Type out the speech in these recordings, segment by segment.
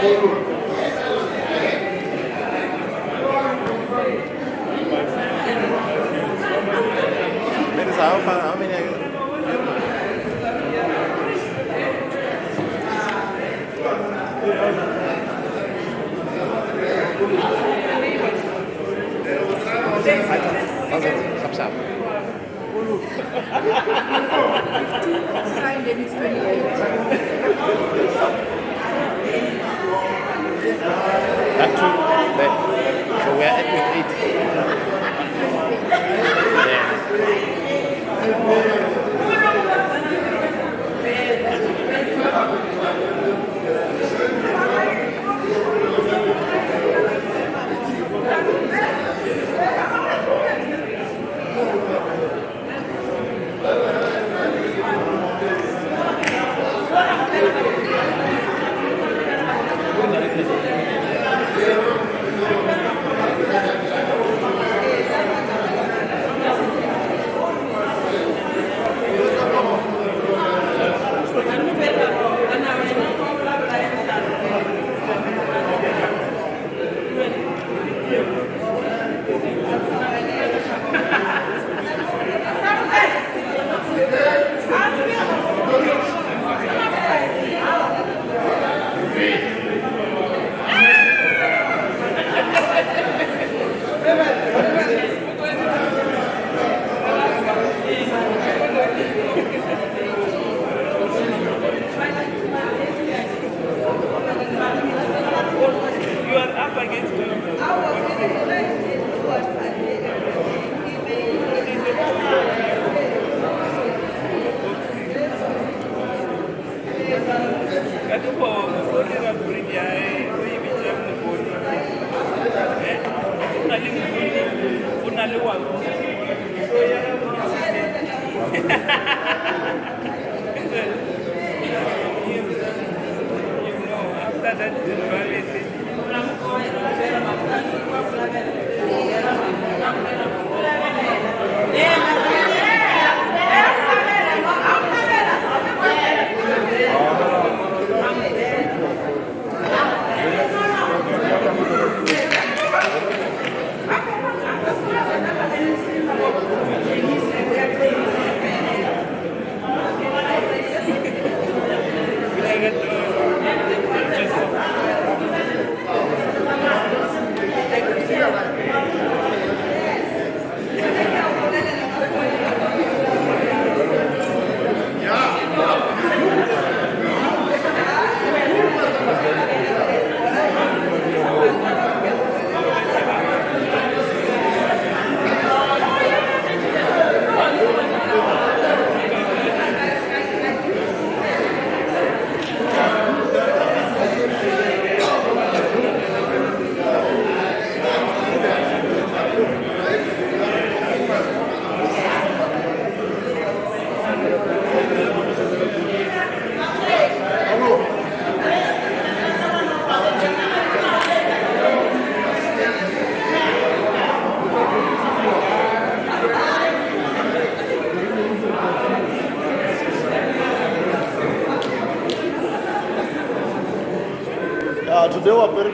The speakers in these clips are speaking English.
How many? Sắp sắp. That's true. So we're at with 8.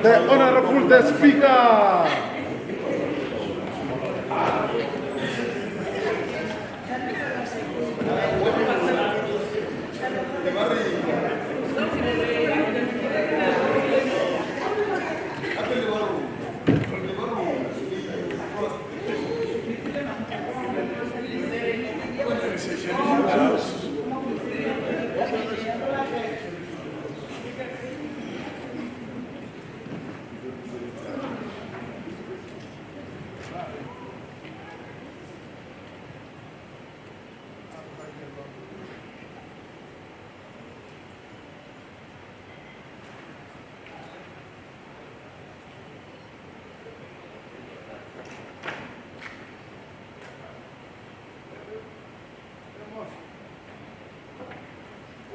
The Honorable the Speaker.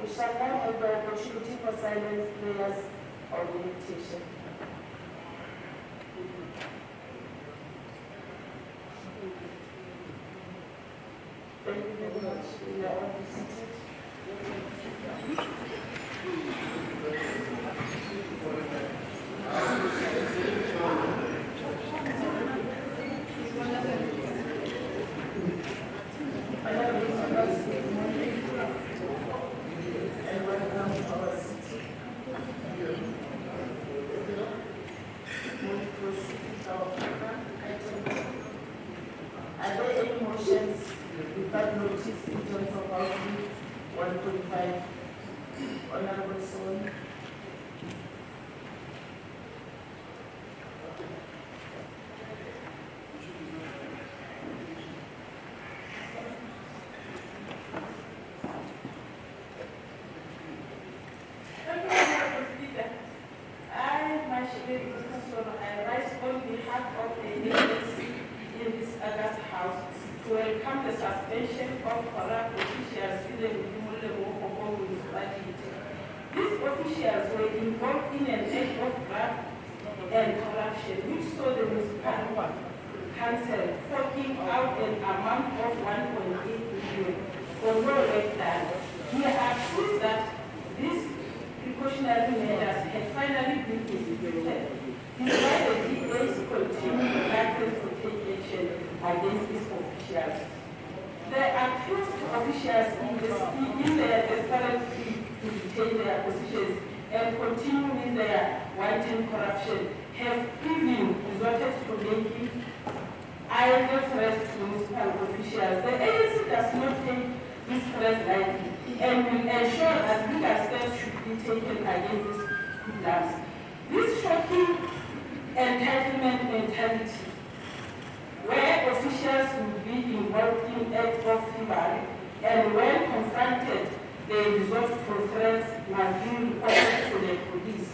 We shall now have the opportunity for silent prayers or meditation. Thank you very much. We are all seated. in terms of housing, 1.5. Honorable Son. I rise on behalf of the agency in this August House to welcome the suspension of corrupt officials in the Limpopo Municipality. These officials were involved in an act of graft and corruption, which saw the municipal council forking out an amount of 1.8 billion for no work done. We are pleased that these precautionary measures had finally been instituted, despite the DA's continued reluctance to take action against these officials. The accused officials in their desperate plea to retain their positions and continue with their wanton corruption have even resorted to making idle threats to municipal officials. The agency does not take this threat lightly and will ensure that legal steps should be taken against these criminals. This shocking entitlement mentality, where officials will be involved in acts of thievery, and when confronted, they resort to threats, must be reported to the police.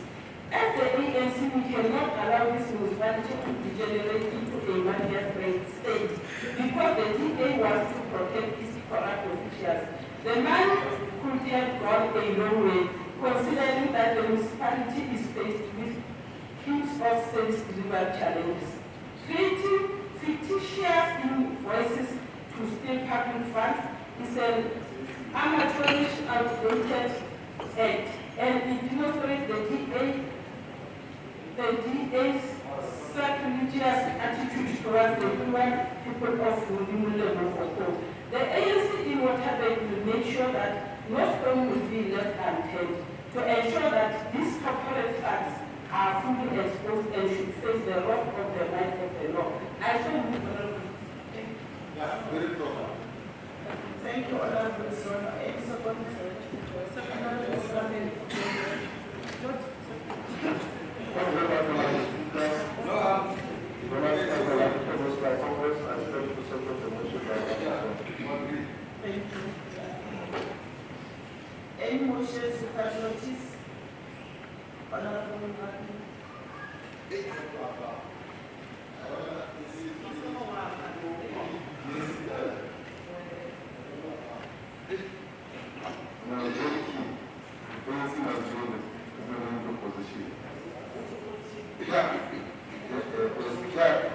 As the ANC, we cannot allow this municipality to degenerate into a mafia-free state because the DA wants to protect these corrupt officials. The man could have gone a long way, considering that the municipality is faced with heaps of service delivery challenges. Creating fictitious invoices to steal public funds is an amateurish, outdated act, and it demonstrates the DA's sacrilegious attitude towards the human people of Limpopo. The ANC in Waterberg will make sure that no stone will be left unturned to ensure that these corporate facts are fully exposed and should face the wrath of the might of the law. I shall move on. Very proper. Thank you, Honorable Son. Thank you. Any motions to pass notice? Honorable Mogale.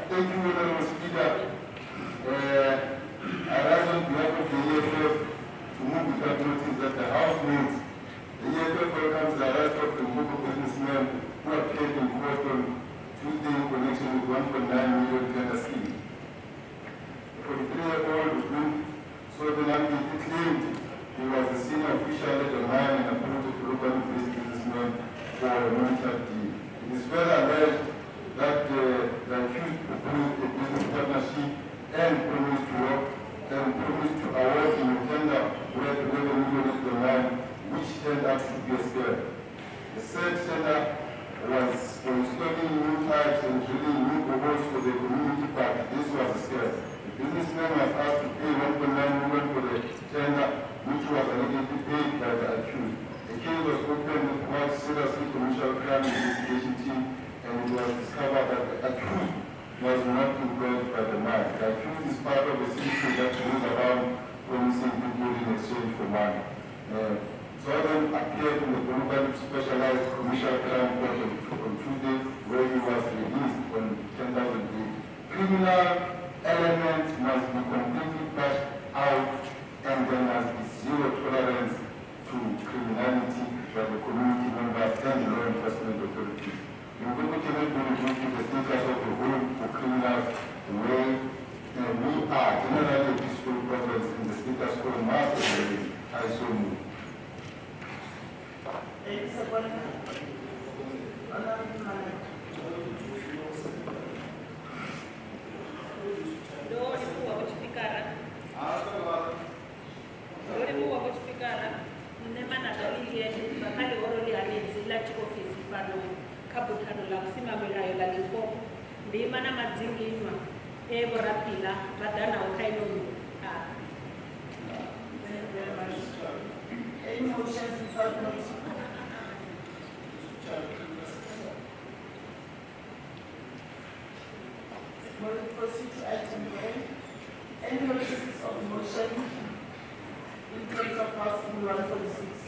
Thank you, Honorable Speaker. I rise on behalf of the EFF to move without notice that the House needs the EFF welcomes the arrest of the Limpopo businessmen who appeared in court on Tuesday in connection with 1.9 million tender scheme. The 43-year-old Sorbenangi claimed he was a senior official at the mine and appointed to locally based businessmen for a monetary deal. It is further alleged that the accused proposed a business partnership and promised to work and promised to award him a tender worth 11 million at the mine, which turned out to be a scam. The said tender was for installing new pipes and drilling new boreholes for the community park. This was a scam. The businessman was asked to pay 1.9 million for the tender, which was allegedly paid by the accused. The case was opened with quite seriously commercial crime investigation team, and it was discovered that the accused was not employed by the mine. The accused is part of a system that goes around promising people in exchange for money. Jordan appeared in the global specialized commercial crime court on Tuesday, where he was released on 10,000 days. Criminal elements must be completely flushed out, and there must be zero tolerance to criminality by the community members and law enforcement authorities. Limpopo cannot be reduced to the status of a home for criminals where we are generally peaceful province in the status quo must be I so move. bothano la go sema melayo la Limpopo be mana madzinginywa e borapila ba dana o kailong Thank you very much. Any motions without notice? We'll proceed to item A. Any notices of motion in terms of House Bill 146?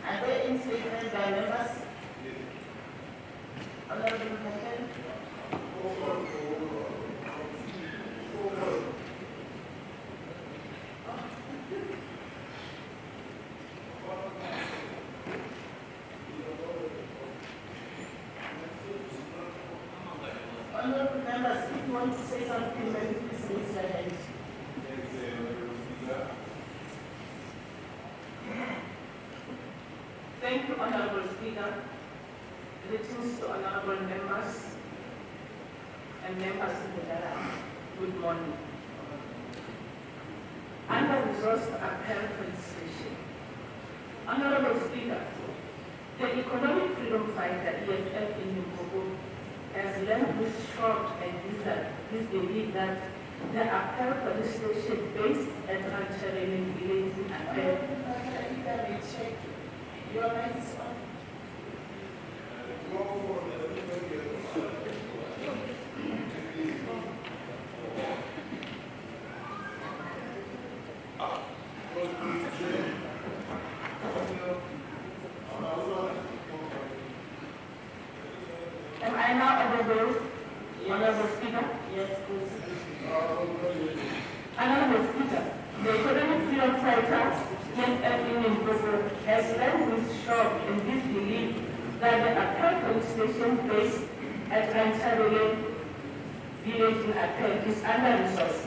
Are there any statements by members? Honorable Mogale. Honorable members, if you want to say something, then please raise your hand. Thank you, Honorable Speaker. Greetings to honorable members and members in the gallery. Good morning. Under resource appellate legislation, Honorable Speaker, the economic freedom fighter EFF in Limpopo has learned with shock and disbelief that the appellate legislation based at Rancherelli village in Appel. Your mic is on. Am I now audible? Honorable Speaker? Yes, please. Honorable Speaker, the economic freedom fighter EFF in Limpopo has learned with shock and disbelief that the appellate legislation based at Rancherelli village in Appel is under-resourced.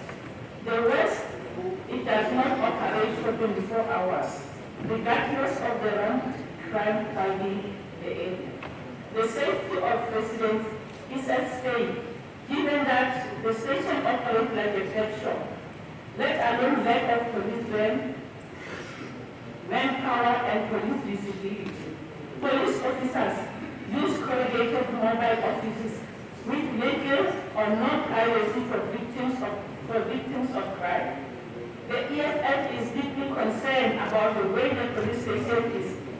The West, it does not operate for 24 hours, regardless of the rampant crime fighting the area. The safety of residents is at stake, given that the station operates like a pet shop, let alone lack of police manpower and police visibility. Police officers use corrugated mobile offices with little or no privacy for victims of crime. The EFF is deeply concerned about the way the police station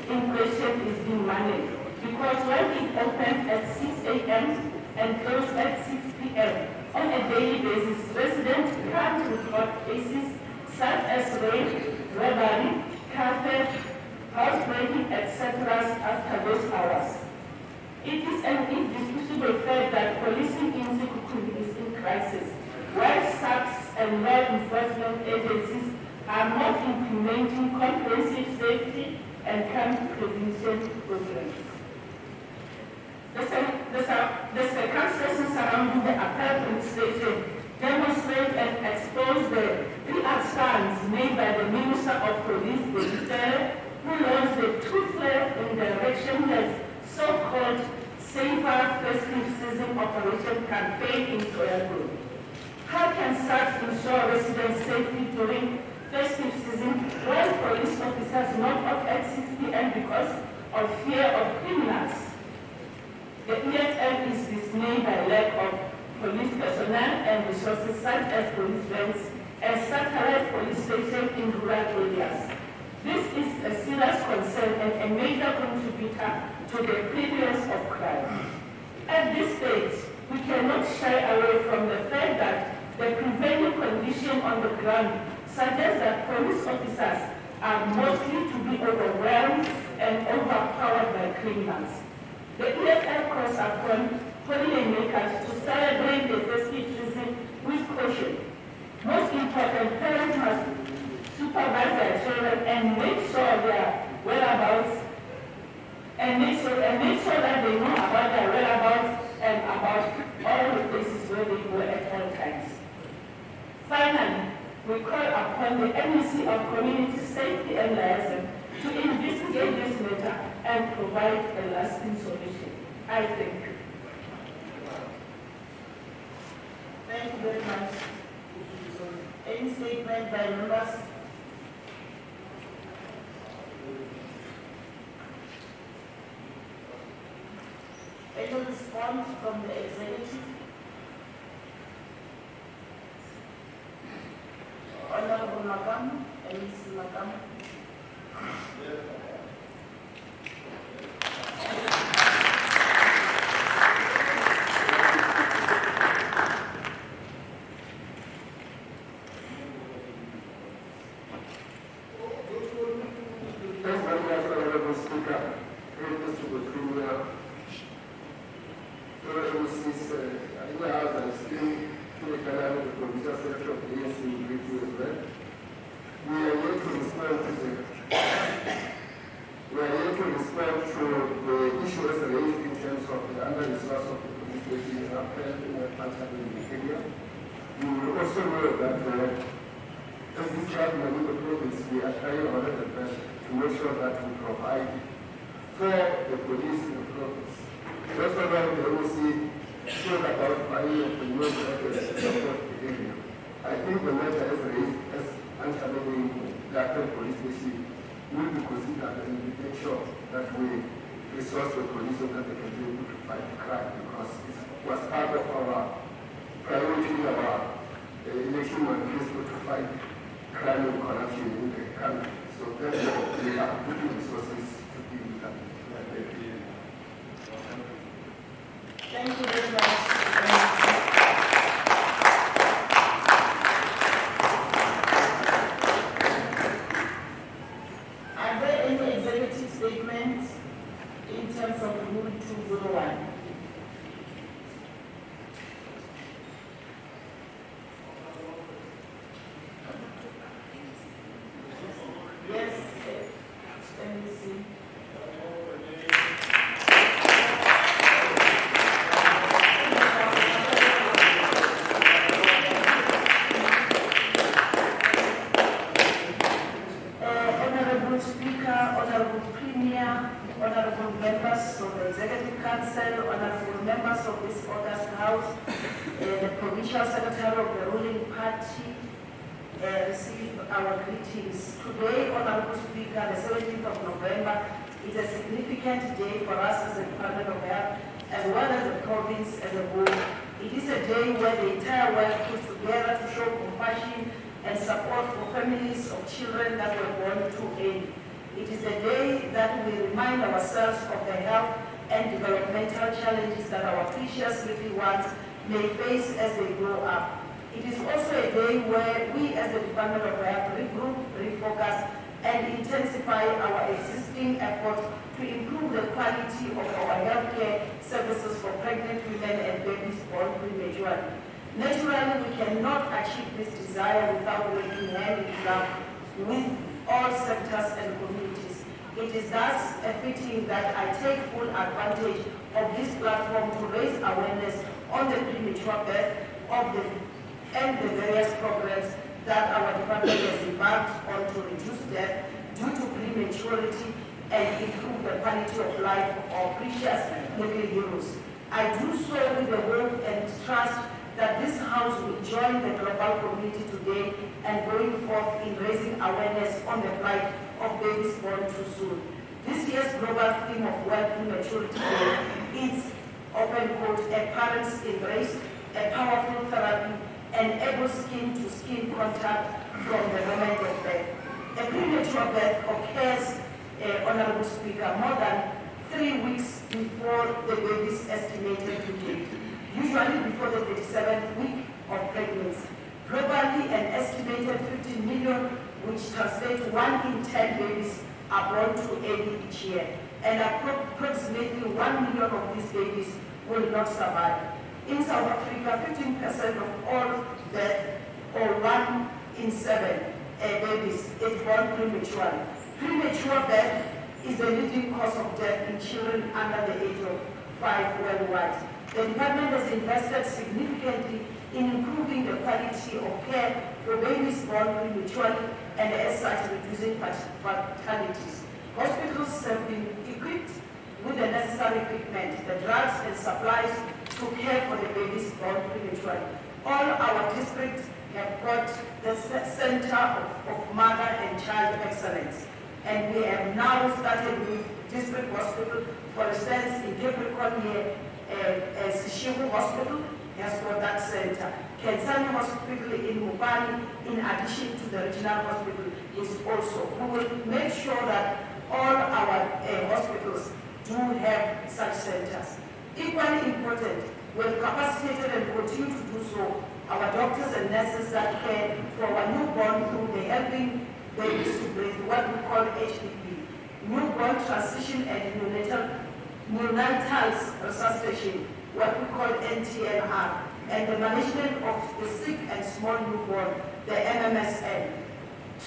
in question is being managed, because when it opens at 6 a.m. and closes at 6 p.m. on a daily basis, residents can't report cases such as rape, robbery, car theft, housebreaking, etc. after those hours. It is an indisputable fact that policing in Sekhukhune is in crisis, while SAPs and law enforcement agencies are not implementing comprehensive safety and crime prevention programs. The circumstances surrounding the appellate legislation demonstrate and expose the clear stance made by the Minister of Police, who launched the toothless and directionless so-called Safer Festive Season Operation campaign in Toyako. How can SARS ensure resident safety during festive season while police officers not off at 6 p.m. because of fear of criminals? The EFF is dismayed by lack of police personnel and resources such as police vans and satellite police stations in rural areas. This is a serious concern and a major contributor to the prevalence of crime. At this stage, we cannot shy away from the fact that the prevailing condition on the ground suggests that police officers are mostly to be overwhelmed and overpowered by criminals. The EFF calls upon holidaymakers to celebrate the festive season with caution. Most important, parents must supervise their children and make sure their whereabouts and make sure that they know about their whereabouts and about all the places where they go at all times. Finally, we call upon the MEC of Community Safety and Liaison to investigate this matter and provide a lasting solution. I thank you. Thank you very much. Any statement by members? any response from the executive? Honorable Makam and Mrs. Makam. Thanks very much, Honorable Speaker. Mr. Premier, Mrs. Elias, and still to the Canada, the provincial secretary of the ANC in review as well. We are yet to respond to the issues raised in terms of the under-resource of the police station in the area. You will also know that as this government in the province, we are trying our level best to make sure that we provide for the police in the province. That's why the OC spoke about buying of the new vehicles to support the area. I think the matter is raised as challenging the actual police station will be considered and we make sure that we resource the police so that they can be able to fight crime, because it was part of our priority in our election manifesto to fight crime and corruption in the country. So therefore, we are putting resources to deal with that. Thank you very much. Are there any executive statements in terms of Rule 201? Yes, let me see. Honorable Speaker, Honorable Premier, Honorable members of the Executive Council, Honorable members of this August House, the Provincial Secretary of the ruling party, receive our greetings. Today, Honorable Speaker, the 17th of November, is a significant day for us as the Department of Health, as well as the province as a whole. It is a day where the entire world comes together to show compassion and support for families of children that were born too early. It is a day that we remind ourselves of the health and developmental challenges that our precious little ones may face as they grow up. It is also a day where we as the Department of Health regroup, refocus, and intensify our existing efforts to improve the quality of our healthcare services for pregnant women and babies born prematurely. Naturally, we cannot achieve this desire without working hand in glove with all sectors and communities. It is thus fitting that I take full advantage of this platform to raise awareness on the premature birth and the various programs that our department has embarked on to reduce death due to prematurity and improve the quality of life of our precious little heroes. I do so with the hope and trust that this House will join the global community today and going forth in raising awareness on the plight of babies born too soon. This year's global theme of World Prematurity Day is, open quote, a parent's embrace, a powerful therapy, and able skin-to-skin contact from the moment of birth. A premature birth occurs, Honorable Speaker, more than 3 weeks before the baby's estimated due date, usually before the 37th week of pregnancy. Globally, an estimated 15 million, which translates 1 in 10 babies, are born too early each year, and approximately 1 million of these babies will not survive. In South Africa, 15% of all deaths, or 1 in 7 babies, is born prematurely. Premature death is the leading cause of death in children under the age of 5 worldwide. The department has invested significantly in improving the quality of care for babies born prematurely and as such reducing fatalities. Hospitals have been equipped with the necessary equipment, the drugs and supplies to care for the babies born prematurely. All our districts have got the Center of Mother and Child Excellence, and we have now started with district hospital, for instance, in Capricorn here, Sekhukhune Hospital has got that center. Kensani Hospital in Mogale, in addition to the regional hospital, is also. We will make sure that all our hospitals do have such centers. Equally important, we have capacitated and continue to do so our doctors and nurses that care for our newborn through the helping babies to breathe, what we call HPP, newborn transition and neonatal resuscitation, what we call NTNR, and the management of the sick and small newborn, the MMSN,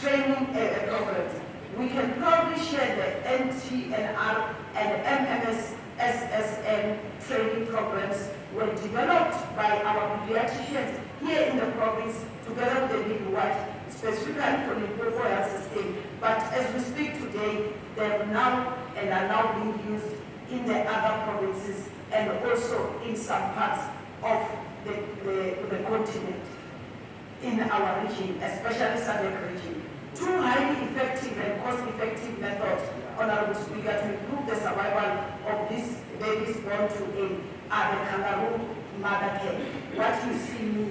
training programs. We can probably share the NTNR and MMSSN training programs were developed by our pediatricians here in the province together with the midwife, specifically for Limpopo health system. But as we speak today, they have now and are now being used in the other provinces and also in some parts of the continent in our region, especially SADC region. Two highly effective and cost-effective methods, Honorable Speaker, to improve the survival of these babies born to aid are the kangaroo mother care, what you see me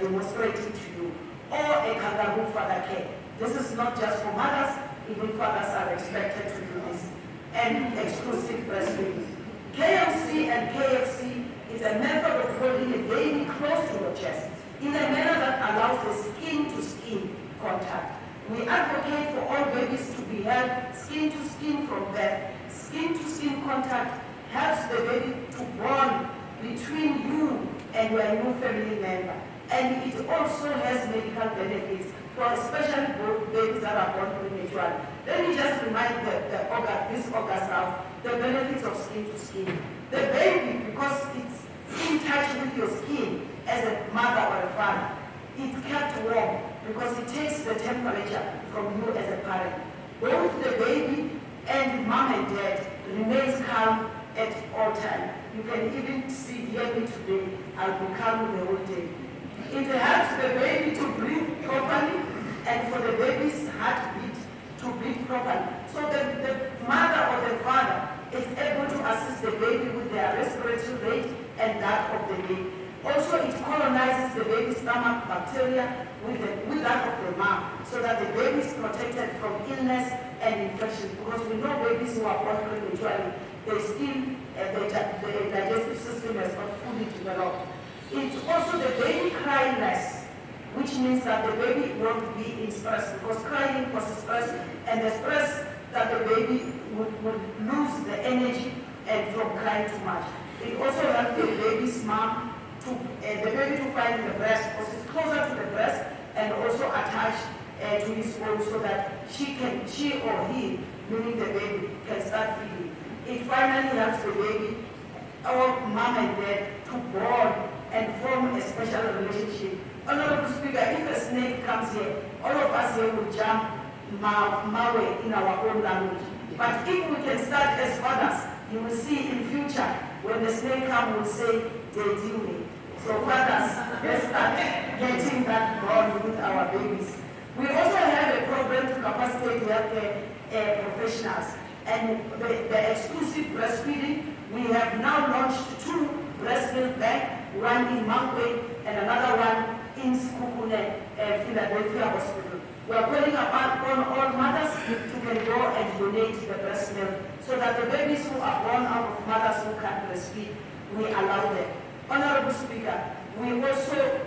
demonstrating to you, or a kangaroo father care. This is not just for mothers, even fathers are expected to do this, and exclusive breastfeeding. KFC and KFC is a method of holding a baby close to your chest in a manner that allows the skin-to-skin contact. We advocate for all babies to be held skin-to-skin from birth. Skin-to-skin contact helps the baby to bond between you and your new family member. And it also has medical benefits for especially babies that are born prematurely. Let me just remind this August now, the benefits of skin-to-skin. The baby, because it's in touch with your skin as a mother or a father, it's kept warm because it takes the temperature from you as a parent. Both the baby and mom and dad remains calm at all times. You can even hear me today, I'll be calm the whole day. It helps the baby to breathe properly and for the baby's heartbeat to beat properly. So the mother or the father is able to assist the baby with their respiratory rate and that of the baby. Also, it colonizes the baby's stomach bacteria with that of the mom, so that the baby is protected from illness and infection. Because we know babies who are born prematurely, they still, the digestive system has not fully developed. It's also the baby crying less, which means that the baby won't be in stress, because crying causes stress, and the stress that the baby would lose the energy and from crying too much. It also helps the baby's mom the baby to find the breast, because it's closer to the breast and also attached to his bone, so that she or he, meaning the baby, can start feeding. It finally helps the baby, our mom and dad, to bond and form a special relationship. Honorable Speaker, if a snake comes here, all of us here will jump Mawe in our own language. But if we can start as fathers, you will see in future, when the snake comes, we'll say, Dedini. So fathers, let's start getting that bond with our babies. We also have a program to capacitate healthcare professionals. And the exclusive breastfeeding, we have now launched 2 breast milk banks, one in Mogale and another one in Sekhukhune, Philadelphia Hospital. We are calling upon all mothers to can go and donate the breast milk, so that the babies who are born out of mothers who can breastfeed, we allow them. Honorable Speaker, we also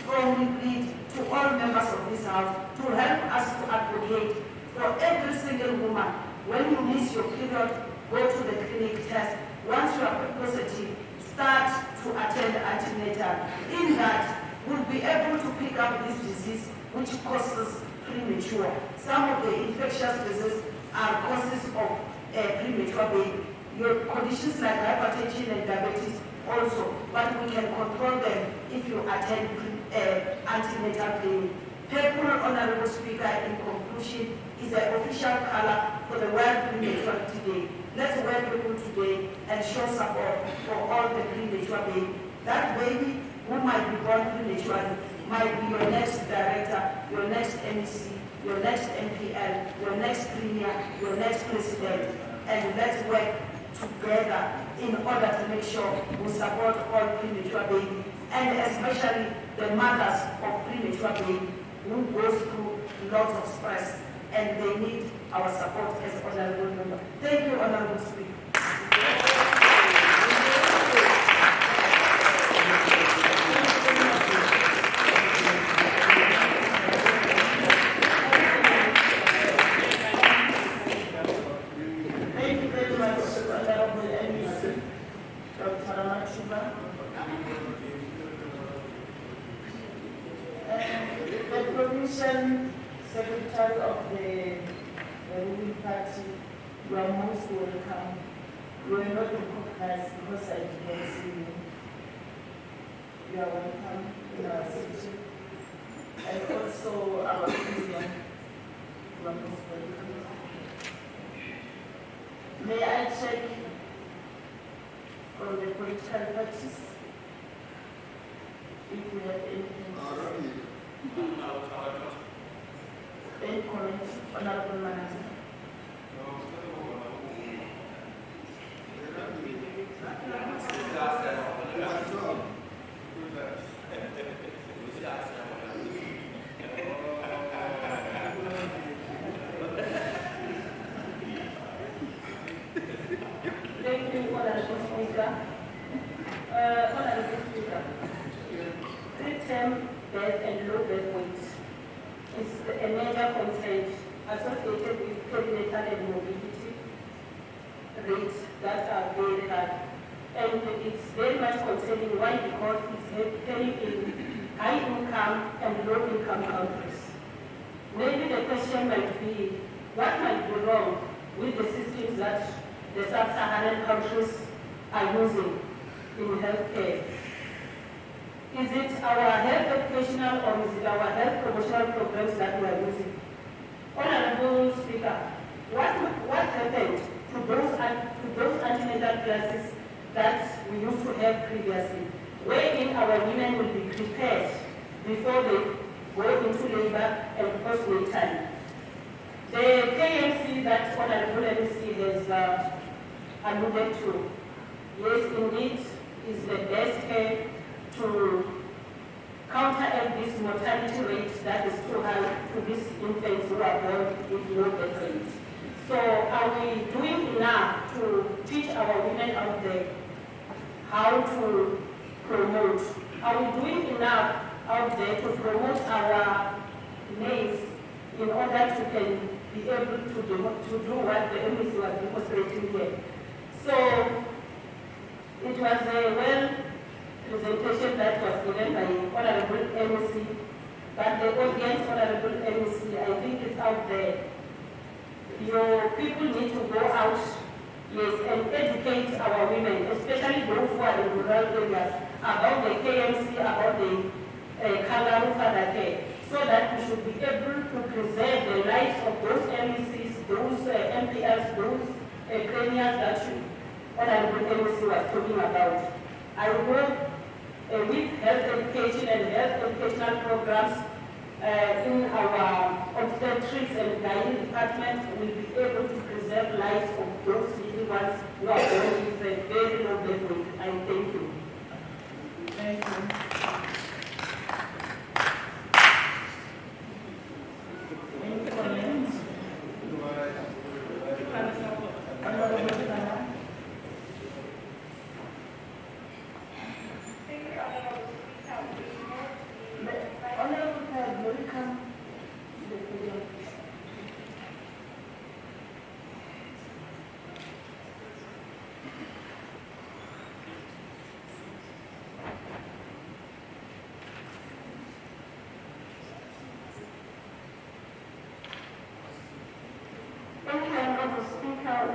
strongly plead to all members of this House to help us to advocate for every single woman. When you miss your period, go to the clinic test. Once you are positive, start to attend antenatal. In that, we'll be able to pick up this disease which causes premature. Some of the infectious diseases are causes of premature baby. Your conditions like hypertension and diabetes also, but we can control them if you attend antenatal clinic. Purple, Honorable Speaker, in conclusion, is the official color for the World Prematurity Day. Let's wear purple today and show support for all the premature baby. That baby who might be born prematurely might be your next director, your next MEC, your next MPL, your next premier, your next president. And let's work together in order to make sure we support all premature babies, and especially the mothers of premature babies who goes through lots of stress, and they need our support as honorable member. Thank you, honorable speaker. Secretary of the ruling party, you are most welcome. You are not in caucus because I did not see you. You are welcome in our city. And also our president, you are most welcome. May I check from the political parties if we have anything to say? Any comment, honorable manager? Thank you, honorable speaker. Honorable speaker, preterm death and low birth weight is a major concern associated with perinatal and morbidity rates that are very high. And it's very much concerning. Why? Because it's happening in high income and low income countries. Maybe the question might be, what might be wrong with the systems that the sub-Saharan countries are using in healthcare? Is it our health educational or is it our health promotional programs that we are using? Honorable Speaker, what happened to those antenatal classes that we used to have previously, wherein our women will be prepared before they go into labor and postnatal? The KMC that Honorable MC has alluded to, yes, indeed, is the best care to counteract this mortality rate that is too high to these infants who are born with low birth rate. So are we doing enough to teach our women out there how to promote? Are we doing enough out there to promote our maids in order to be able to do what the embassy was demonstrating here? So it was a presentation that was given by Honorable MC, but the audience, Honorable MC, I think is out there. Your people need to go out, yes, and educate our women, especially those who are in rural areas, about the KMC, about the kangaroo father care, so that we should be able to preserve the lives of those MECs, those MPLs, those cranials that Honorable MC was talking about. I hope with health education and health educational programs in our obstetrics and gynae department, we'll be able to preserve lives of those little ones who are born with a very low birth weight. I thank you. Thank you. Any comments?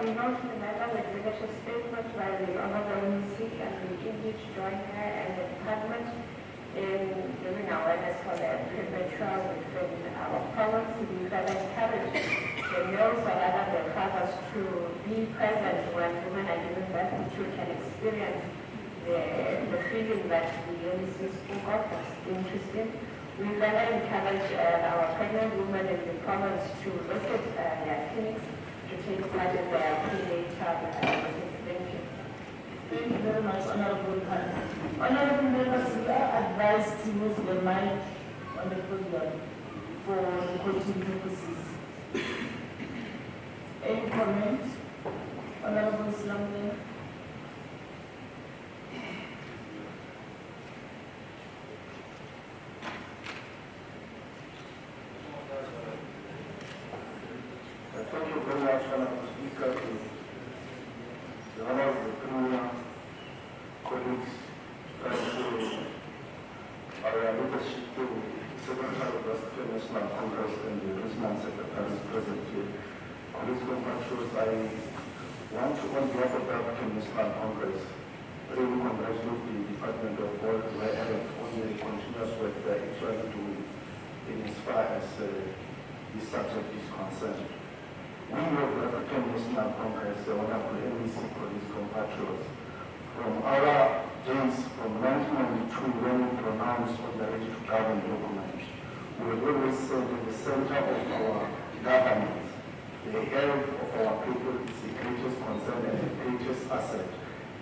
We note the matter with leadership statement by the Honorable MC and the English join her and the department in giving awareness for the premature within our province. We further encourage the males or rather the fathers to be present when women are giving birth, which you can experience the feeling that the MC spoke of. That's interesting. We further encourage our pregnant women in the province to visit their clinics, to take part in their prenatal Thank you very much, Honorable Khan. Honorable members, we are advised to use the mic on the podium for recording purposes. Any comments? Honorable Slambe? Thank you very much, Honorable Speaker, to the Honorable Premier, colleagues, and to our leadership, to the Secretary of the National Congress and the Regional Secretaries present here. Colleagues, compatriots, I want to, on behalf of the African National Congress, really congratulate the Department of Work on the continuous work that it's trying to do as far as this subject is concerned. We of the African National Congress, the Honorable MEC colleagues, compatriots, from our days from 1992 when we pronounced on the Ready to Govern document, we have always said that the center of our government, the health of our people is the greatest concern and the greatest asset.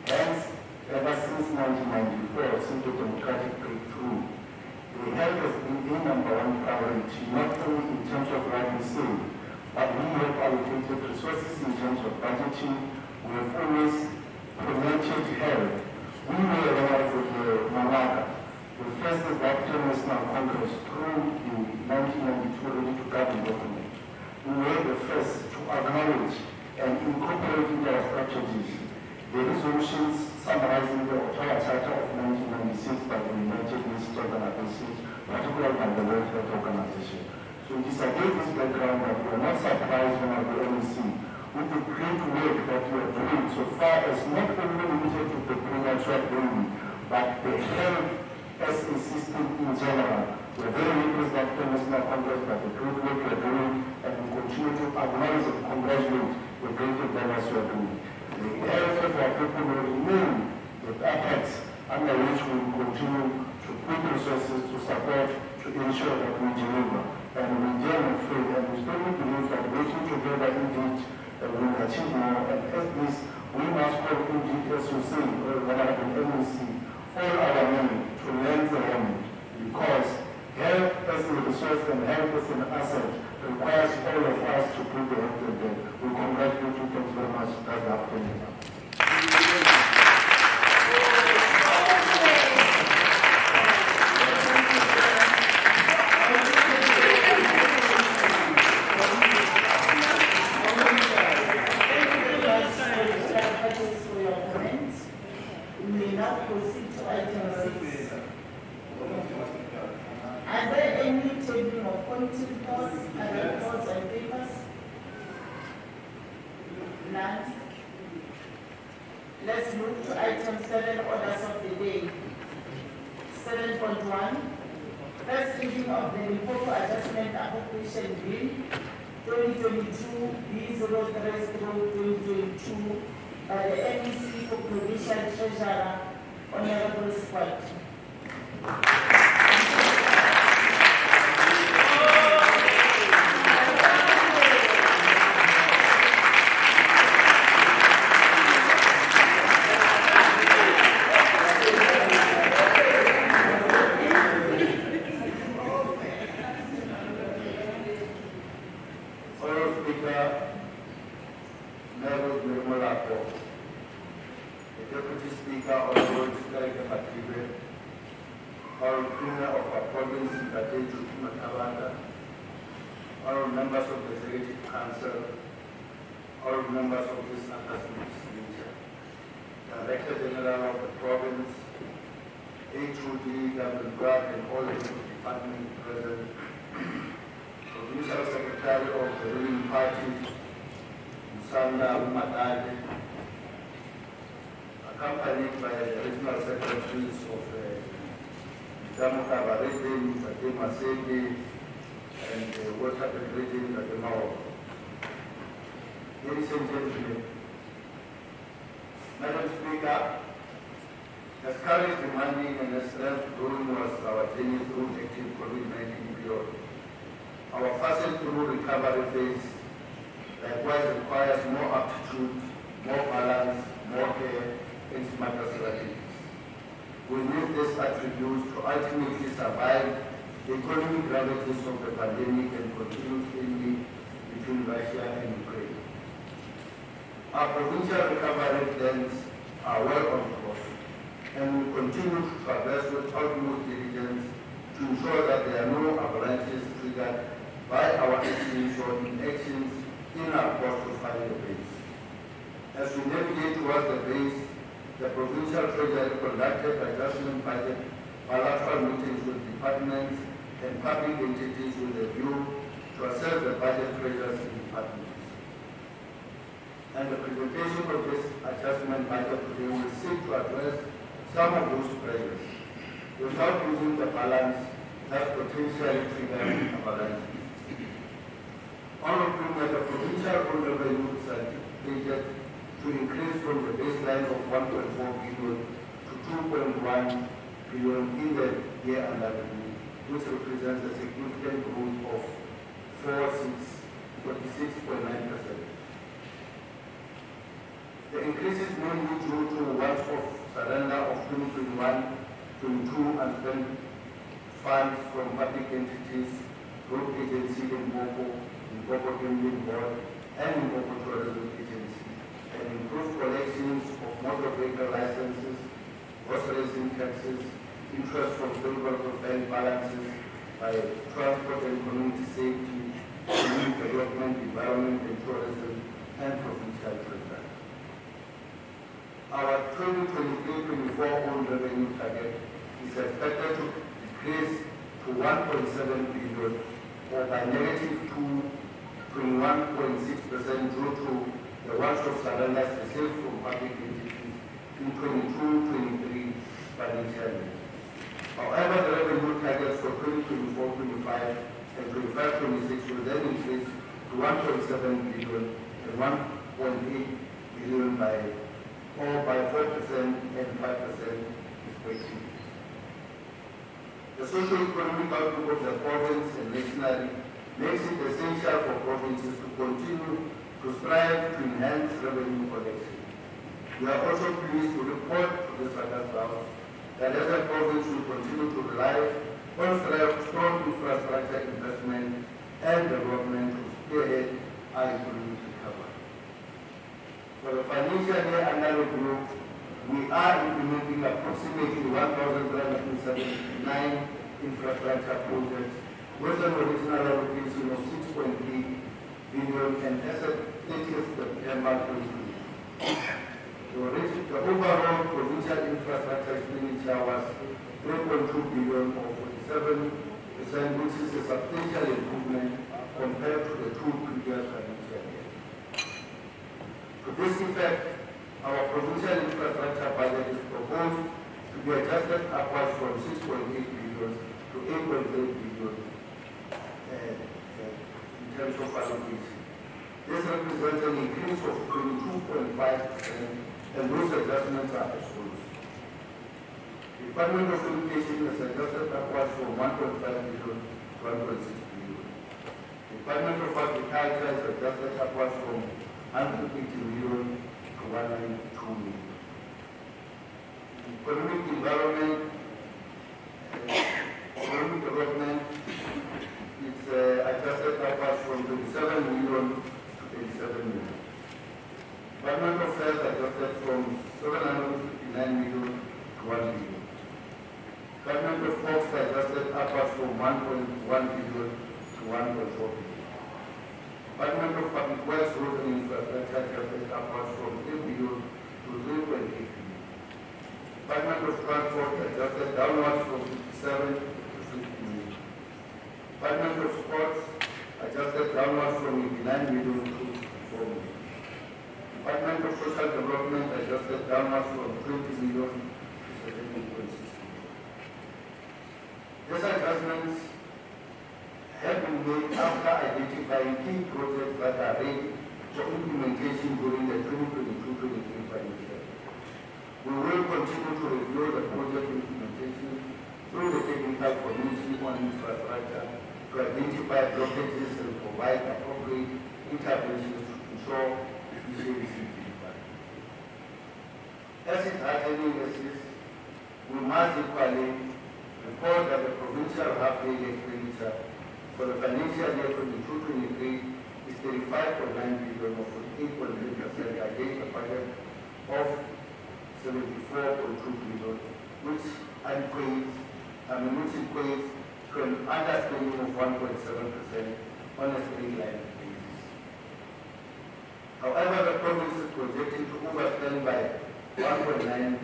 Hence, ever since 1994, since the democratic breakthrough, the health has been the number one priority, not only in terms of what we say, but we have allocated resources in terms of budgeting. We have always promoted health. We were aware of the Malaga, the first African National Congress through the 1992 Ready to Govern document. We were the first to acknowledge and incorporate into our strategies the resolutions summarizing the Ottawa Charter of 1996 by the United Nations Organizations, particularly by the World Health Organization. So it is against this background that we are not surprised when our MEC with the great work that we are doing so far as not only limited to the premature baby, but the health as a system in general. We are very impressed that the National Congress by the great work we are doing, and we continue to acknowledge and congratulate the great endeavors we are doing. The health of our people will remain the apex under which we will continue to put resources to support to ensure that we deliver. And we dare not fail, and we strongly believe that working together indeed we will achieve more. And as this, we must work indeed, as you say, Honorable MEC, all our men to lend the hand, because health as a resource and health as an asset requires all of us to put the health in there. We congratulate you. Thank you very much. That's the afternoon. Let's move to item 7, orders of the day. 7.1, first reading of the Limpopo Adjustment Appropriation Bill 2022 B03/2022 by the MEC for Provincial Treasurer, Honorable Squad. Members of the Executive Council, all members of this Legislature, Director General of the Province, HOD, Government Guard, and all the departments present, Provincial Secretary of the ruling party, Mogale, accompanied by the Regional Secretaries of the Makhuduthamaga region, Motsoaledi, and the water region at the Mogale. Ladies and gentlemen, Madam Speaker, as courage demanding and as strength growing was our journey through active COVID-19 period, our passage through recovery phase likewise requires more aptitude, more balance, more care, and smarter strategies. We need these attributes to ultimately survive the economic ravages of the pandemic and continued enemy between Russia and Ukraine. Our provincial recovery plans are well on course, and we continue to traverse with utmost diligence to ensure that there are no avalanches triggered by our actions or inactions in our course to find the base. As we navigate towards the base, the provincial treasury conducted adjustment budget bilateral meetings with departments and public entities with a view to assess the budget pressures in departments. And the presentation of this adjustment budget today will seek to address some of those pressures without losing the balance that potentially triggers avalanches. Honorable, the provincial road revenue is anticipated to increase from the baseline of 1.4 billion to 2.1 billion in the year under review, which represents a significant growth of 46.9%. The increase is mainly due to once-off surrender of 2021-22 unspent funds from public entities, group agency Limpopo Gambling Board, and Limpopo Tourism Agency, and improved collections of motor vehicle licenses, horse racing taxes, interest from favorable bank balances by transport and community safety, community development, environment and tourism, and provincial treasury. Our 2023-24 own revenue target is expected to decrease to 1.7 billion, or by negative 21.6% due to the once-off surrenders received from public entities in 22-23 financial year. However, the revenue targets for 2024-25 and 25-26 will then increase to 1.7 billion and 1.8 billion by 4% and 5% respectively. The socio-economic outlook of the province and nationally makes it essential for provinces to continue to strive to enhance revenue collection. We are also pleased to report to this August House that as a province we continue to rely on strong infrastructure investment and development to spearhead our economic recovery. For the financial year under review, we are implementing approximately 1,379 infrastructure projects with an original allocation of 6.8 billion and as of 30th September 2020. The overall provincial infrastructure expenditure was 3.2 billion or 47%, which is a substantial improvement compared to the two previous financial years. To this effect, our provincial infrastructure budget is proposed to be adjusted upwards from 6.8 billion to 8.8 billion in terms of allocation. This represents an increase of 22.5%, and those adjustments are as follows. The Department of Education has adjusted upwards from 1.5 billion to 1.6 billion. The Department of Agriculture has adjusted upwards from 180 million to 192 million. Economic development, it's adjusted upwards from 27 million to 87 million. Department of Health adjusted from 759 million to 1 billion. Department of Works adjusted upwards from 1.1 billion to 1.4 billion. Department of Public Works, Road and Infrastructure adjusted upwards from 3 billion to 3.8 billion. Department of Transport adjusted downwards from 57 to 50 million. Department of Sports adjusted downwards from 89 million to 4 million. Department of Social Development adjusted downwards from 20 million to 17.6 million. These adjustments have been made after identifying key projects that are ready for implementation during the 2022-23 financial year. We will continue to review the project implementation through the technical committee on infrastructure to identify blockages and provide appropriate interventions to ensure efficiency. As it signing assist, we must equally report that the provincial half-yearly expenditure for the financial year 22-23 is 35.9 billion or 8.3% against a budget of 74.2 billion, which equates to an underspending of 1.7% on a straight line basis. However, the province is projected to overspend by 1.9 billion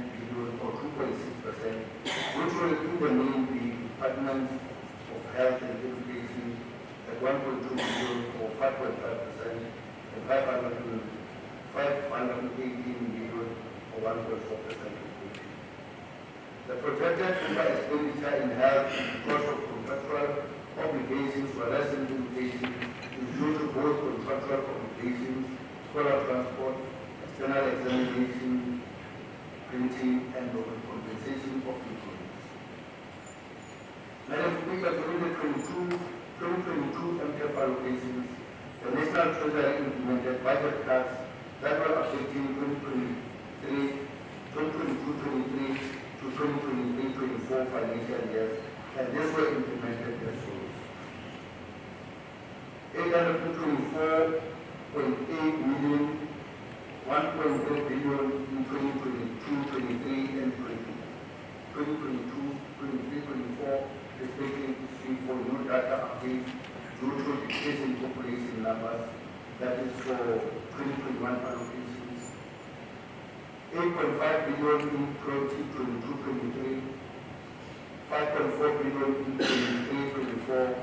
or 2.6%, which will in the main be Department of Health and Education at 1.2 billion or 5.5% and 518 billion or 1.4%. The projected expenditure in health because of contractual obligations for less implementation is due to both contractual obligations, scholar transport, external examination, printing, and compensation of employees. Madam Speaker, during the 2022 MTF allocations, the National Treasury implemented budget cuts that were affecting 2022-23 to 2023-24 financial years, and these were implemented as follows. 824.8 million, 1.4 billion in 2022-23 and 2022-23-24, respectively for new data updates due to decrease in population numbers, that is for 2021 allocations. 8.5 billion in 2022-23, 5.4 billion in 2023-24 for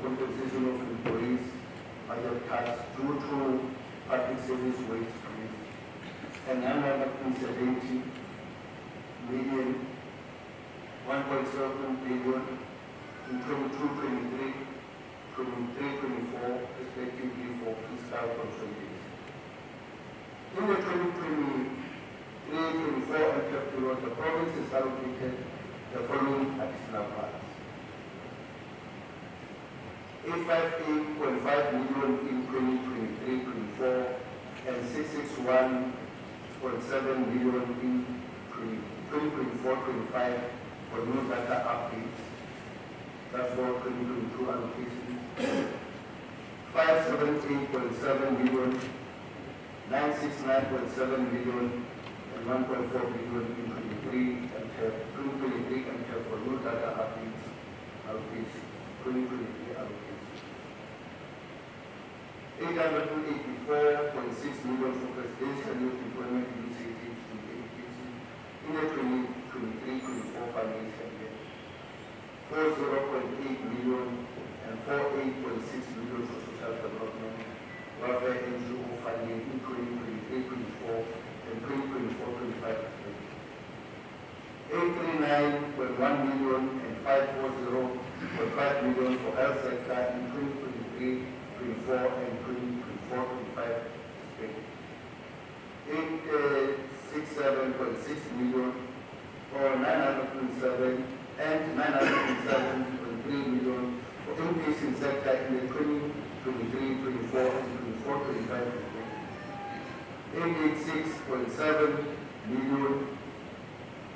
compensation of employees, budget cuts due to public service wage freeze, and 970 million, 1.7 billion in 22-23, 23-24, respectively for fiscal consolidation. In the 2023-24 MTF period, the province is allocated the following additional funds: 858.5 million in 2023-24 and 661.7 million in 2024-25 for new data updates. That's for 2022 allocations. 578.7 million, 969.7 million, and 1.4 billion in 2023 MTF for new data updates allocations. 2023 allocations. 884.6 million for presidential youth employment initiatives in education in the 2023-24 financial year. 40.8 million and 48.6 million for social development, welfare NGO funding in 2023-24 and 2024-25. 839.1 million and 540.5 million for health sector in 2023-24 and 2024-25. 867.6 million or 907 and 907.3 million for inpatient sector in the 2023-24 and 24-25. 886.7 million,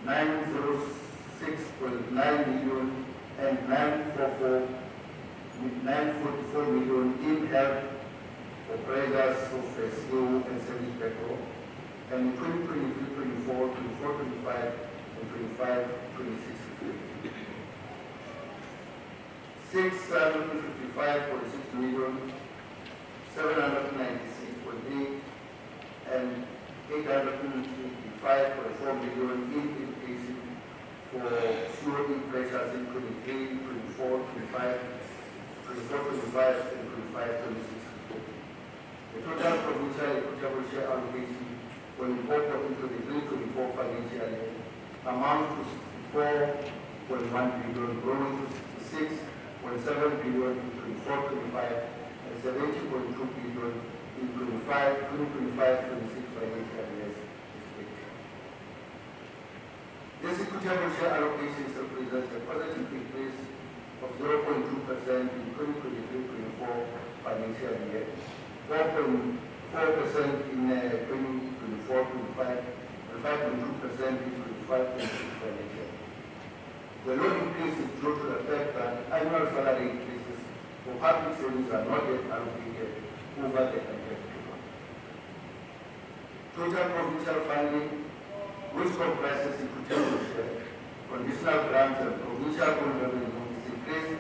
906.9 million, and 944 million in help for pressures of SEO and service petrol, and 2023-24, 24-25, and 25-26. 655.6 million, 796.8, and 885.4 million in education for COE pressures in 23, 24, 25, 24, 25, and 25, 26. The total provincial equitable share allocation for Limpopo into the 2024 financial year amounts to 64.1 billion, growing to 66.7 billion in 24-25 and 70.2 billion in 2025-26 financial years. This equitable share allocation represents a positive increase of 0.2% in 2023-24 financial year, 4.4% in 2024-25, and 5.2% in financial year. The low increase is due to the fact that annual salary increases for public service are not yet allocated over the entire period. Total provincial funding, which comprises equitable share, conditional grants and provincial owned revenue, is increased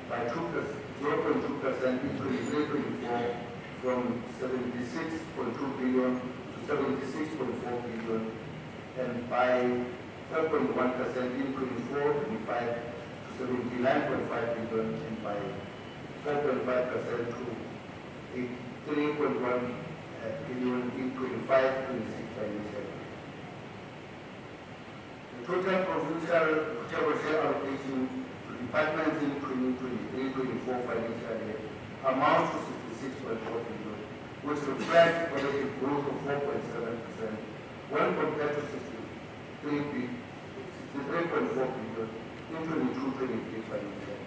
by 0.2% in 2023-24 from 76.2 billion to 76.4 billion, and by 4.1% in 24-25 to 79.5 billion, and by 4.5% to 3.1 billion in 25-26 financial year. The total provincial equitable share allocation to departments in 2023-24 financial year amounts to 66.4 billion, which reflects positive growth of 4.7% when compared to 63.4 billion in 22-23 financial year.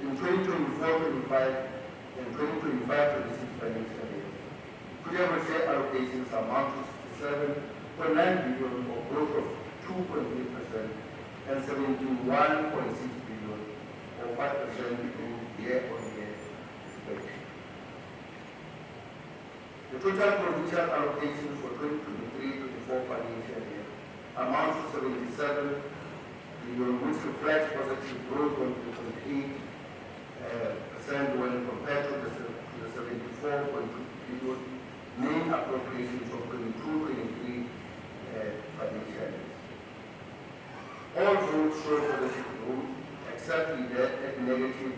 In 2024-25 and 2025-26 financial year, equitable share allocations amount to 67.9 billion, or growth of 2.8%, and 71.6 billion, or 5% year-on-year respectively. The total provincial allocation for 2023-24 financial year amounts to 77 billion, which reflects positive growth of 2.8% when compared to the 74.2 billion main appropriations of 22-23 financial years. All votes show positive growth, except the negative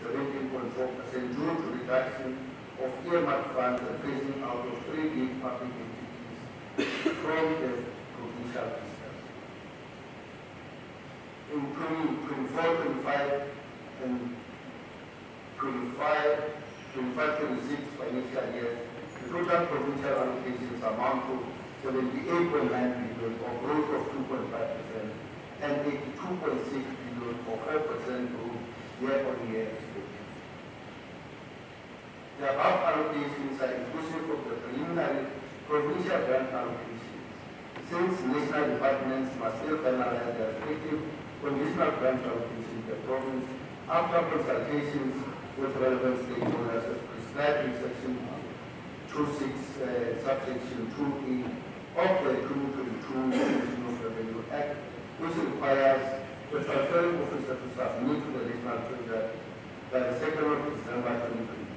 17.4% due to reduction of earmarked funds and phasing out of 3 big public entities from the provincial fiscus. In 2024-25 and 25-26 financial years, the total provincial allocations amount to 78.9 billion, or growth of 2.5%, and 82.6 billion, or 4% growth year-on-year respectively. The above allocations are inclusive of the preliminary provincial grant allocations, since national departments must still finalize their respective conditional grant allocations to the province after consultations with relevant stakeholders as prescribed in section 26, subsection 2E of the 2022 National Revenue Act, which requires the transferring officer to submit to the National Treasury by the 2nd of December 2022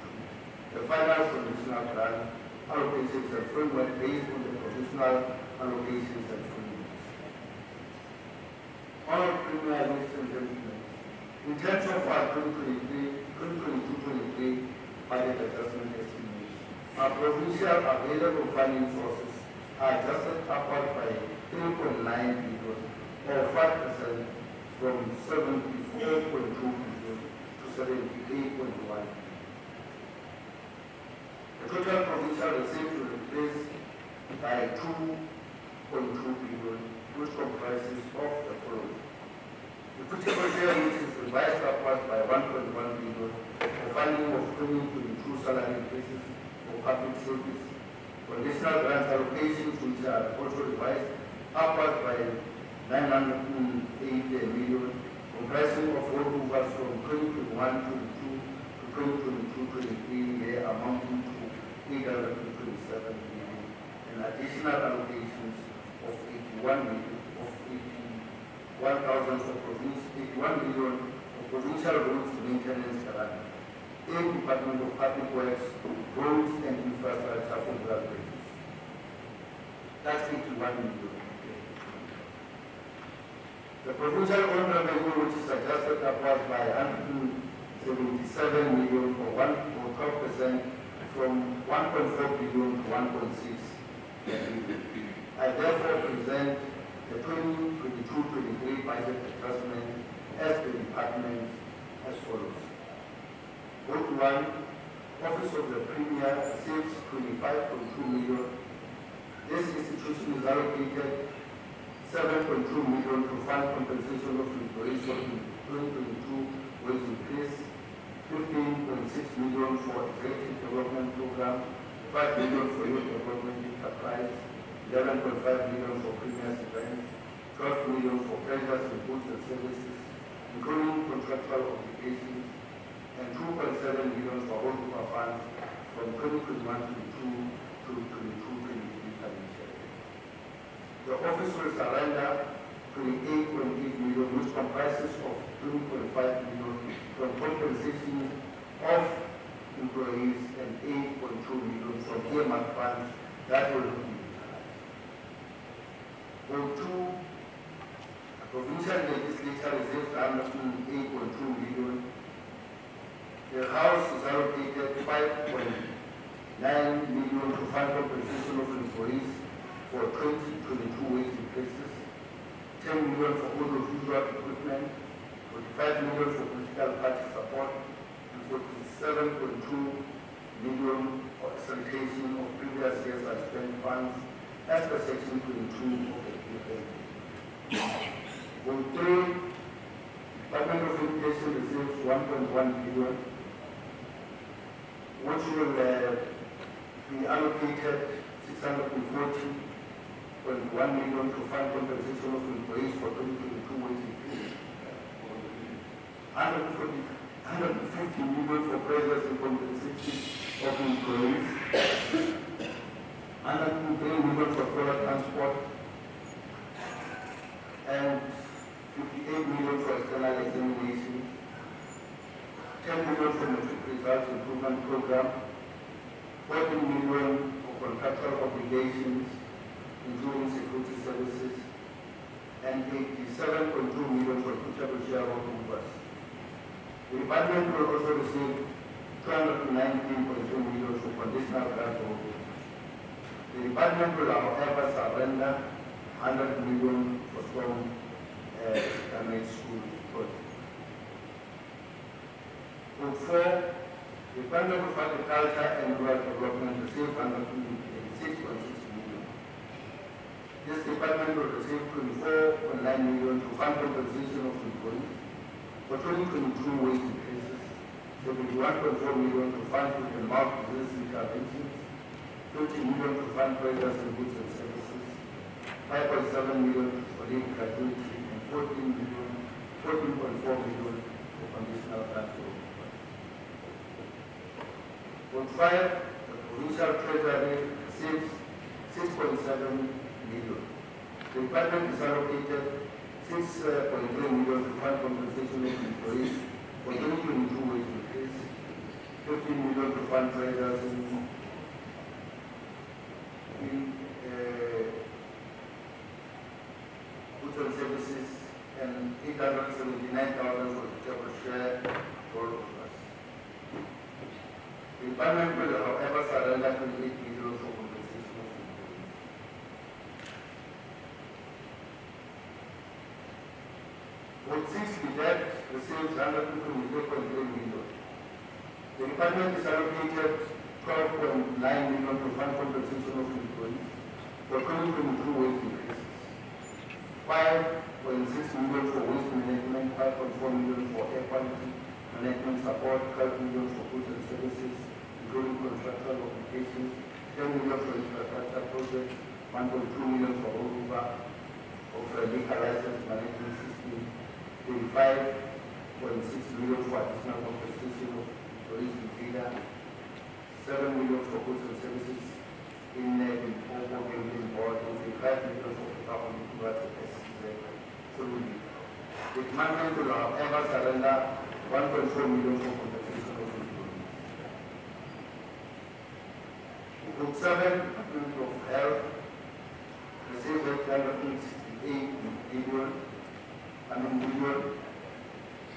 the final conditional grant allocations and framework based on the provisional allocations and frameworks. Honourable Premier, ladies and gentlemen, in terms of our 2022-23 budget adjustment estimates, our provincial available funding sources are adjusted upward by 3.9 billion, or 5%, from 74.2 billion to 78.1 billion. The total provincial receipts will increase by 2.2 billion, which comprises of the following. Equitable share, which is revised upwards by 1.1 billion for funding of 2022 salary increases for public service. Conditional grant allocations, which are also revised upwards by 908 million, comprising of rollovers from 2021-22 to 2022-23 year amounting to 827 million, and additional allocations of 81 million of 81,000 for 81 million for provincial roads maintenance grant, Department of Public Works, Roads and Infrastructure for bridges. That's 81 million. The provincial owned revenue, which is adjusted upwards by 177 million or 12% from 1.4 billion to 1.6 billion. I therefore present the 2022-23 budget adjustment as the department as follows. Vote 1, Office of the Premier receives 25.2 million. This institution is allocated 7.2 million to fund compensation of employees of the 2022 wage increase, 15.6 million for executive development program, 5 million for youth development enterprise, 11.5 million for premium events, 12 contractual obligations, and 2.7 million for rollover funds from 2021-22 to 22-23 financial year. The office will surrender 28.8 million, which comprises of 20.5 million from compensation of employees and 8.2 million from earmark funds that will not be utilized. Vote 2, the provincial legislature reserves 8.2 million. The House is allocated 5.9 million to fund compensation of employees for 2022 wage increases, 10 million for audiovisual equipment, 45 million for political party support, and 47.2 million for facilitation of previous years' unspent funds as per section 22 of the Ephraim. Vote 3, Department of Education receives 1.1 billion, which will be allocated 640.1 million to fund compensation of employees for 2022 wage increase, 150 million for pressures and compensation of employees, 103 million for product transport, and 58 million for external examination, 10 million for metric results improvement program, 14 million for contractual obligations, including security services, and 87.2 million for equitable shareholder movers. The department will also receive 219.2 million for conditional grant holders. The department will, however, surrender 100 million for storm damaged school projects. Vote 4, the Department of Agriculture and Rural Development received 186.6 million. This department will receive 24.9 million to fund compensation of employees for 2022 wage increases, 71.4 million to fund food and mouth disease interventions, 20 million to fund pressures in goods and services, 5.7 million for labor gratuity, and 14.4 million for conditional transport. Vote 5, the provincial treasury receives 6.7 million. The department is allocated 6.3 million to fund compensation of employees for 2022 wage increase, 15 million to fund traders in goods and services, and 879,000 for the table share for all of us. The department will, however, surrender 28 million for compensation of employees. Vote 6, the debt receives 124.3 million. The department is allocated 12.9 million to fund compensation of employees for 2022 wage increases, 5.6 million for waste management, 5.4 million for air quality management support, 12 million for goods and services, including contractual obligations, 10 million for infrastructure projects, 1.2 million for rollover of liquor license management system, 35.6 million for additional compensation of employees in Kenya, 7 million for goods and services in Limpopo Building Board, and 5 million for Department of SCZ. So the department will, however, surrender 1.4 million for compensation of employees. Vote 7, Department of Health received 868 million.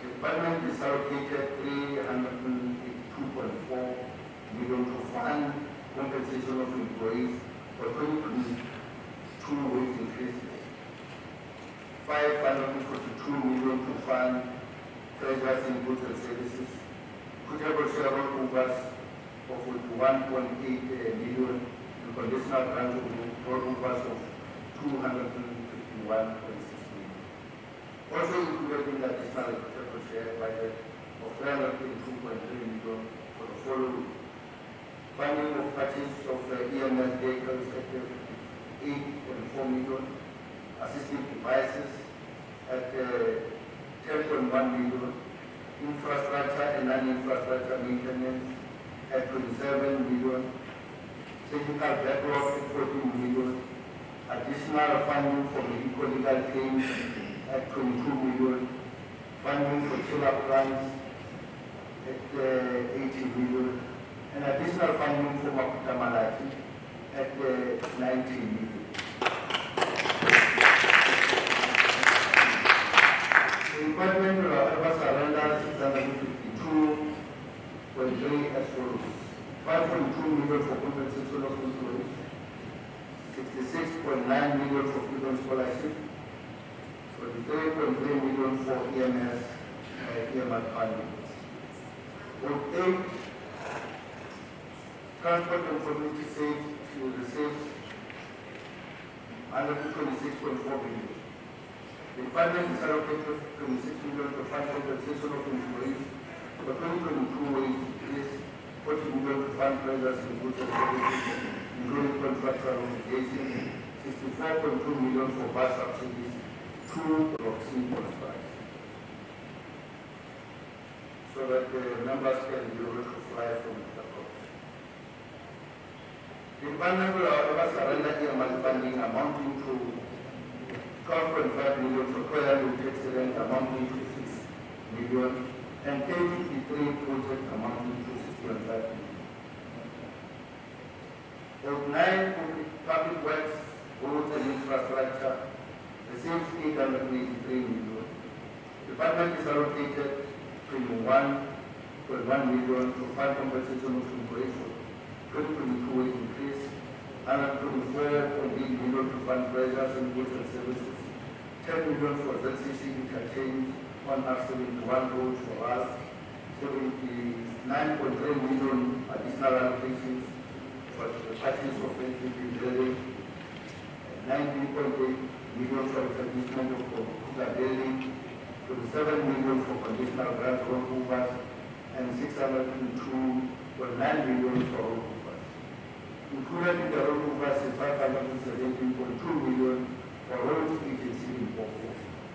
The department is allocated 382.4 million to fund compensation of employees for 2022 wage increases, 542 million to fund treasures in goods and services, equitable shareholder movers of 1.8 million, and conditional grant holders of 251.6 million. Also included in the additional equitable share budget of 322.3 million for the following: funding of purchase of EMS vehicles at 8.4 million, assistive devices at 10.1 million, infrastructure and non-infrastructure maintenance at 27 million, technical backlog at 14 million, additional funding for medical legal claims at 22 million, funding for chiller plants at 80 million, and additional funding for Makhuduthamaga at 90 million. The department will however surrender 652.3 as follows: 5.2 million for compensation of employees, 66.9 million for student scholarship, 43.3 million for EMS funding. With 8, transport and community safety will receive 126.4 billion. The department is allocated 26 million to fund compensation of employees. For 2022 wage is 40 million to fund pressures in goods and services, including contractual obligations, 64.2 million for bus subsidies, 2 vaccine contracts, so that the numbers can be able to fly from the court. The department will however surrender earmark funding amounting to 12.5 million for coil excellent amounting to 6 million, and K53 project amounting to 6.5 million. Of 9 public works, roads and infrastructure receives 883 million. The department is allocated 21.1 million to fund compensation of employees for 2022 wage increase, 124.8 million to fund pressures in goods and services, 10 million for ZCC interchange, 171 roads for us, 79.3 million additional allocations for the purchase of NPP building, 19.8 million for establishment of computer building, 27 million for conditional grant road movers, and 602.9 million for road movers. Included in the road movers is 517.2 million for road agency in Limpopo,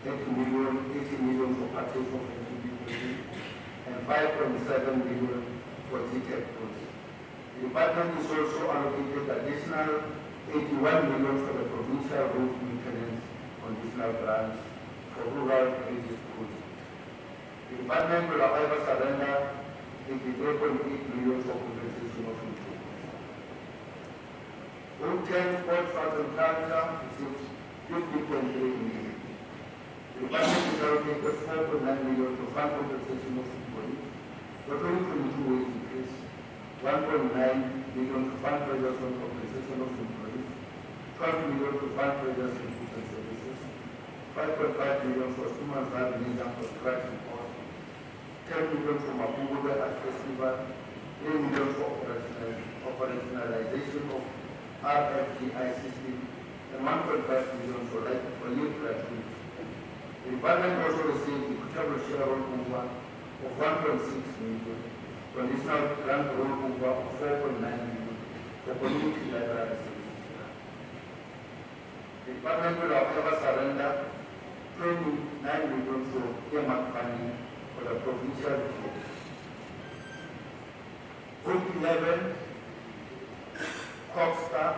80 million for purchase of NPP, and 5.7 million for TTEC project. The department is also allocated additional 81 million for the provincial road maintenance conditional grants for rural villages project. The department will however surrender 83.8 million for compensation of employees. Road 10 sports, arts and culture receives 50.3 million. The department is allocated 4.9 million to fund compensation of employees. For 2022 wage increase, 1.9 million to fund pressures on compensation of employees, 12 million to fund pressures in goods and services, 5.5 million for human rights and construction costs, 10 million for Makhuduthamaga Art Festival, 3 million for operationalization of RFGI system, and 1.5 million for youth gratuity. The department also received equitable share rollover of 1.6 million, conditional grant rollover of 4.9 million for community library services. The department will however surrender 29 million for earmark funding for the provincial roads. Group 11, Coxstar,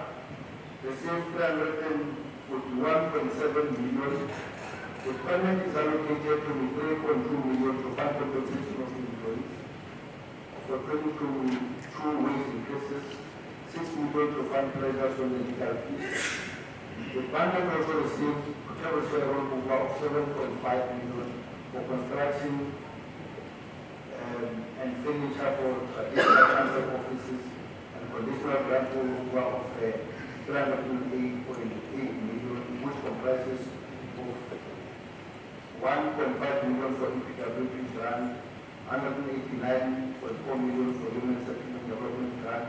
received 341.7 million. The department is allocated 23.2 million to fund compensation of employees for 2022 wage increases, 6 million to fund pressures on the legal fees. The department also received total share rollover of 7.5 million for construction and furniture for traditional council offices, and conditional grant rollover of 308.8 million, which comprises of 1.5 million for EPWP grant, 189.4 million for human settlement development grant,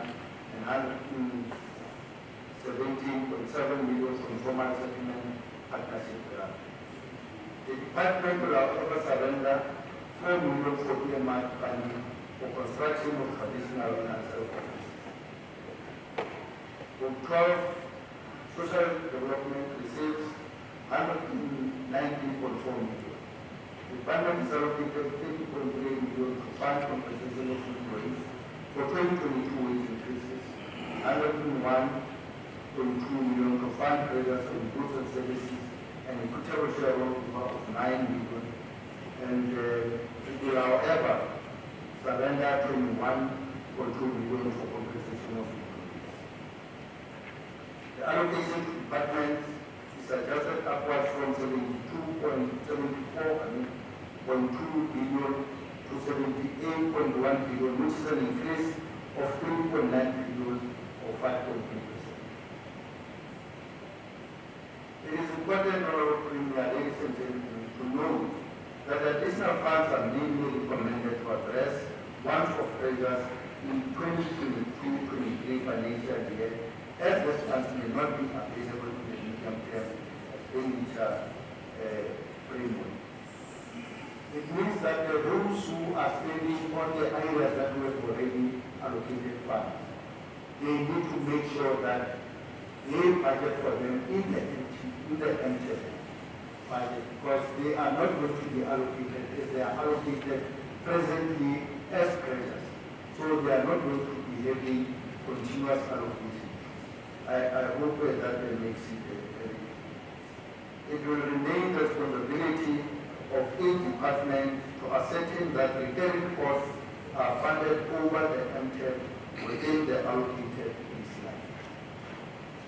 and 117.7 million for informal settlement partnership grant. The department will however surrender 4 million for earmark funding for construction of traditional council offices. For 12, social development receives 119.4 million. The department is allocated 30.3 million to fund compensation of employees for 2022 wage increases, 101.2 million to fund traders on goods and services, and equitable shareholder of 9 million. And it will, however, surrender 21.2 million for compensation of employees. The allocation to departments is adjusted upwards from 72.2 billion to 78.1 billion, which is an increase of 3.9 billion or 5.3%. It is important, Honorable Premier, ladies and gentlemen, to note that additional funds are mainly recommended to address one-off pressures in 2022-23 financial year, as these funds may not be available in the medium-term expenditure framework. It means that those who are spending on the areas that we have already allocated funds, they need to make sure that they budget for them in the MTF budget, because they are not going to be allocated as they are allocated presently as pressures. So they are not going to be having continuous allocation. I hope that makes it very. It will remain the responsibility of each department to ascertain that recurring costs are funded over the MTF within the allocated baseline.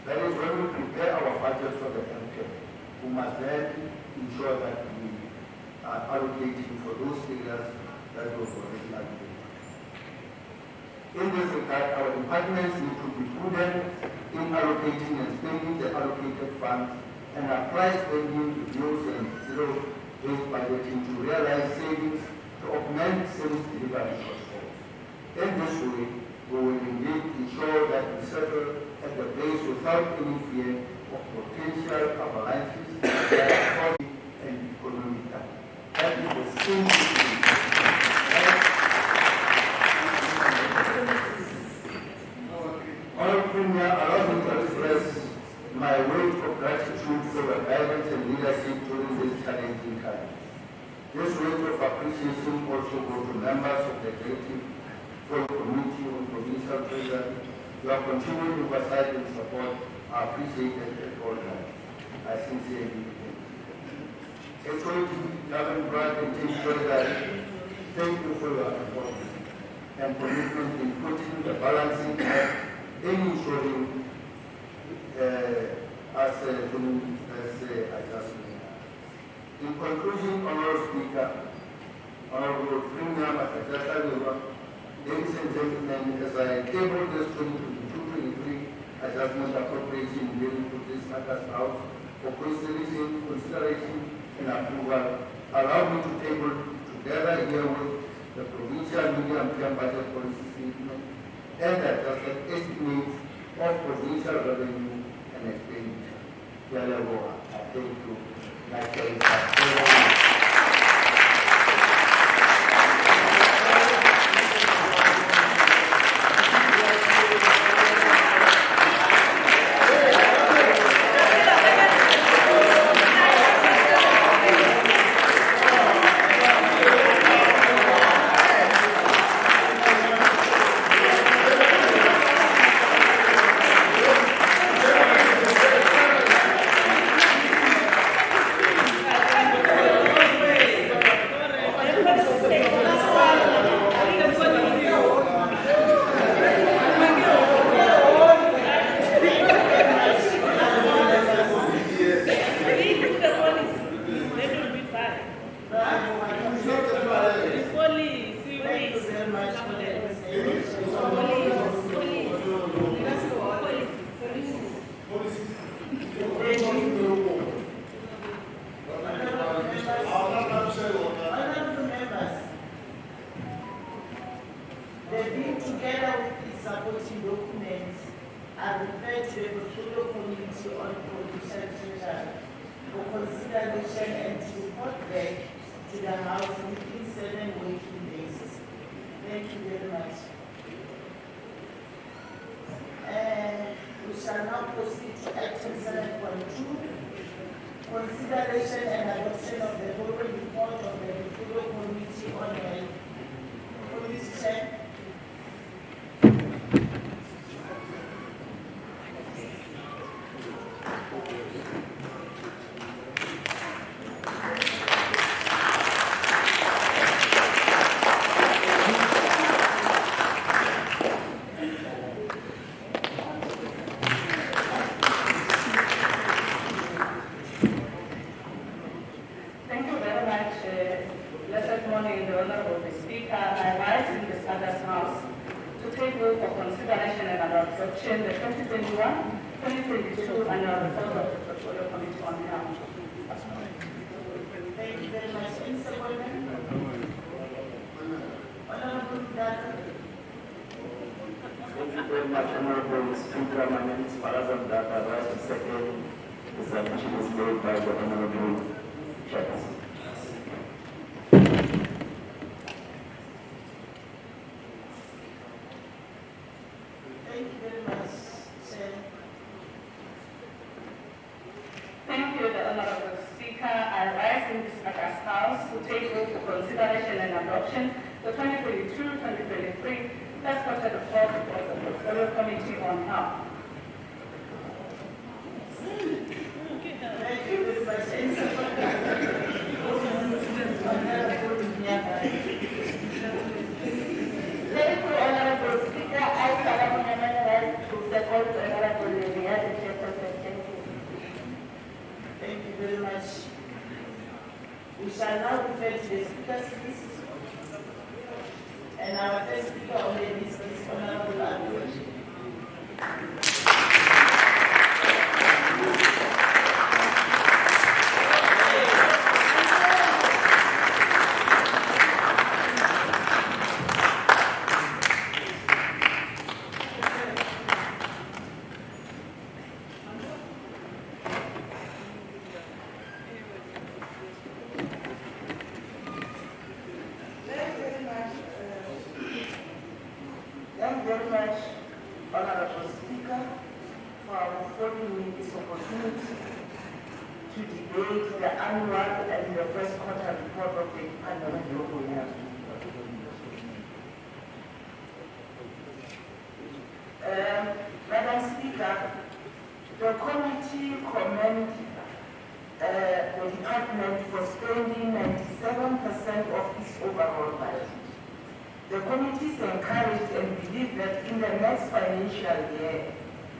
That is, when we prepare our budget for the MTF, we must then ensure that we are allocating for those areas that were already allocated. In this regard, our departments need to be prudent in allocating and spending the allocated funds and apply spending reviews and zero-based budgeting to realize savings to augment service delivery shortfalls. In this way, we will indeed ensure that we settle at the base without any fear of potential avalanches that cause and economic damage. That is the same Honorable Premier, allow me to express my words of gratitude for the guidance and leadership during this challenging time. This word of appreciation also goes to members of the Executive Committee on Provincial Treasury. Your continued oversight and support are appreciated at all times. I sincerely thank you. Authority, Government Brad and Team Treasury, thank you for your effort and commitment in putting the balancing act in ensuring adjustment. In conclusion, Honorable Speaker, Honorable Premier, ladies and gentlemen, as I table this 2022-23 adjustment appropriation bill to this matters out for consideration and approval, allow me to table together here with the provincial medium-term budget policy statement and adjusted estimates of provincial revenue and expenditure. Therefore, I thank you. consideration and adoption of the following report of the Limpopo Committee on Health. Committee Chair. The 2021-2022 annual report of the Portfolio Committee on Health. Thank you very much. Any supplement? Honorable Data. Thank you very much, Honorable Speaker. My name is Farazan Data. Vice Secretary. The submission is made by the Honorable Chairperson. Thank you very much, Chair. Thank you, the Honorable Speaker. I rise in this August House to take vote for consideration and adoption the 2022-2023 first quarter report of the Portfolio Committee on Health. Thank you very much. Any supplement? Honorable Nyaga. Thank you, Honorable Speaker. I solemnly rise to second Honorable Elias, the Chairperson. Thank you very much. We shall now refer to the speakers list. And our first speaker on the list is Honorable Elias. Thank you very much, Honorable Speaker, for affording me this opportunity to debate the annual and the first quarter report of the Department of Health. Madam Speaker, the committee commend the department for spending 97% of its overall budget. The committee is encouraged and believe that in the next financial year,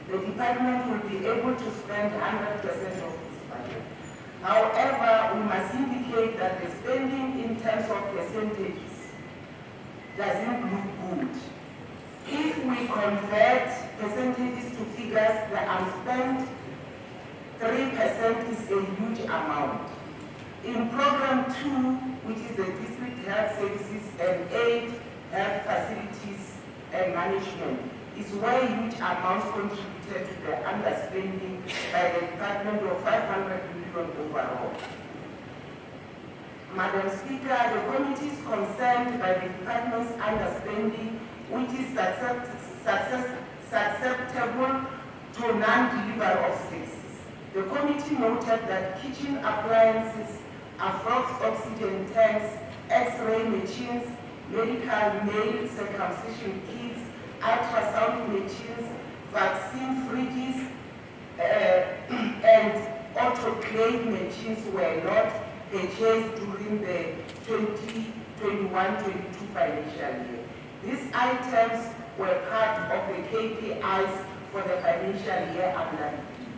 the department will be able to spend 100% of its budget. However, we must indicate that the spending in terms of percentages doesn't look good. If we convert percentages to figures, the unspent 3% is a huge amount. In Program 2, which is the District Health Services and 8 Health Facilities and Management, is where huge amounts contributed to the underspending by the Department of 500 million overall. Madam Speaker, the committee is concerned by the department's underspending, which is susceptible to non-delivery of services. The committee noted that kitchen appliances, Afrox oxygen tanks, X-ray machines, medical male circumcision kits, ultrasound machines, vaccine fridges, and autoclave machines were not purchased during the 2021-22 financial year. These items were part of the KPIs for the financial year under review.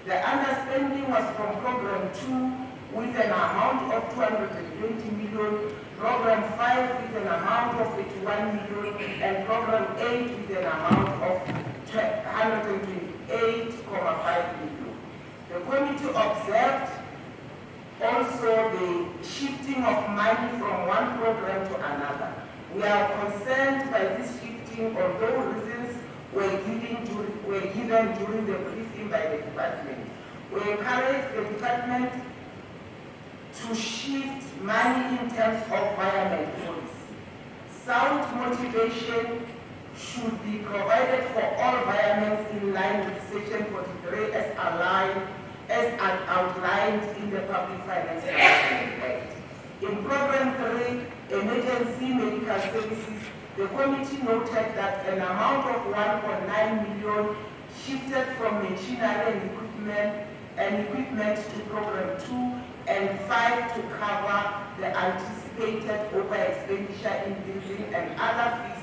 The underspending was from Program 2 with an amount of 220 million, Program 5 with an amount of 81 million, and Program 8 with an amount of 128.5 million. The committee observed also the shifting of money from one program to another. We are concerned by this shifting, although reasons were given during the briefing by the department. We encourage the department to shift money in terms of environment policy. Sound motivation should be provided for all environments in line with Section 43 as as outlined in the Public Finance Management Act. In Program 3, Emergency Medical Services, the committee noted that an amount of 1.9 million shifted from machinery and equipment to Program 2 and 5 to cover the anticipated over expenditure in building and other fees,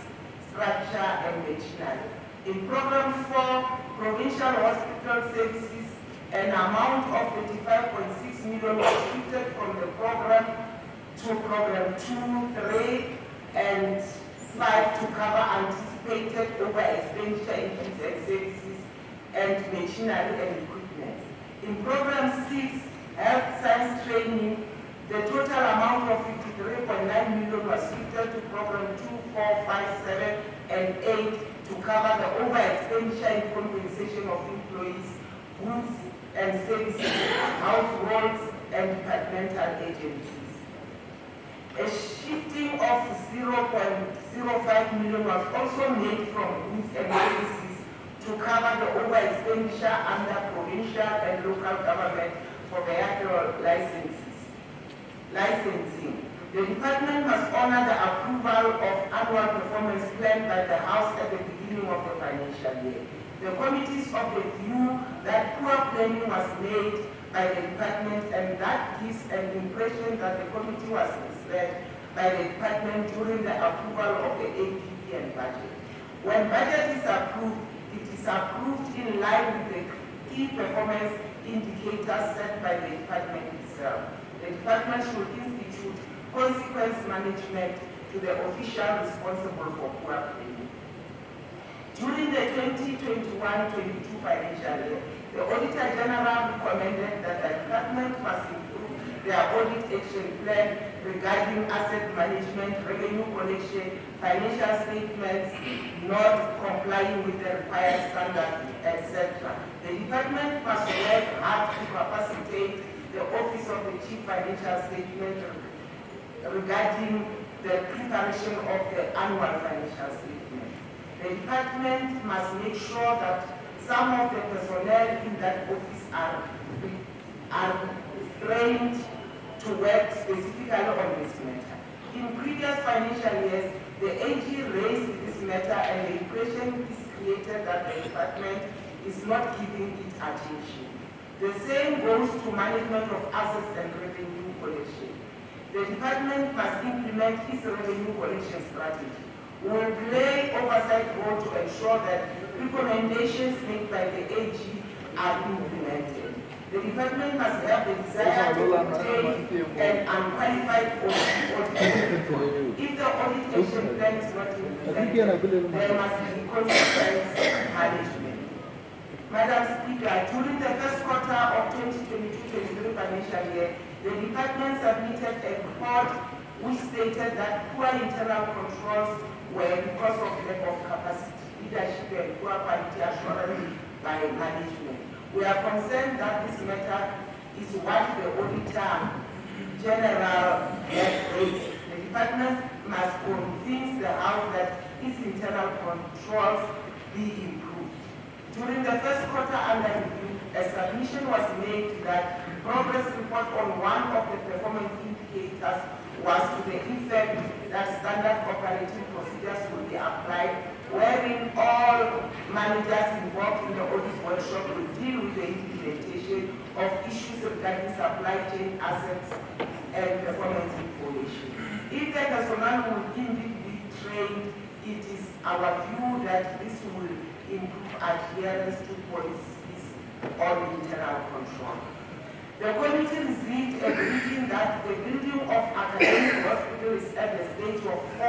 structure and machinery. In Program 4, Provincial Hospital Services, an amount of 35.6 million was shifted from the program to Program 2, 3 and 5 to cover anticipated over expenditure in goods and services and machinery and equipment. In Program 6, Health Science Training, the total amount of 53.9 million was shifted to Program 2, 4, 5, 7 and 8 to cover the over expenditure in compensation of employees, goods and services, households and departmental agencies. A shifting of 0.05 million was also made from goods and services to cover the over expenditure under provincial and local government for vehicle licensing. The department must honor the approval of annual performance plan by the House at the beginning of the financial year. The committee is of the view that poor planning was made by the department, and that gives an impression that the committee was misled by the department during the approval of the APP and budget. When budget is approved, it is approved in line with the key performance indicators set by the department itself. The department should institute consequence management to the official responsible for poor planning. During the 2021-22 financial year, the Auditor General recommended that the department must improve their audit action plan regarding asset management, revenue collection, financial statements, not complying with the required standards, etc. The department must work hard to capacitate the Office of the Chief Financial Statement regarding the preparation of the annual financial statement. The department must make sure that some of the personnel in that office are trained to work specifically on this matter. In previous financial years, the AG raised this matter and the impression is created that the department is not giving it attention. The same goes to management of assets and revenue collection. The department must implement its revenue collection strategy. We will play oversight role to ensure that recommendations made by the AG are implemented. The department must have the desire to obtain an unqualified audit. If the audit action plan is not implemented, there must be consequence management. Madam Speaker, during the first quarter of 2022-23 financial year, the department submitted a report which stated that poor internal controls were because of lack of capacity, leadership and poor quality assurance by management. We are concerned that this matter is what the Auditor General has raised. The department must convince the House that its internal controls be improved. During the first quarter under review, a submission was made that progress report on one of the performance indicators was to the effect that standard operating procedures will be applied, wherein all managers involved in the audit workshop will deal with the implementation of issues regarding supply chain assets and performance information. If the personnel will indeed be trained, it is our view that this will improve adherence to policies on internal control. The committee received a briefing that the building of academic hospital is at the stage of 4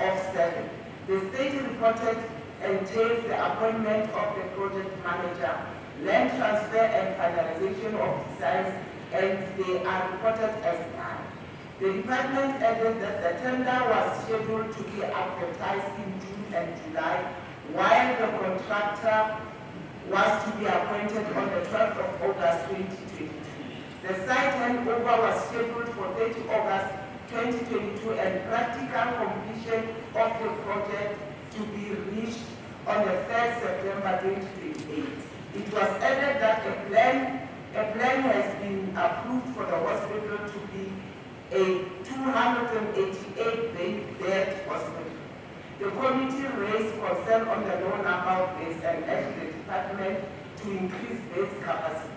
of 7. The stage reported entails the appointment of the project manager, land transfer and finalization of designs, and they are reported as done. The department added that the tender was scheduled to be advertised in June and July, while the contractor was to be appointed on the 12th of August 2022. The site handover was scheduled for 30 August 2022 and practical completion of the project to be reached on the 3rd September 2028. It was added that a plan been approved for the hospital to be a 288-bed hospital. The committee raised concern on the low number of beds and urged the department to increase bed capacity.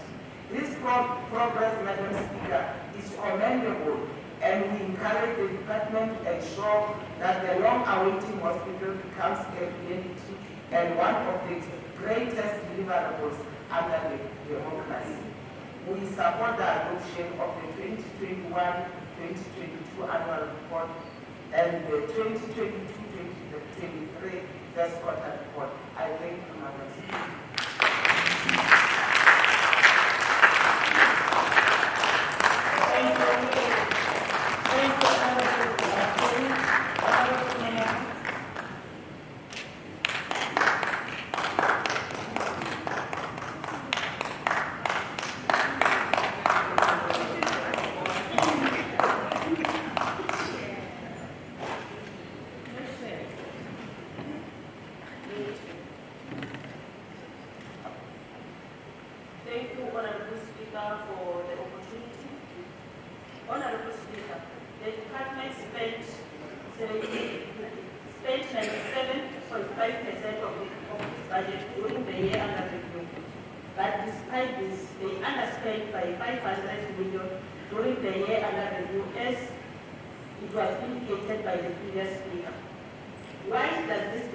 This progress, Madam Speaker, is commendable, and we encourage the department to ensure that the long-awaiting hospital becomes a reality and one of the greatest deliverables under the democracy. We support the adoption of the 2021-2022 annual report and the 2022-2023 first quarter report. I thank you, Madam Speaker. Thank you, Honorable Speaker, for the opportunity. Honorable Speaker, the department spent 97.5% of its budget during the year under review. But despite this, they underspent by 500 million during the year under review, as it was indicated by the previous speaker. Why does this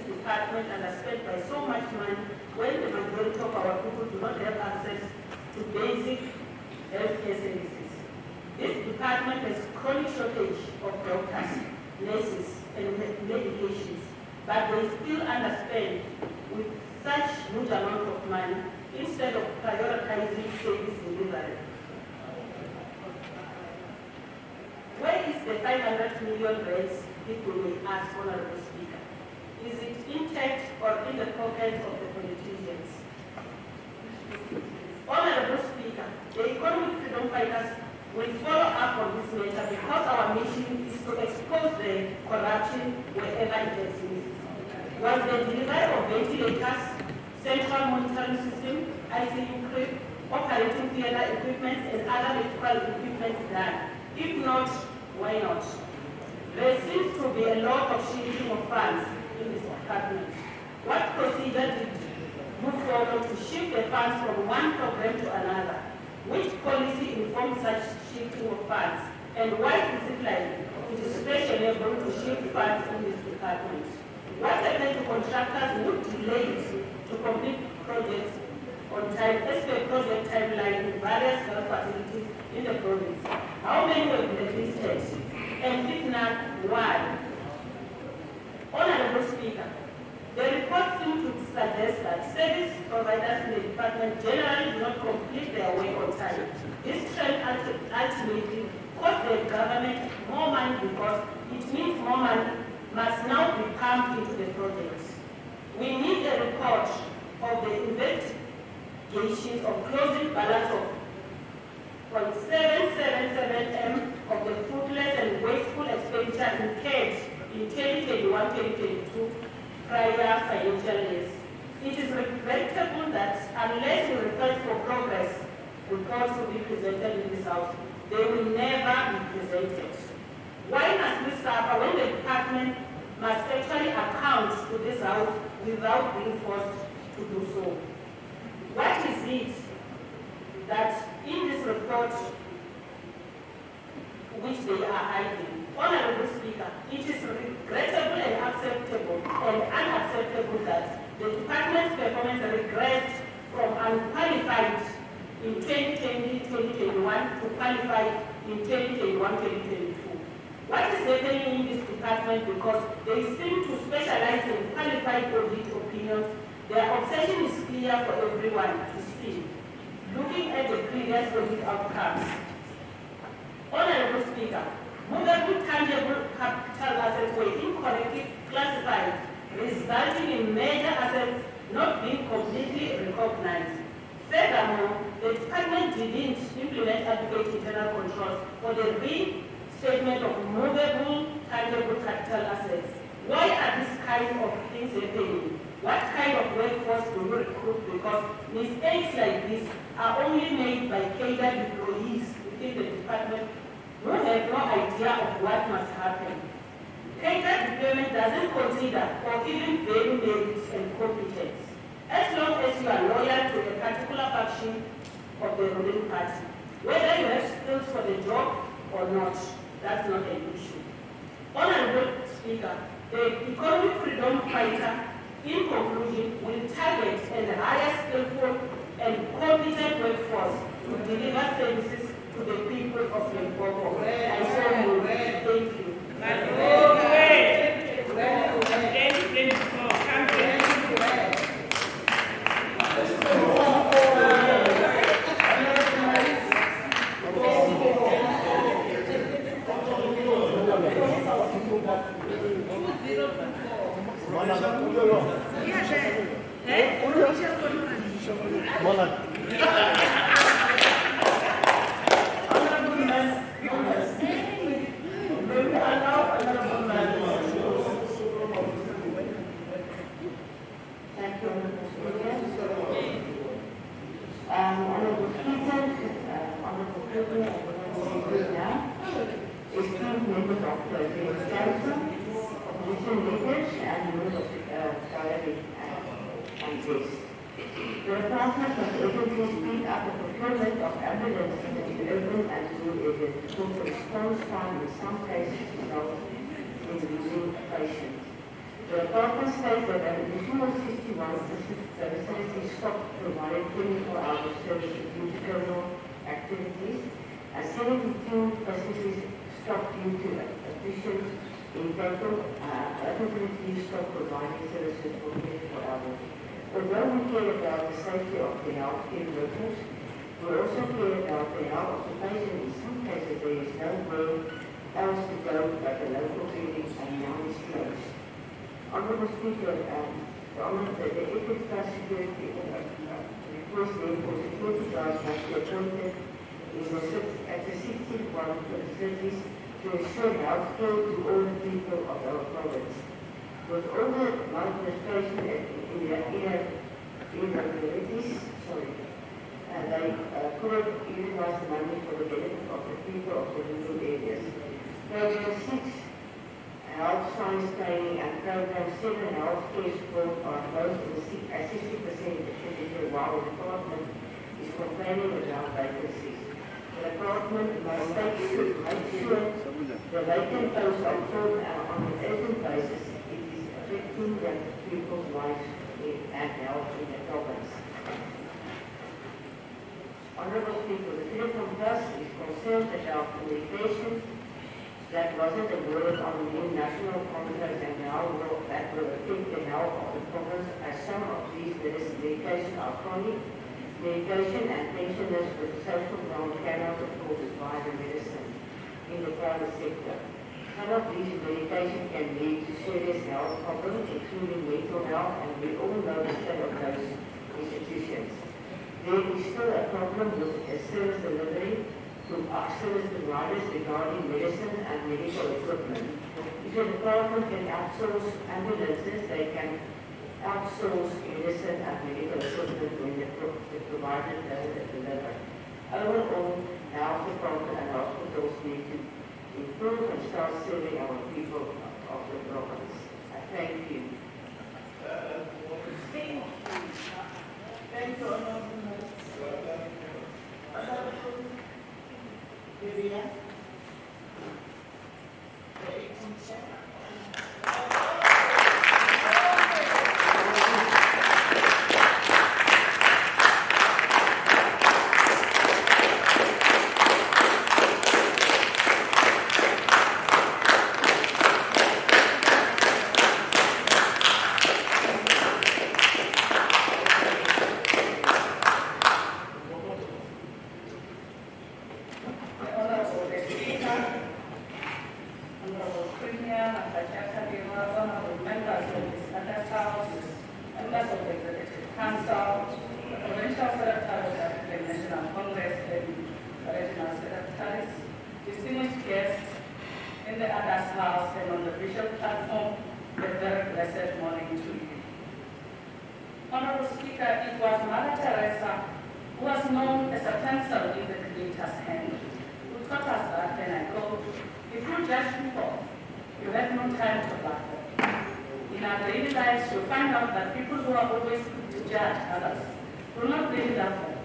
department underspend by so much money when the majority of our people do not have access to basic healthcare services? This department has chronic shortage of doctors, nurses, and medications, but they still underspend with such huge amount of money instead of prioritizing service delivery. Where is the 500 million rents, people may ask, Honorable Speaker? Is it intact or in the pockets of the politicians? Honorable Speaker, the Economic Freedom Fighters will follow up on this matter because our mission is to expose the corruption wherever it exists. Was the delivery of ventilators, central monitoring system, ICU crib, operating theater equipment, and other medical equipment done? If not, why not? There seems to be a lot of shifting of funds in this department. What procedure did move forward to shift the funds from one program to another? Which policy informs such shifting of funds? And why is it like it is fashionable to shift funds in this department? What happened to contractors who delayed to complete projects on time, as per project timeline in various health facilities in the province? How many were blacklisted? And if not, why? Honorable Speaker, the report seems to suggest that service providers in the department generally do not complete their work on time. This trend ultimately costs the government more money because it means more money must now be pumped into the projects. We need a report of the investigations of closing balance of 0.777 M of the fruitless and wasteful expenditure incurred in 2021-2022 prior financial years. It is regrettable that unless we request for progress reports will be presented in this House, they will never be presented. Why must we suffer when the department must actually account to this House without being forced to do so? What is it that in this report which they are hiding? Honorable Speaker, it is regrettable and unacceptable that the department's performance regressed from unqualified in 2020-2021 to qualified in 2021-2022. What is happening in this department? Because they seem to specialize in qualified audit opinions. Their obsession is clear for everyone to see. Looking at the previous audit outcomes. Honorable Speaker, Mogale tangible capital assets were incorrectly classified, resulting in major assets not being completely recognized. Furthermore, the department didn't implement adequate internal controls for the restatement of movable tangible capital assets. Why are these kind of things happening? What kind of workforce do you recruit? Because mistakes like this are only made by catered employees within the department who have no idea of what must happen. Catered deployment doesn't consider or even value merit and competence. As long as you are loyal to a particular faction of the ruling party, whether you have skills for the job or not, that's not an issue. Honorable Speaker, the economic freedom fighter, in conclusion, will target and hire skillful and competent workforce to deliver services to the people of Limpopo. I so move. Thank you. The department has urgently speed up the procurement of ambulances in urban and rural areas because the response time in some cases results in losing patients. The department states that an additional 61 facilities stopped providing 24-hour services due to criminal activities, and 72 facilities stopped due to attrition. In total, facilities stopped providing services for 24 hours. Although we care about the safety of the healthcare workers, we also care about the health of the patient. In some cases, there is nowhere else to go but the local clinics and now is closed. Honourable Speaker, the Ethics Plus Security request therefore security guards must be appointed at the 61 facilities to ensure healthcare to all the people of our province. With all the maladministration and irregularities, they could have utilized the money for the benefit of the people of the rural areas. Program 6, health science training, and Program 7, healthcare support are both in a 60% expenditure, while the department is complaining about vacancies. The department must make sure the vacant posts are filled on an urgent basis. Affecting the people's lives and health in the province. Honourable Speaker, the Telephone Plus is concerned about communication that wasn't awarded on the new national contract and now that will affect the health of the province, as some of these medications are chronic medication and pensioners with social grant cannot afford to buy the medicine in the private sector. Some of these medications can lead to serious health problems, including mental health, and we all know the state of those institutions. There is still a problem with service delivery to service providers regarding medicine and medical equipment. If the department can outsource ambulances, they can outsource medicine and medical equipment when the provider doesn't deliver. Overall, the health department and hospitals need to improve and start serving our people of the province. I thank you. Thank you, Honourable Elias. The 18th chapter. Distinguished guests in the Adas House and on the visual platform, a very blessed morning to you. Speaker, it was Mother Teresa who was known as a pencil in the Creator's hand, who taught us that, and I quote, if you judge people, you have no time to love them. In our daily lives, you find out that people who are always quick to judge others do not really love them.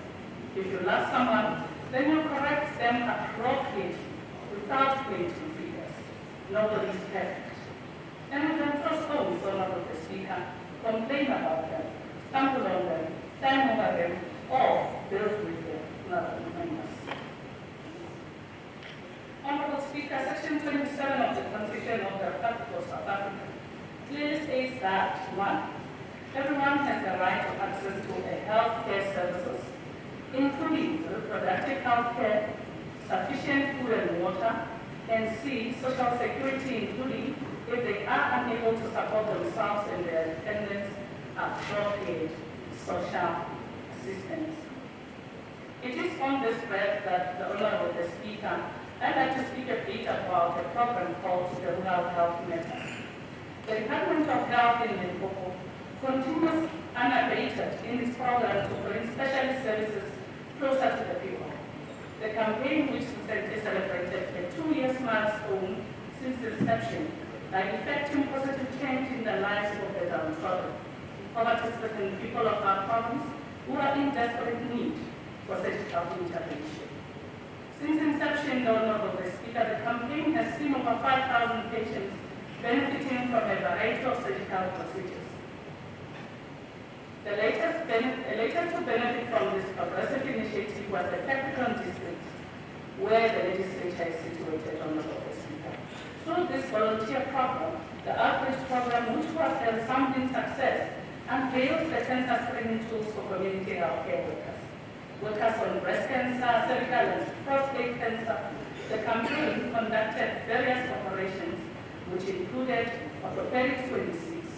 If you love someone, then you correct them appropriately without painting figures. Nobody is perfect. And you can throw stones all over the Speaker, complain about them, stumble on them, climb over them, or build with them, not members. Honorable Speaker, Section 27 of the Constitution of the Republic of South Africa clearly states that, 1, everyone has the right of access to health care services, including reproductive health care, sufficient food and water, and C, social security, including, if they are unable to support themselves and their dependents, appropriate social assistance. It is on this breath that the Honorable Speaker, I'd like to speak a bit about a program called the Rural Health Matters. The Department of Health in Limpopo continues unabated in this program to bring specialist services closer to the people. The campaign, which recently celebrated a 2-year milestone since the inception, by effecting positive change in the lives of the downtrodden, poverty-stricken people of our province who are in desperate need for surgical intervention. Since inception, the Honorable Speaker, the campaign has seen over 5,000 patients benefiting from a variety of surgical procedures. The latest to benefit from this progressive initiative was the Capricorn District, where the legislature is situated, Honorable Speaker. Through this volunteer program, the outreach program, which was a resounding success, unveiled the cancer screening tools for community health care workers. Workers on breast cancer, cervical and prostate cancer. The campaign conducted various operations, which included orthopedics 26,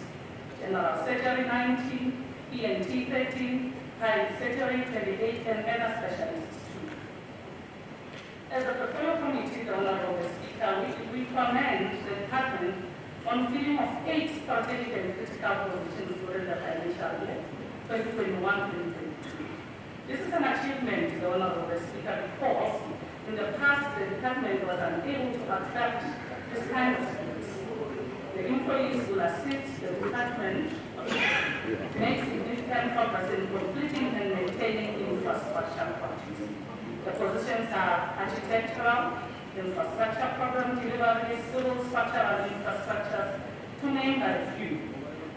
general surgery 19, ENT 13, cardiac surgery 28, and other specialists too. As a portfolio committee, the Honorable Speaker, we commend the department on filling of 8 strategic and critical positions during the financial year 2021-2022. This is an achievement, the Honorable Speaker, because in the past the department was unable to attract this kind of skills. The employees will assist the department make significant progress in completing and maintaining infrastructure projects. The positions are architectural, infrastructure program delivery, civil structural infrastructure, to name a few.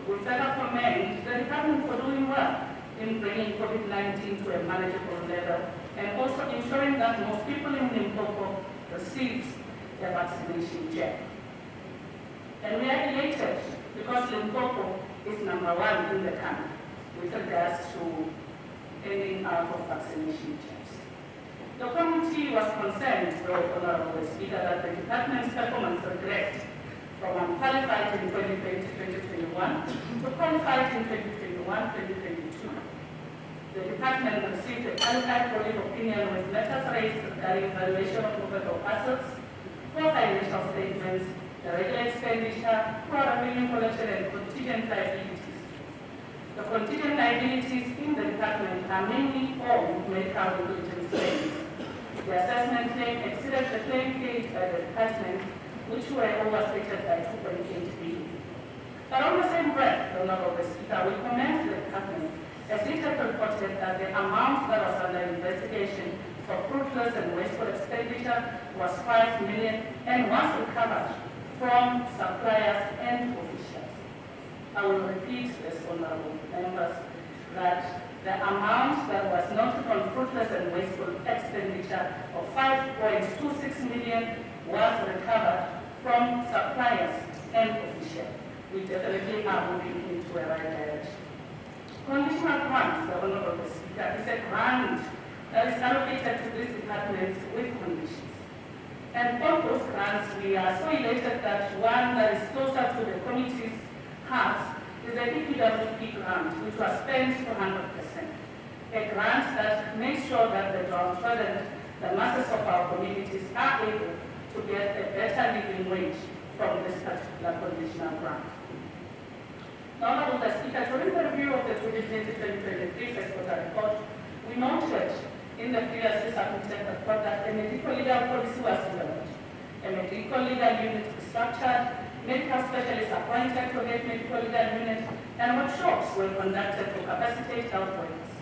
We further commend the department for doing well in bringing COVID-19 to a manageable level and also ensuring that most people in Limpopo receive their vaccination jab. And we are elated because Limpopo is #1 in the country with regards to ending out of vaccination jabs. The committee was concerned, though, Honorable Speaker, that the department's performance regressed from unqualified in 2020-2021 to qualified in 2021-2022. The department received a qualified audit opinion with letters raised regarding valuation of movable assets, poor financial statements, the regular expenditure, poor revenue collection, and contingent liabilities. The contingent liabilities in the department are mainly all medical negligence claims. The assessment claim exceeded the claim paid by the department, which were overstated by 2.8 billion. But on the same breath, Honorable Speaker, we commend the department as it had reported that the amount that was under investigation for fruitless and wasteful expenditure was 5 million and was recovered from suppliers and officials. I will repeat this, honorable members, that the amount that was noted on fruitless and wasteful expenditure of 5.26 million was recovered from suppliers and officials. We definitely are moving into a right direction. Conditional grant, the Honorable Speaker, is a grant that is allocated to these departments with conditions. And all those grants, we are so elated that one that is closer to the committee's heart is the EPWP grant, which was spent to 100%. A grant that makes sure that the downtrodden, the masses of our communities are able to get a better living wage from this particular conditional grant. Honorable Speaker, during the review of the 2020-2023 first quarter report, we noted in the previously submitted report that a medical legal policy was developed, a medical legal unit was structured, medical specialists appointed to head medical legal unit, and workshops were conducted to capacitate health workers.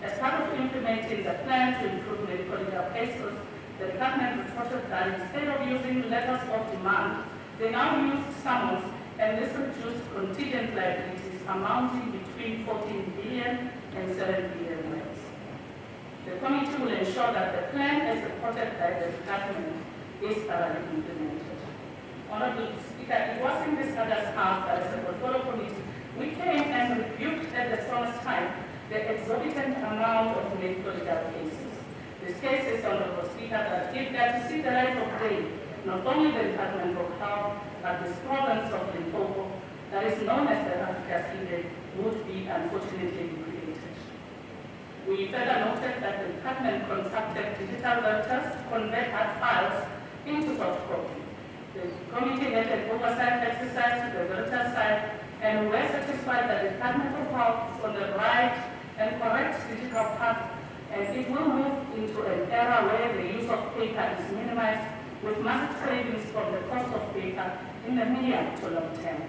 As part of implementing the plan to improve medical legal cases, the department reported that instead of using letters of demand, they now used summons, and this reduced contingent liabilities amounting between 14 billion and 7 billion rands. The committee will ensure that the plan as reported by the department is thoroughly implemented. Honorable Speaker, it was in this August House that as a portfolio committee, we came and rebuked at the strongest time the exorbitant amount of medical legal cases. These cases, Honorable Speaker, that give that to see the light of day, not only the Department of Health, but this province of Limpopo, that is known as the Africa's Eden, would be unfortunately created. We further noted that the department contracted digital vectors to convert hard files into soft copy. The committee had an oversight exercise to the vector side, and we were satisfied that the Department of Health is on the right and correct digital path, and it will move into an era where the use of paper is minimized, with massive savings from the cost of paper in the medium to long term.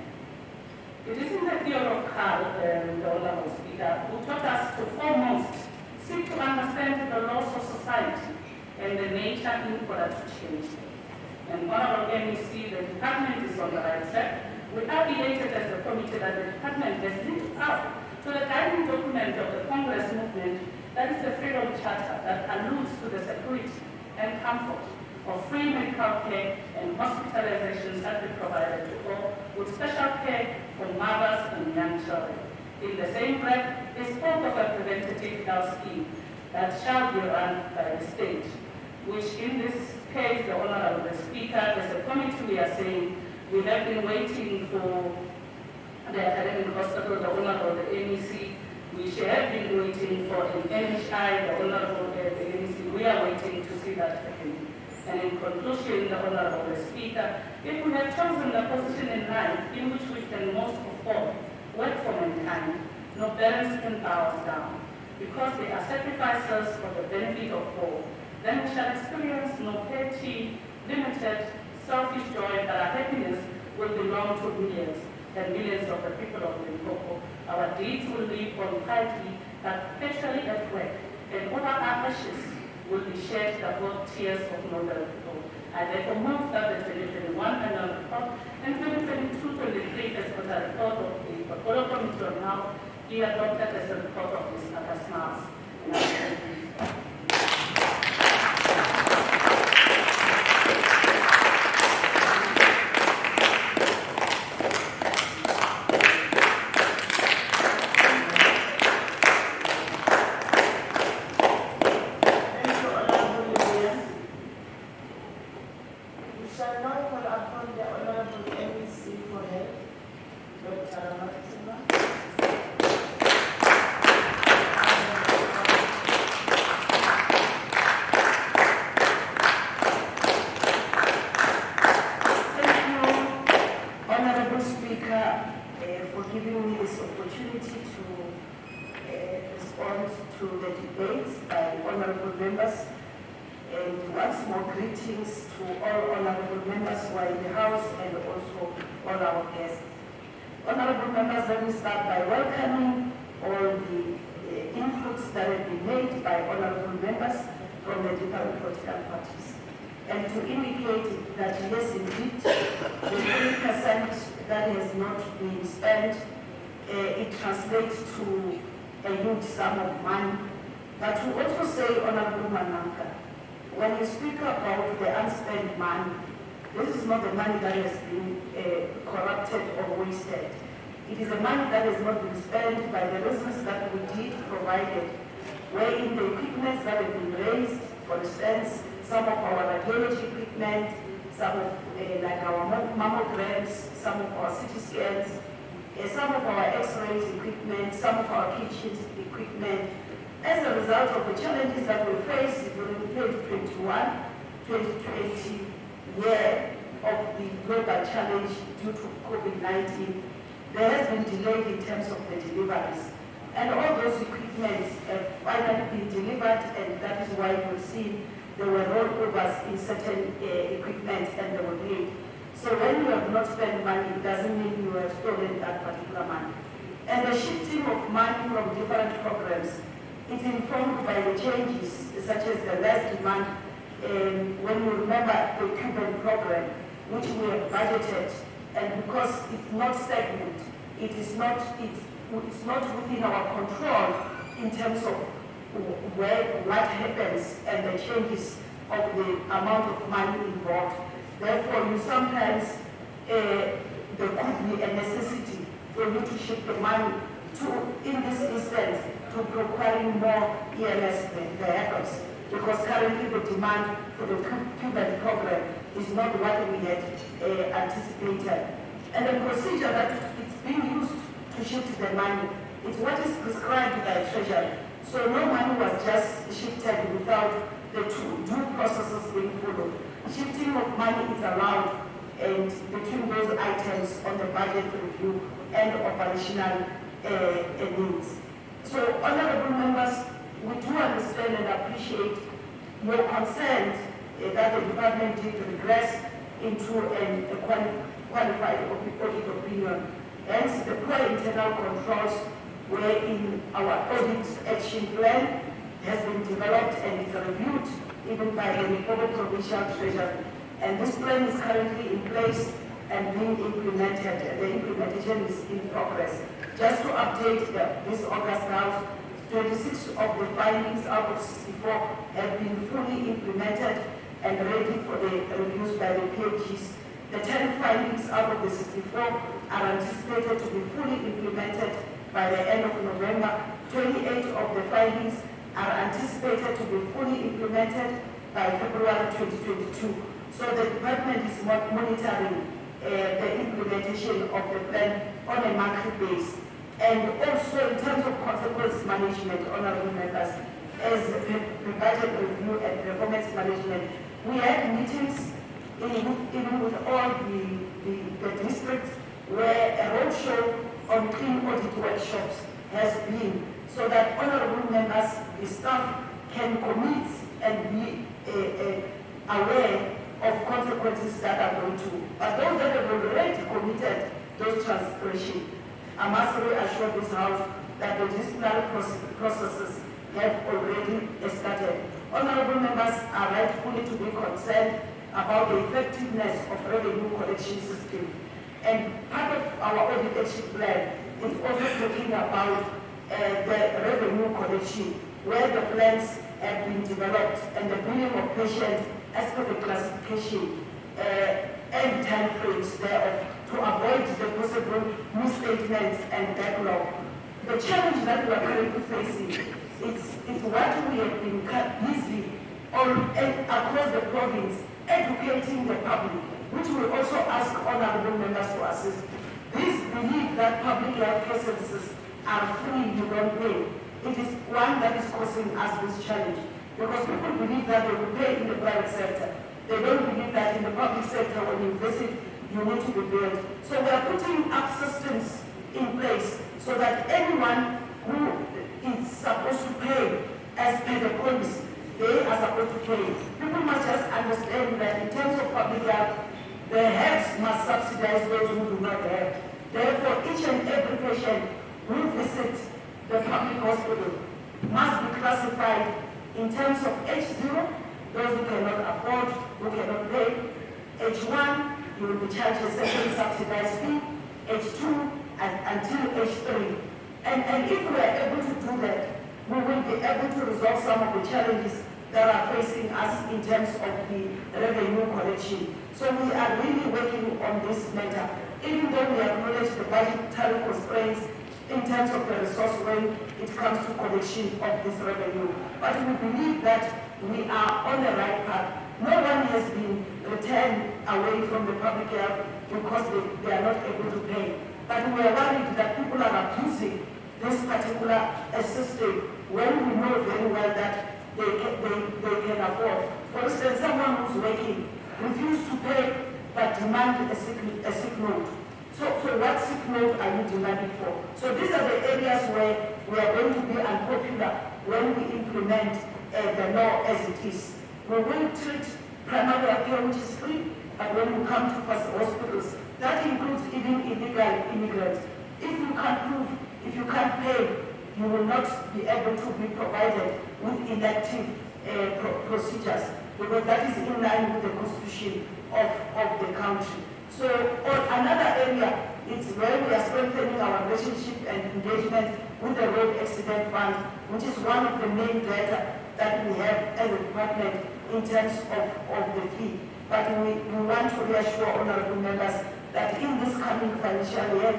It is in the theory of Carl, the Honorable Speaker, who taught us to foremost seek to understand the laws of society and the nature in order to change them. And Honorable MEC, the department is on the right track. We are elated as a committee that the department has lived up to the guiding document of the Congress movement, that is the Freedom Charter, that alludes to the security and comfort of free medical care and hospitalizations that be provided to all, with special care for mothers and young children. In the same breath, they spoke of a preventative health scheme that shall be run by the state, which in this case, the Honorable Speaker, as a committee, we are saying we have been waiting for the academic hospital, the Honorable the MEC. We have been waiting for an NHI, the Honorable the MEC. We are waiting to see that happening. And in conclusion, the Honorable Speaker, if we have chosen the position in life in which we can most of all work for mankind, no parents can bow us down, because they are sacrifices for the benefit of all, then we shall experience no petty, limited, selfish joy, but our happiness will belong to millions and millions of the people of Limpopo. Our deeds will live on quietly, but perpetually at work, and over our ashes will be shed the both tears of noble people. I therefore move that the 2021 annual report and 2022-23 first quarter report of the Portfolio Committee on Health be adopted as a report of this August House. And I thank you. Honorable members, let me start by welcoming all the inputs that have been made by honorable members from the different political parties. And to indicate that yes, indeed, the 3% that has not been spent, it translates to a huge sum of money. But to also say, Honorable Mananka, when you speak about the unspent money, this is not the money that has been corrupted or wasted. It is the money that has not been spent by the business that we did provided, wherein the equipment that have been raised, for instance, some of our radiology equipment, some of like our mammograms, some of our CT scans, some of our x-rays equipment, some of our kitchen equipment, as a result of the challenges that we faced during 2021-2020 year of the global challenge due to COVID-19, there has been delay in terms of the deliveries. And all those equipment have finally been delivered, and that is why you've seen there were rollovers in certain equipment and they were paid. So when you have not spent money, it doesn't mean you have stolen that particular money. And the shifting of money from different programs is informed by the changes, such as the less demand. When you remember the Cuban program, which we have budgeted, and because it's not stagnant, it's not within our control in terms of what happens and the changes of the amount of money involved. Therefore, you sometimes, there could be a necessity for you to shift the money to, in this instance, to procuring more EMS vehicles, because currently the demand for the Cuban program is not what we had anticipated. And the procedure that it's being used to shift the money, it's what is prescribed by Treasury. So no money was just shifted without the due processes being followed. Shifting of money is allowed, and between those items on the budget review and operational needs. So, honorable members, we do understand and appreciate your concern that the department did regress into a qualified audit opinion. Hence, the poor internal controls were in our audit action plan has been developed and is reviewed even by the Limpopo Provincial Treasury. And this plan is currently in place and being implemented. The implementation is in progress. Just to update this August House, 26 of the findings out of 64 have been fully implemented and ready for the reviews by the PHGs. The 10 findings out of the 64 are anticipated to be fully implemented by the end of November. 28 of the findings are anticipated to be fully implemented by February 2022. So the department is monitoring the implementation of the plan on a monthly basis. And also in terms of consequence management, honorable members, as the budget review and performance management, we had meetings even with all the districts where a roadshow on clean audit workshops has been, so that honorable members, the staff can commit and be aware of consequences that are going to. But those that have already committed those transgressions, I must reassure this House that the disciplinary processes have already started. Honorable members are rightfully to be concerned about the effectiveness of revenue collection system. And part of our audit action plan is also talking about the revenue collection, where the plans have been developed and the billing of patients as per the classification and time frames thereof to avoid the possible misstatements and backlog. The challenge that we are currently facing is what we have been busy across the province educating the public, which we also ask honorable members to assist. This belief that public health care services are free, you don't pay. It is one that is causing us this challenge, because people believe that they will pay in the private sector. They don't believe that in the public sector, when you visit, you need to be billed. So we are putting up systems in place so that anyone who is supposed to pay as per the policy, they are supposed to pay. People must just understand that in terms of public health, the heads must subsidize those who do not have. Therefore, each and every patient who visits the public hospital must be classified in terms of H0, those who cannot afford, who cannot pay. H1, you will be charged a certain subsidized fee. H2, until H3. And if we are able to do that, we will be able to resolve some of the challenges that are facing us in terms of the revenue collection. So we are really working on this matter, even though we acknowledge the budgetary constraints in terms of the resource when it comes to collection of this revenue. But we believe that we are on the right path. No one has been returned away from the public health because they are not able to pay. But we are worried that people are abusing this particular system when we know very well that they can afford. For instance, someone who's working, refuse to pay but demand a sick note. So what sick note are you demanding for? So these are the areas where we are going to be unpopular when we implement the law as it is. We will treat primary health care, which is free, but when we come to hospitals, that includes even illegal immigrants. If you can't prove, if you can't pay, you will not be able to be provided with elective procedures, because that is in line with the constitution of the country. So another area is where we are strengthening our relationship and engagement with the Road Accident Fund, which is one of the main data that we have as a department in terms of the fee. But we want to reassure honorable members that in this coming financial year,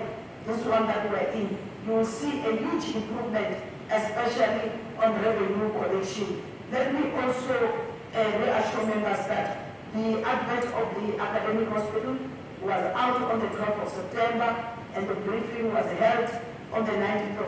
this one that we're in, you will see a huge improvement, especially on revenue collection. Let me also reassure members that the advert of the academic hospital was out on the 12th of September, and the briefing was held on the 19th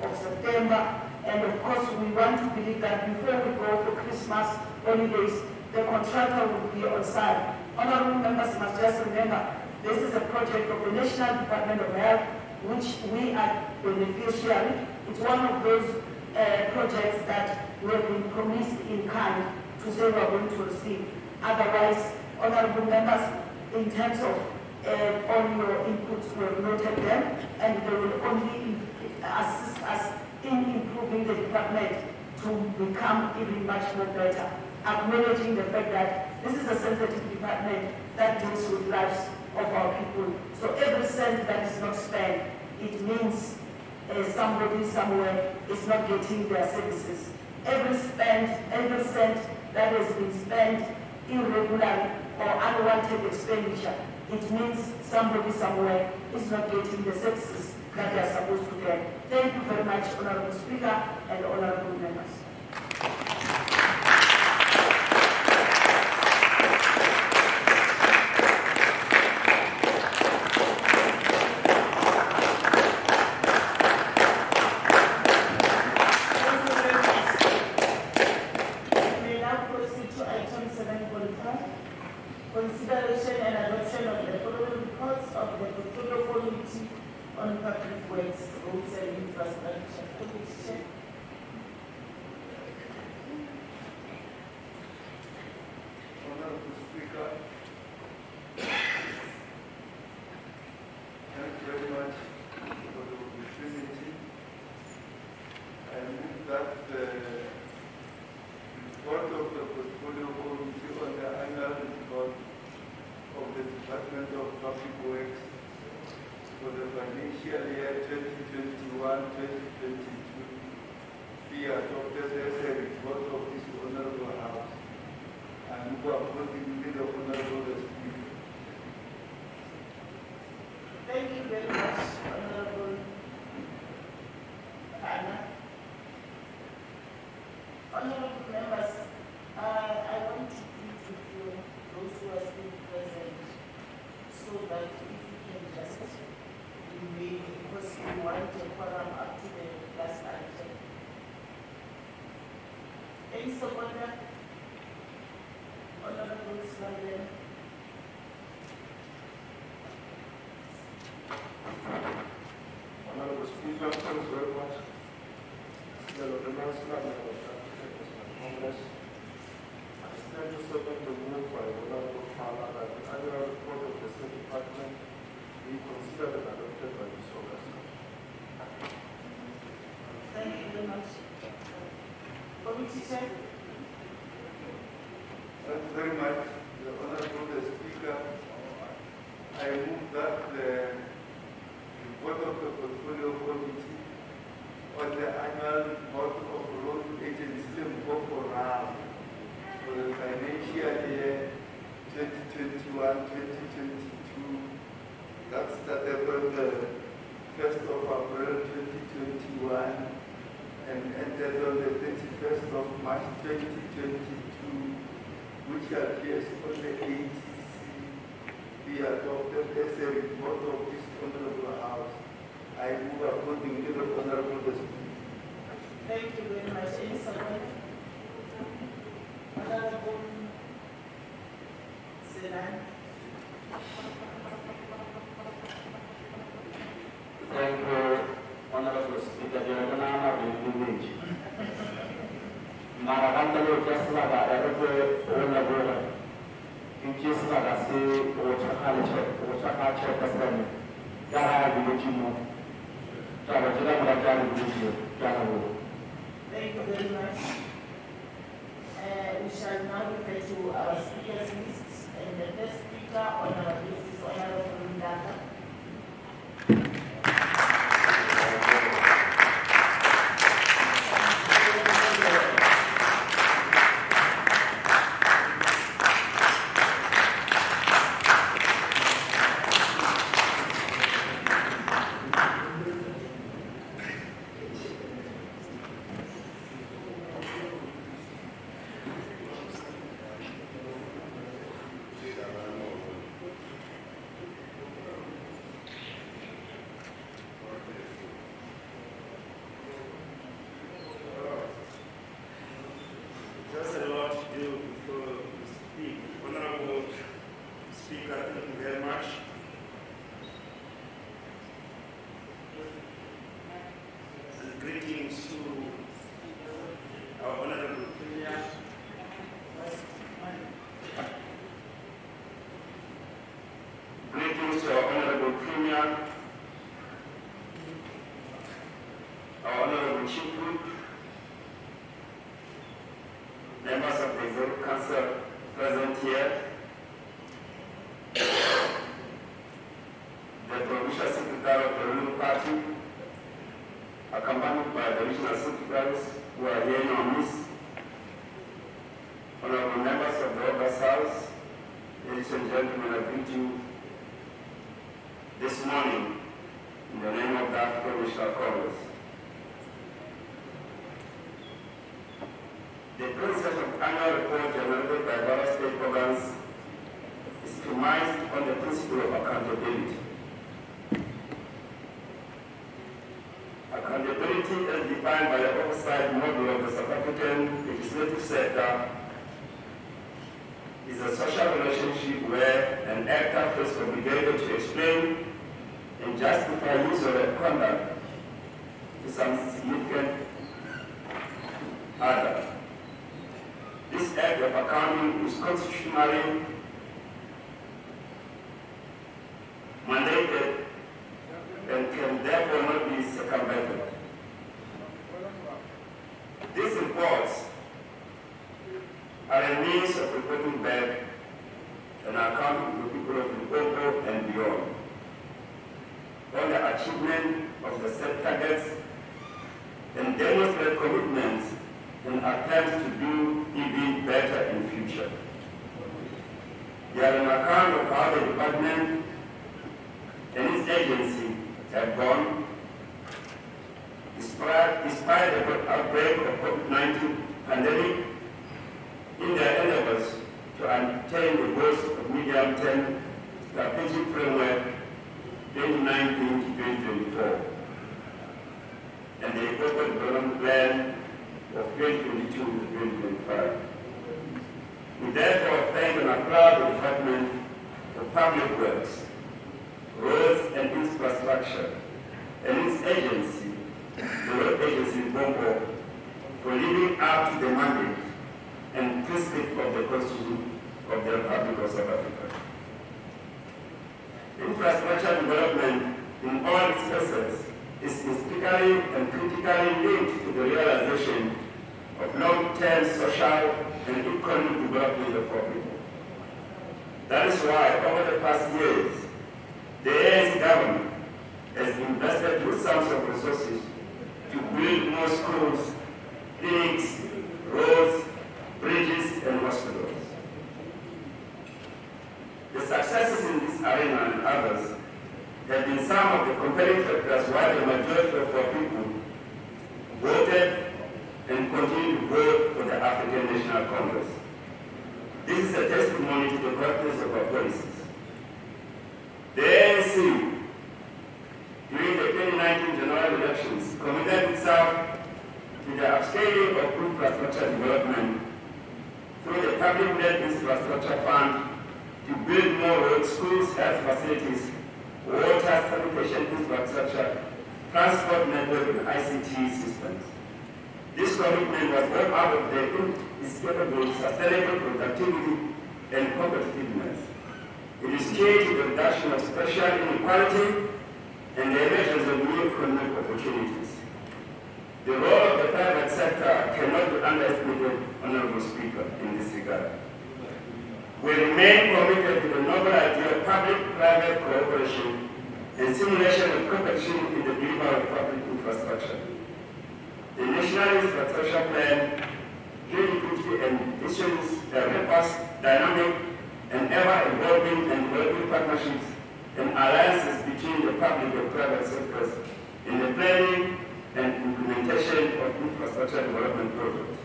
of September. And of course, we want to believe that before we go for Christmas holidays, the contractor will be on site. Honorable members must just remember, this is a project of the National Department of Health, which we are beneficiary. It's one of those projects that we have been promised in kind to say we are going to receive. Otherwise, honorable members, in terms of all your inputs, we have noted them, and they will only assist us in improving the department to become even much more better, acknowledging the fact that this is a sensitive department that deals with lives of our people. So every cent that is not spent, it means somebody somewhere is not getting their services. Every cent that has been spent irregularly or unwanted expenditure, it means somebody somewhere is not getting the services that they are supposed to get. Thank you very much, Honorable Speaker and honorable members. Consideration and adoption of the following reports of the Portfolio Committee on Public Works, Roads and Infrastructure. Committee. Honorable Speaker, thank you very much for the opportunity. I move that the report of the Portfolio Committee on the annual report of the Department of Public Works for the financial year 2021-2022 be adopted as a report of this Honorable House, and who are accordingly the Honorable Speaker. Thank you very much, Honorable Anna. Honorable members, I want to plead with you, those who are still present, so that if you can just remain, because we want a quorum up to the last item. Any seconder? Honorable Slavin. Honorable Speaker, thanks very much. Congress. I stand to second the move by Honorable Farmer that the annual report of the State Department be considered and adopted by this August. Thank you very much. Committee Chair. Thank you very much, the Honorable Speaker. I move that the report of the Portfolio Committee on the annual report of Road Agency Limpopo for the financial year 2021-2022 that started on the 1st of April 2021 and ended on the 31st of March 2022, which appears on the ATC, be adopted as a report of this Honorable House. I move according to the Honorable Speaker. Thank you very much. Any support? Honorable Senan. Maragantalo Jaslaga, Olabola, in Jaslaga, say, or Chakacha, Castan, Gaha, Villagino, Tavajara, Jana. Thank you very much. We shall now refer to our speakers list, and the first speaker on our list is Honorable Ndaka. Accompanied by the regional secretaries who are here in our midst, honorable members of the Oversight, ladies and gentlemen, I greet you this morning in the name of the African National Congress. The process of annual report generated by various state organs is premised on the principle of accountability. Accountability as defined by the Oversight model of the South African legislative sector is a social relationship where an actor feels obligated to explain and justify his or her conduct to some significant other. This act of accounting is constitutionally mandated and can therefore not be circumvented. These reports are a means of reporting back and accounting to the people of Limpopo and beyond on the achievement of the set targets and demonstrate commitments and attempts to do even better in future. They are an account of how the department and its agency have gone despite the outbreak of COVID-19 pandemic in their endeavors to attain the goals of medium-term strategic framework 2019-2024 and the corporate development plan of 2022-2025. We therefore thank and applaud the Department of Public Works, Roads and Infrastructure, and its agency, the Road Agency Limpopo, for living up to the mandate and prescript of the Constitution of the Republic of South Africa. Infrastructure development in all its facets is intrinsically and critically linked to the realization of long-term social and economic development of our people. That is why, over the past years, the ANC government has invested huge sums of resources to build more schools, clinics, roads, bridges, and hospitals. The successes in this arena and others have been some of the compelling factors why the majority of our people voted and continue to vote for the African National Congress. This is a testimony to the correctness of our policies. The ANC, during the 2019 general elections, committed itself to the upscaling of infrastructure development through the Public-led Infrastructure Fund to build more roads, schools, health facilities, water, sanitation infrastructure, transport network, and ICT systems. This commitment was born out of the inescapable sustainable productivity and competitiveness. It is key to the reduction of social inequality and the emergence of new economic opportunities. The role of the private sector cannot be underestimated, Honorable Speaker, in this regard. We remain committed to the noble idea of public-private cooperation and simulation of competition in the delivery of public infrastructure. The National Infrastructure Plan 2050 envisions a robust, dynamic, and ever-evolving and developing partnerships and alliances between the public and private sectors in the planning and implementation of infrastructure development projects.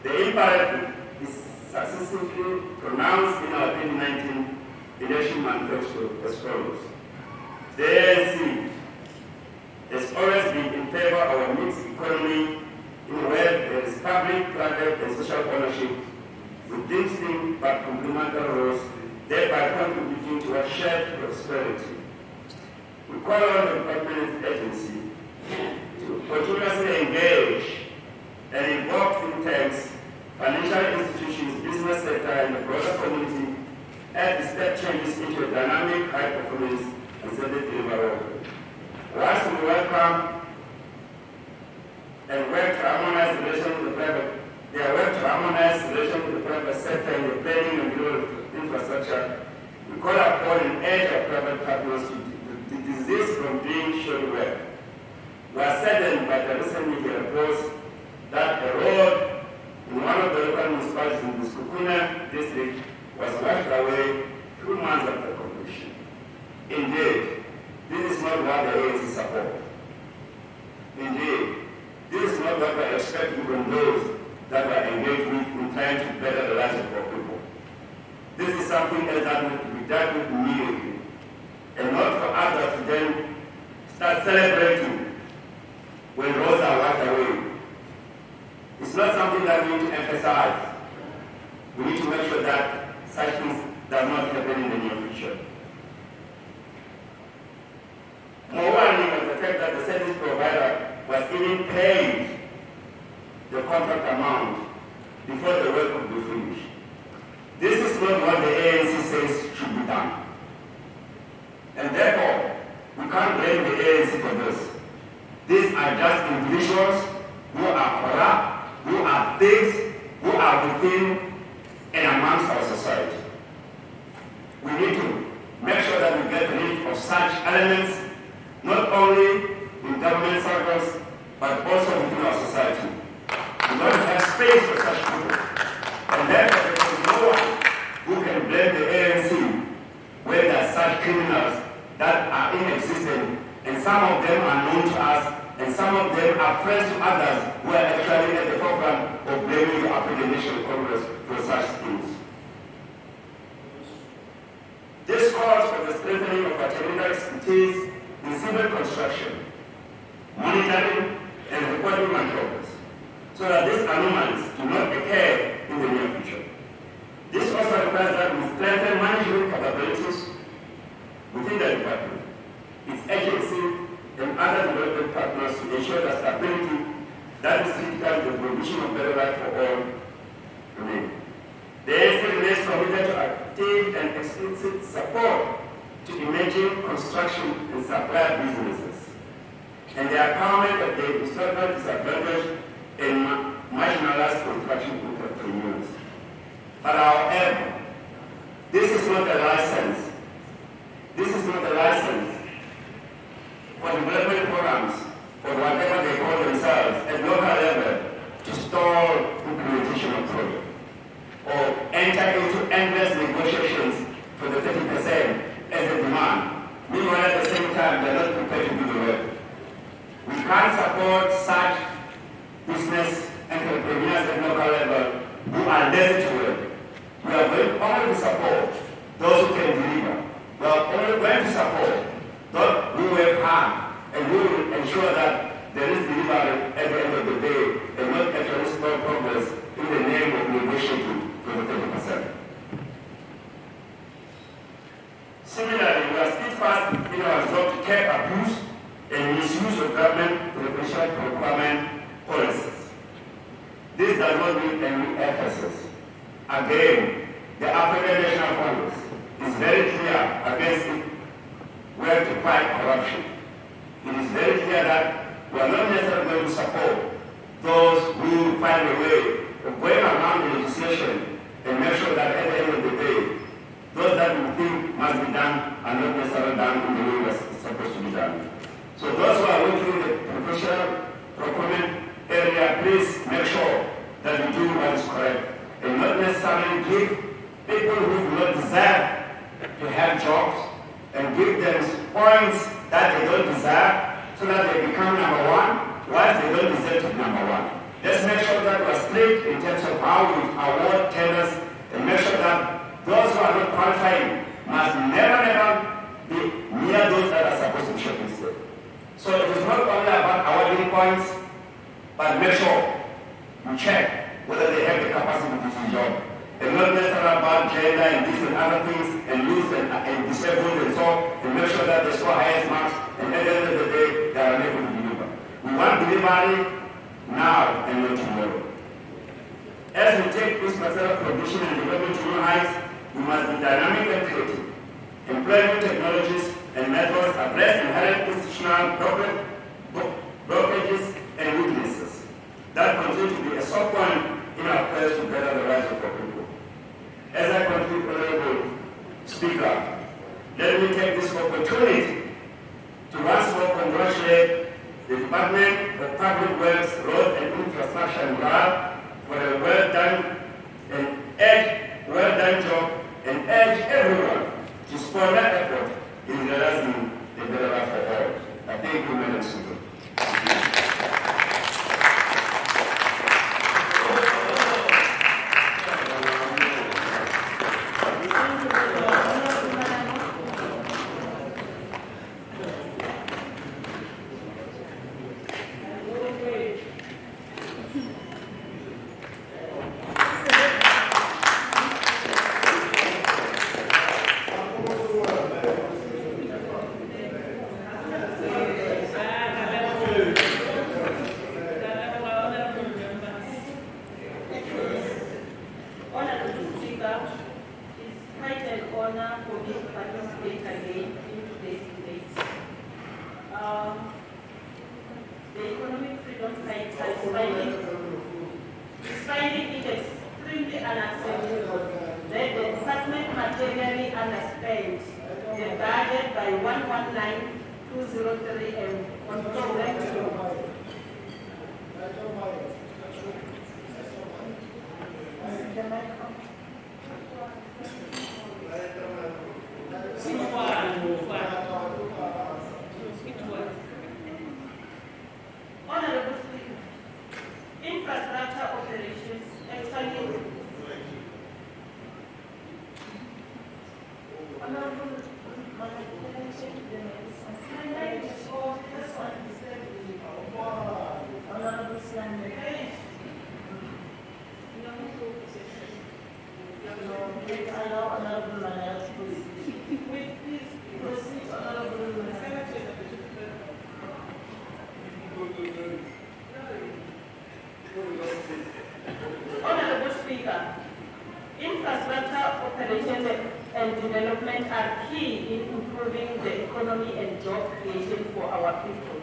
The imperative is successively pronounced in our 2019 election manifesto as follows. The ANC has always been in favor of a mixed economy in where there is public, private, and social ownership with distinct but complementary roles, thereby contributing to a shared prosperity. We call on the permanent agency to continuously engage and involve think tanks, financial institutions, business sector, and the broader community as the step changes into a dynamic, high-performance, and service delivery. Whilst we welcome and work to harmonize relations with the private, their work to harmonize relations with the private sector in the planning and building of infrastructure, we call upon and urge our private partners to desist from doing showy work. We are saddened by the recent media reports that a road in one of the local municipalities in the Sekhukhune district was washed away 2 months after completion. Indeed, this is not what the ANC support. Indeed, this is not what I expect from those that are engaged with in trying to better the lives of our people. This is something else that needs to be dealt with immediately, and not for others to then start celebrating when roads are washed away. It's not something that we need to emphasize. We need to make sure that such things does not happen in the near future. Moreover, was the fact that the service provider was even paid the contract amount before the work would be finished. This is not what the ANC says should be done. And therefore, we can't blame the ANC for this. These are just individuals who are corrupt, who are thieves, who are within and amongst our society. We need to make sure that we get rid of such elements, not only in government circles, but also within our society. We don't have space for such people. And therefore, there is no one who can blame the ANC when there are such criminals that are inexistent, and some of them are known to us, and some of them are friends to others who are actually at the forefront of blaming the African National Congress for such things. This calls for the strengthening of our technical expertise in civil construction, monitoring, and reporting on progress, so that these anomalies do not occur in the near future. This also requires that we strengthen management capabilities within the department, its agency, and other development partners to ensure the stability that is critical to the provision of better life for all remain. The ANC remains committed to active and explicit support to emerging construction and supply businesses, and the empowerment of the historical disadvantaged and marginalized construction entrepreneurs. But however, this is not a license. This is not a license for development programs, or whatever they call themselves, at local level, to stall implementation of projects, or enter into endless negotiations for the 30% as a demand. Meanwhile, at the same time, they're not prepared to do the work. We can't support such business entrepreneurs at local level who are lazy to work. We are going only to support those who can deliver. We are only going to support those who work hard and who will ensure that there is delivery at the end of the day and not actually stall progress in the name of negotiating for the 30%. Similarly, we are steadfast in our resolve to curb abuse and misuse of government preferential procurement policies. officers. Again, the African National Congress is very clear against it, where to fight corruption. It is very clear that we are not necessarily going to support those who find a way of going around the legislation and make sure that at the end of the day, those that we think must be done are not necessarily done in the way it's supposed to be done. So those who are working in the professional procurement area, please make sure that you do what is correct and not necessarily give people who do not deserve to have jobs and give them points that they don't deserve so that they become number one, whilst they don't deserve to be number one. Let's make sure that we're strict in terms of how we award tenders and make sure that those who are not qualifying must never be near those that are supposed to be shortlisted. So it is not only about awarding points, but make sure you check whether they have the capacity to do the job. And not necessarily about gender and this and other things and youth and disabled and so on, and make sure that they score highest marks and at the end of the day they are able to deliver. We want delivery now and not tomorrow. As we take this material provision and development to new heights, we must be dynamic and creative. Employ new technologies and methods, address inherent institutional blockages and weaknesses that continue to be a soft point in our quest to better the lives of our people. As I conclude, Honorable Speaker, let me take this opportunity to once more congratulate the Department of Public Works, Road and Infrastructure and Guard for a well done job and urge everyone to spur their effort in realizing the better life for all. I thank you, Madam Speaker. Honorable Speaker, infrastructure operations and development are key in improving the economy and job creation for our people.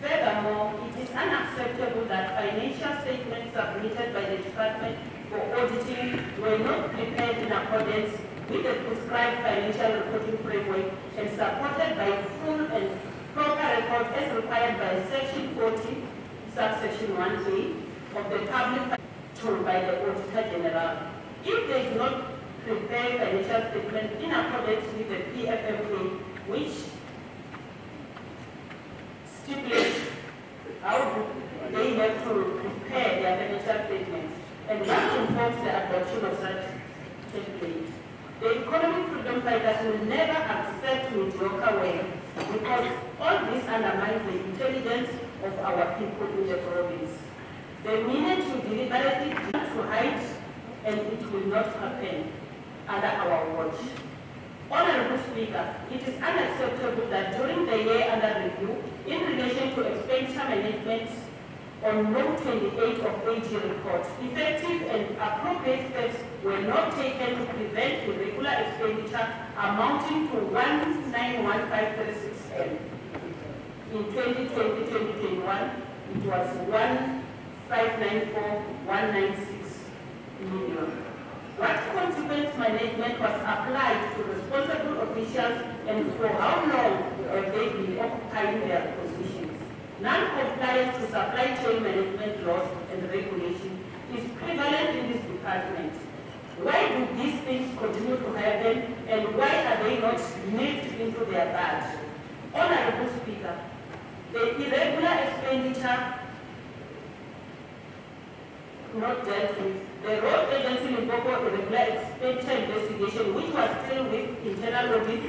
Furthermore, it is unacceptable that financial statements submitted by the Department for Auditing were not prepared in accordance with the prescribed financial reporting framework and supported by full and proper records as required by Section 40, subsection 1A of the Public Tool by the Auditor General. If they do not prepare financial statements in accordance with the PFMA, which stipulates how they have to prepare their financial statements and what informs the adoption of such template. The economic freedom fighters will never accept mediocre work because all this undermines the intelligence of our people in the province. The minute you deliberately try to hide, and it will not happen under our watch. Honorable Speaker, it is unacceptable that during the year under review, in relation to expenditure management on Note 28 of AG report. Effective and appropriate steps were not taken to prevent irregular expenditure amounting to 191,536 M. In 2020-2021, it was 1,594,196 million. What consequence management was applied to responsible officials and for how long have they been occupying their positions? Non-compliance to supply chain management laws and regulation is prevalent in this department. Why do these things continue to happen, and why are they not nipped into their bud? Honorable Speaker, the irregular expenditure not dealt with, the Road Agency Limpopo irregular expenditure investigation, which was still with internal audit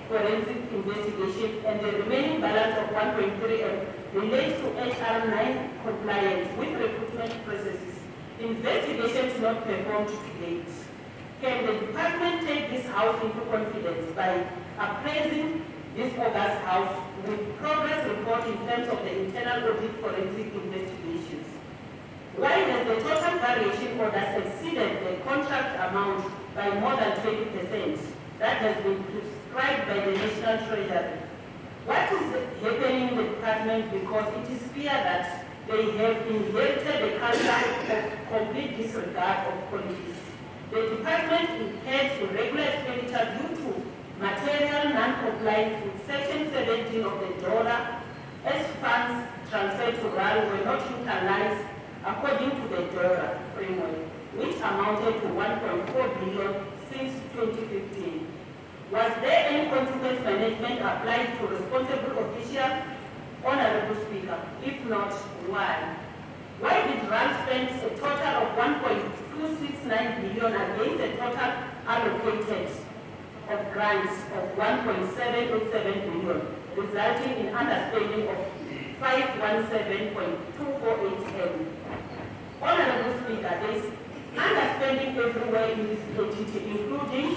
forensic investigation, and the remaining balance of 1.3 M relates to HR 9 compliance with recruitment processes. Investigations not performed to date. Can the department take this house into confidence by appraising this August house with progress report in terms of the internal audit forensic investigations? Why has the total variation orders exceeded the contract amount by more than 20% that has been prescribed by the National Treasury? What is happening in the department, because it is clear that they have inherited a culture of complete disregard of policies. The department incurred irregular expenditure due to material non-compliance with Section 17 of the DORA as funds transferred to RAL were not utilized according to the DORA framework, which amounted to 1.4 billion since 2015. Was there any consequence management applied to responsible officials? Honorable Speaker, if not, why? Why did RAL spend a total of 1.269 billion against a total allocated of grants of 1.787 billion, resulting in underspending of 517.248 M? Honorable Speaker, there is underspending everywhere in this entity, including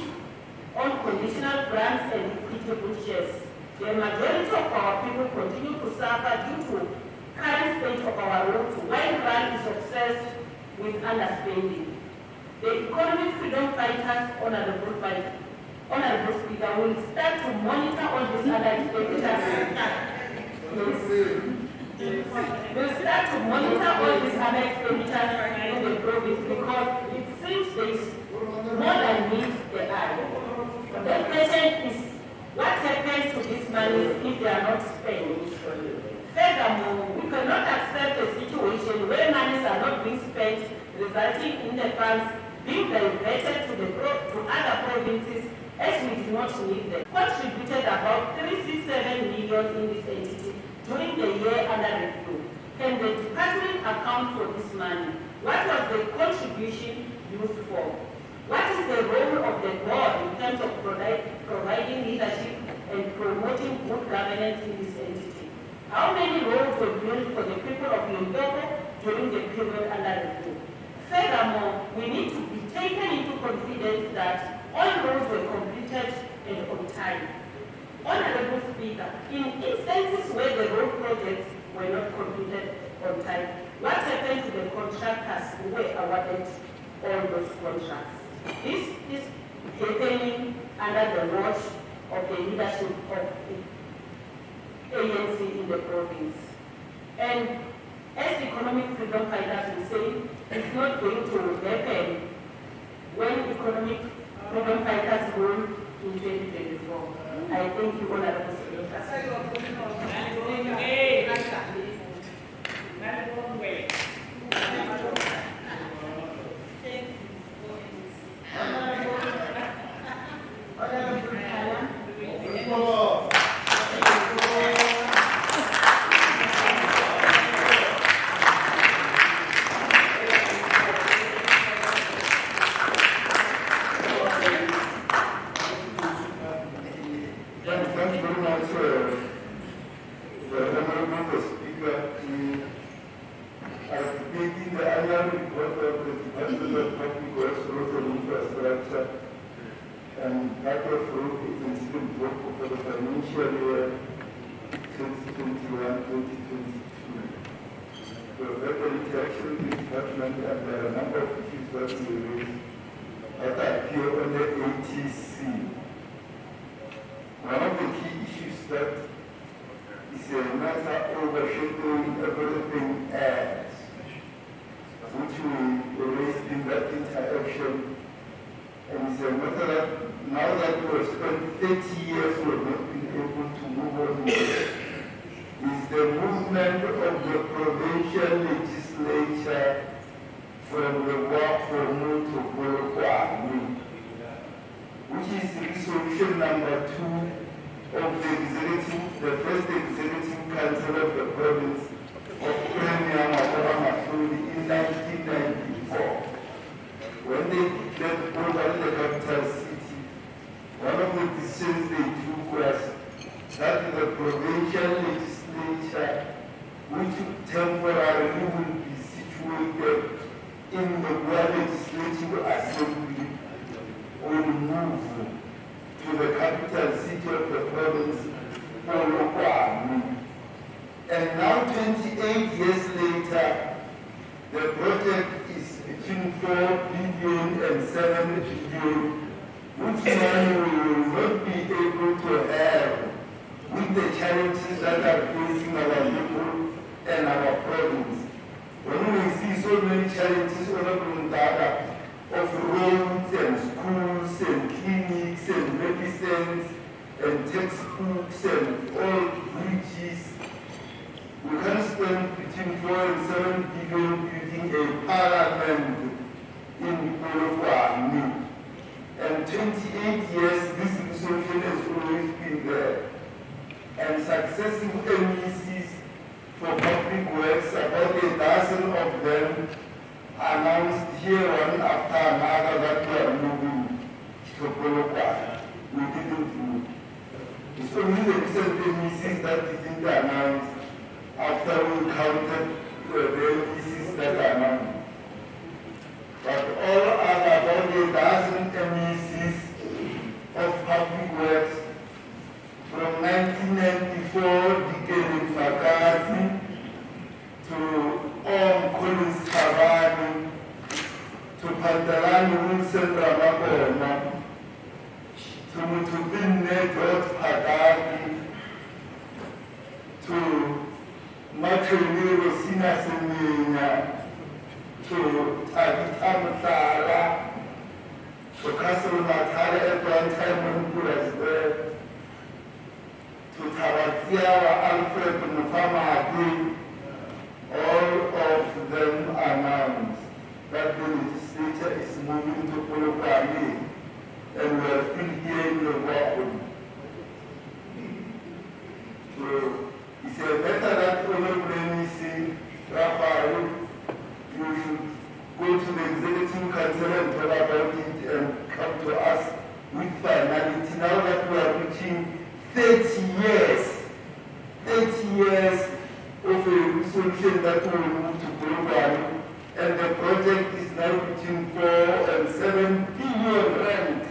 on conditional grants and equitable shares. The majority of our people continue to suffer due to current state of our roads, while RAL is obsessed with underspending. The economic freedom fighters, Honorable Speaker, will start to monitor all these other expenditures. We'll start to monitor all these other expenditures in the province, because it seems there is more than meets the eye. The question is, what happens to these monies if they are not spent? Furthermore, we cannot accept a situation where monies are not being spent, resulting in the funds being diverted to other provinces as we do not need them. Contributed about 367 million in this entity during the year under review. Can the department account for this money? What was the contribution used for? What is the role of the board in terms of providing leadership and promoting good governance in this entity? How many roads were built for the people of Limpopo during the period under review? Furthermore, we need to be taken into confidence that all roads were completed and on time. Honorable Speaker, in instances where the road projects were not completed on time, what happened to the contractors who were awarded all those contracts? This is happening under the watch of the leadership of the ANC in the province. And as economic freedom fighters will say, it's not going to happen when economic freedom fighters rule in 2024. I thank you, Honorable Speaker. better interaction with the department, and there are a number of issues that we raised that appear on the ATC. One of the key issues that is a matter overshadowing everything else, which we raised in that interaction, and it's a matter that now that we have spent 30 years, we have not been able to move on with it, is the movement of the provincial legislature from the Wakhomo to Polokwane, which is resolution number 2 of the first executive council of the province of Premier Makhuduthamaga in 1994. When they declared Mogale the capital city, one of the decisions they took was that the provincial legislature, which temporarily will be situated in the Legislative Assembly, will move to the capital city of the province, Polokwane. And now, 28 years later, the project is between 4 billion and 7 billion, which money we will not be able to have with the challenges that are facing our people and our province. When we see so many challenges all over data of roads and schools and clinics and medicines and textbooks and all bridges, we can spend between 4 and 7 billion building a parliament in Polokwane. And 28 years, this resolution has always been there. And successive MECs for public works, about a dozen of them, announced here one after another that we are moving to Polokwane. We didn't move. It's only the recent MECs that didn't announce after we counted the MECs that announced. But all other about a dozen MECs of public works from 1994, Dikeli Makasi, to Collins Chavani, to Pantalani Wilson Ramabona, to Mutubine George Pagadi, to Makhuduthamaga Rosina Semenya, to Tabitha Mutala, to Castle Matala at one time when he was there, to Tabaziawa Alfred Mufamadi. All of them announced that the legislature is moving to Polokwane, and we are still here in the Wakhomo. So it's a matter that Honorable Mr. Raphael, you should go to the executive council and talk about it and come to us with finality. Now that we are reaching 30 years of a resolution that will move to Polokwane, and the project is now between 4 and 7 billion rand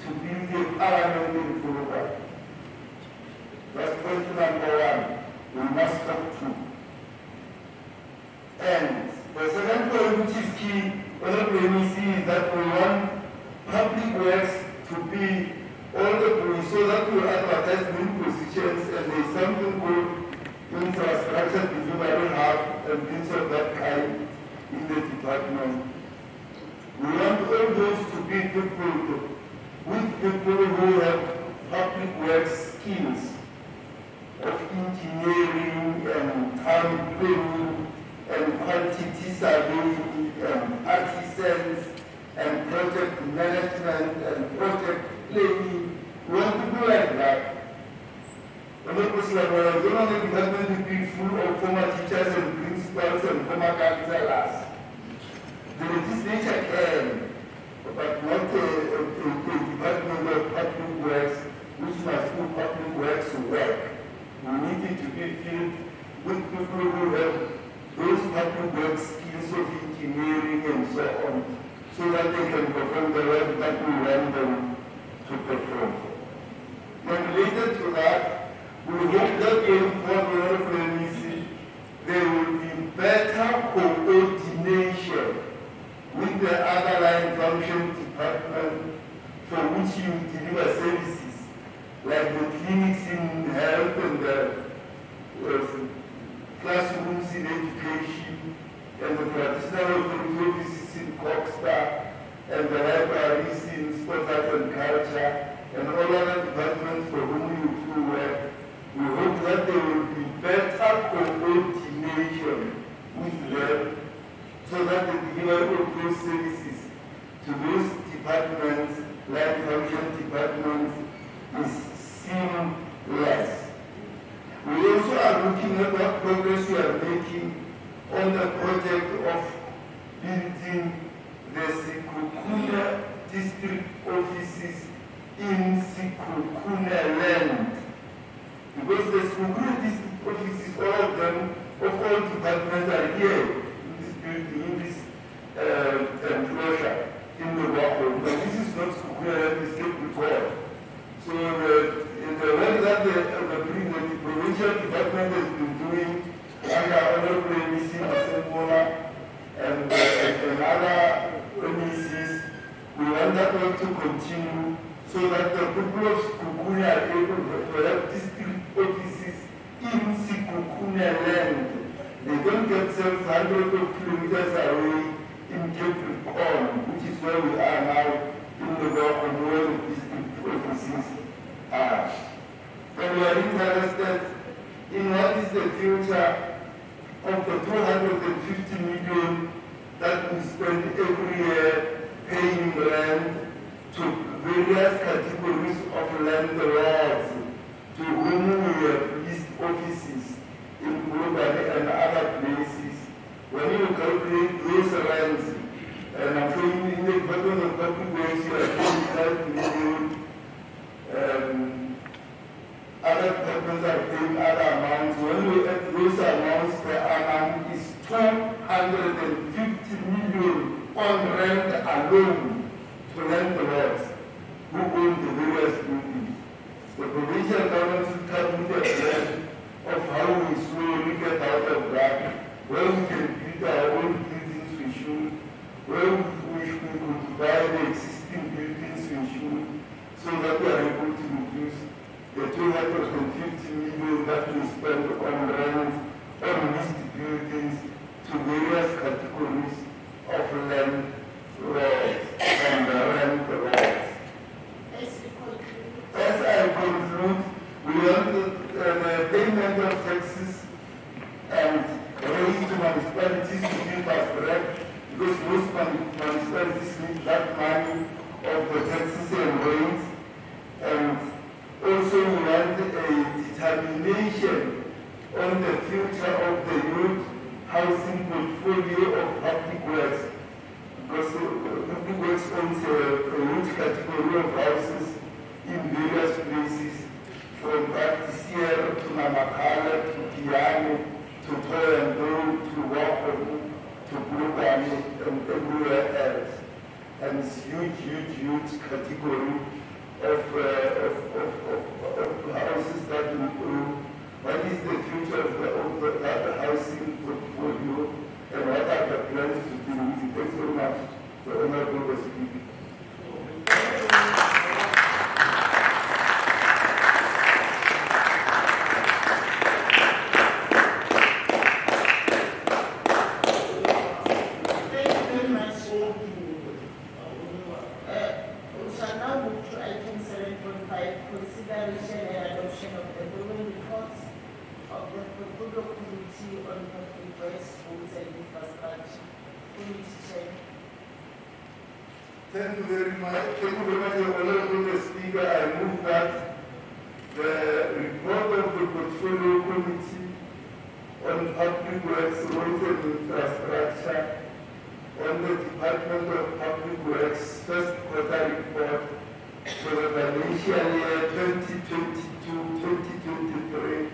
to build a parliament in Polokwane. That's point number 1. We must talk to. And the second point, which is key, Honorable MEC, is that we want public works to be all the police so that we advertise new positions, and there is something called infrastructure delivery hub and things of that kind in the department. We want all those to be coupled with people who have public works skills of engineering and town planning and quantity surveying and artisans and project management and project planning. We want people like that. And of course, like, well, I don't want the department to be full of former teachers and principals and former counselors. The legislature can, but not a department of public works which must do public works work. We need it to be filled with people who have those public works skills of engineering and so on, so that they can perform the work that we want them to perform. And related to that, we hope that going forward, there will be better line function department for which you deliver services, like the clinics in health and the classrooms in education, and the traditional authority offices in Coxstar, and the libraries in sport, arts and culture, and all other departments for whom you work. We hope that there will be better coordination with them so that the delivery of those services to those departments, line function departments, is seamless. We also are looking at what progress we are making on the project of building the Sekhukhune district offices in Sekhukhune land. Because the Sekhukhune district offices, all of them, of all departments are here in this building, in this enclosure, in the Wakho. But this is not Sekhukhune land, it's Capricorn. So the work that the provincial department has been doing under Honorable MEC Asembola and other MECs, we want that work to continue so that the people of Sekhukhune are able to have district offices in Sekhukhune land. They don't get themselves hundreds of kilometers away in Capricorn, which is where we are now in the work of where the district offices are. And we are interested in what is the future of the 250 million that we spend every year paying rent to various categories of landlords to whom we have leased offices in Mogale and other places. When you calculate those rents, and I'm showing in the Department of Public Works, you are paying 5 million. Other departments are paying other amounts. When we add those amounts per annum, is 250 million on rent alone to landlords who own the various buildings. The provincial government should come with a plan of how we slowly get out of that, where we can build our own buildings we should, where we could buy the existing buildings we should, so that we are able to reduce the 250 million that we spend on rent, on leased buildings, to various categories of land laws and rent laws. As I conclude, we want the payment of taxes and raise to municipalities to be fast-tracked, because most municipalities need that money of the taxes and rates. And also we want a determination on the future of the youth housing portfolio of public works, because public works owns a huge category of houses in various places, from Sierra to Namakala to Kiano to Toyando to Wakho to Mogale and everywhere else. And it's huge category of houses that we own. What is the future of the housing portfolio, and what are the plans to do with it? Thanks very much. The Honorable Speaker. Thank you very much. Thank you very much, Honorable Speaker. I move that the report of the Portfolio Committee on Public Works, Roads and Infrastructure, on the Department of Public Works first quarter report for the financial year 2022-2023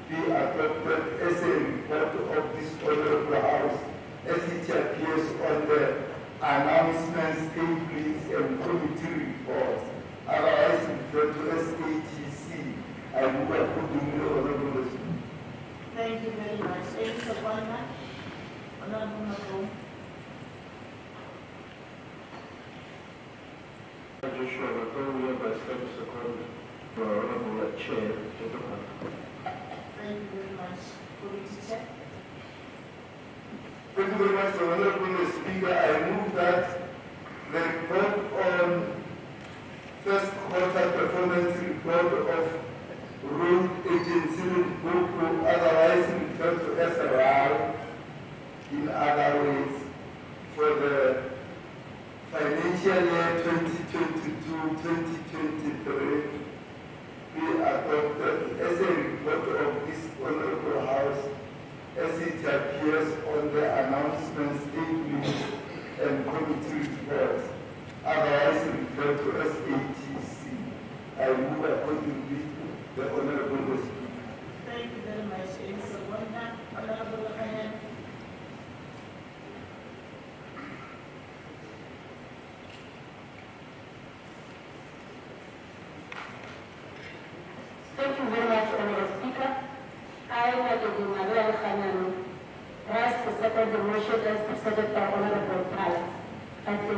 be adopted as a report of this Honorable House as it appears on the announcements, tables, and committee reports, otherwise referred to as ATC. I move accordingly, Honorable Speaker. Thank you very much. Thank you, Honorable Makhuduthamaga. Joshua Makhuduthamaga, hereby establish the court for our Honorable Chair, Sekhukhune. Thank you very much. Committee Chair. Thank you very much, Honorable Speaker. I move that the report on first quarter performance report of Road Agency Limpopo, otherwise referred to as RAL in other ways, for the financial year 2022-2023 be adopted as a report of this Honorable House as it appears on the announcement statements and committee reports, otherwise referred to as ATC. I move accordingly the Honorable Speaker. Thank you very much. Honorable Khanyan. Thank you very much, Honorable Speaker. I, Makhuduthamaga Khanyan, rise to second the motion as presented by Honorable Elias. I thank you.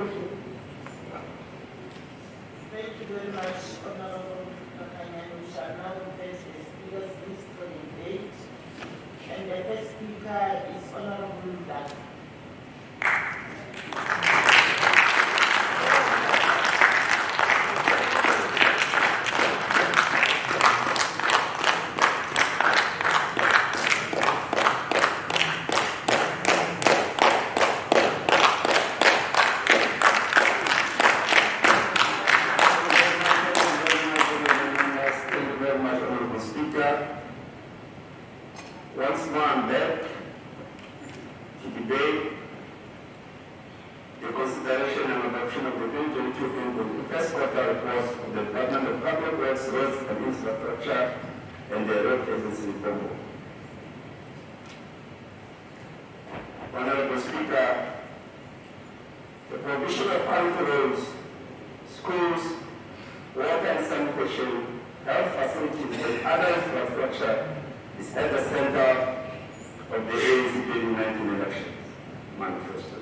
Thank you very much, Honorable Khanyan. We shall now fetch the speakers list for the debate. And the first speaker is Honorable Mogale. Once more, I'm back to debate the consideration and adoption of the 2022 first quarter reports of the Department of Public Works, Roads and Infrastructure, and the Road Agency Limpopo. Honorable Speaker, the provision of quality roads, schools, water and sanitation, health facilities, and other infrastructure is at the center of the ANC 2019 elections manifesto.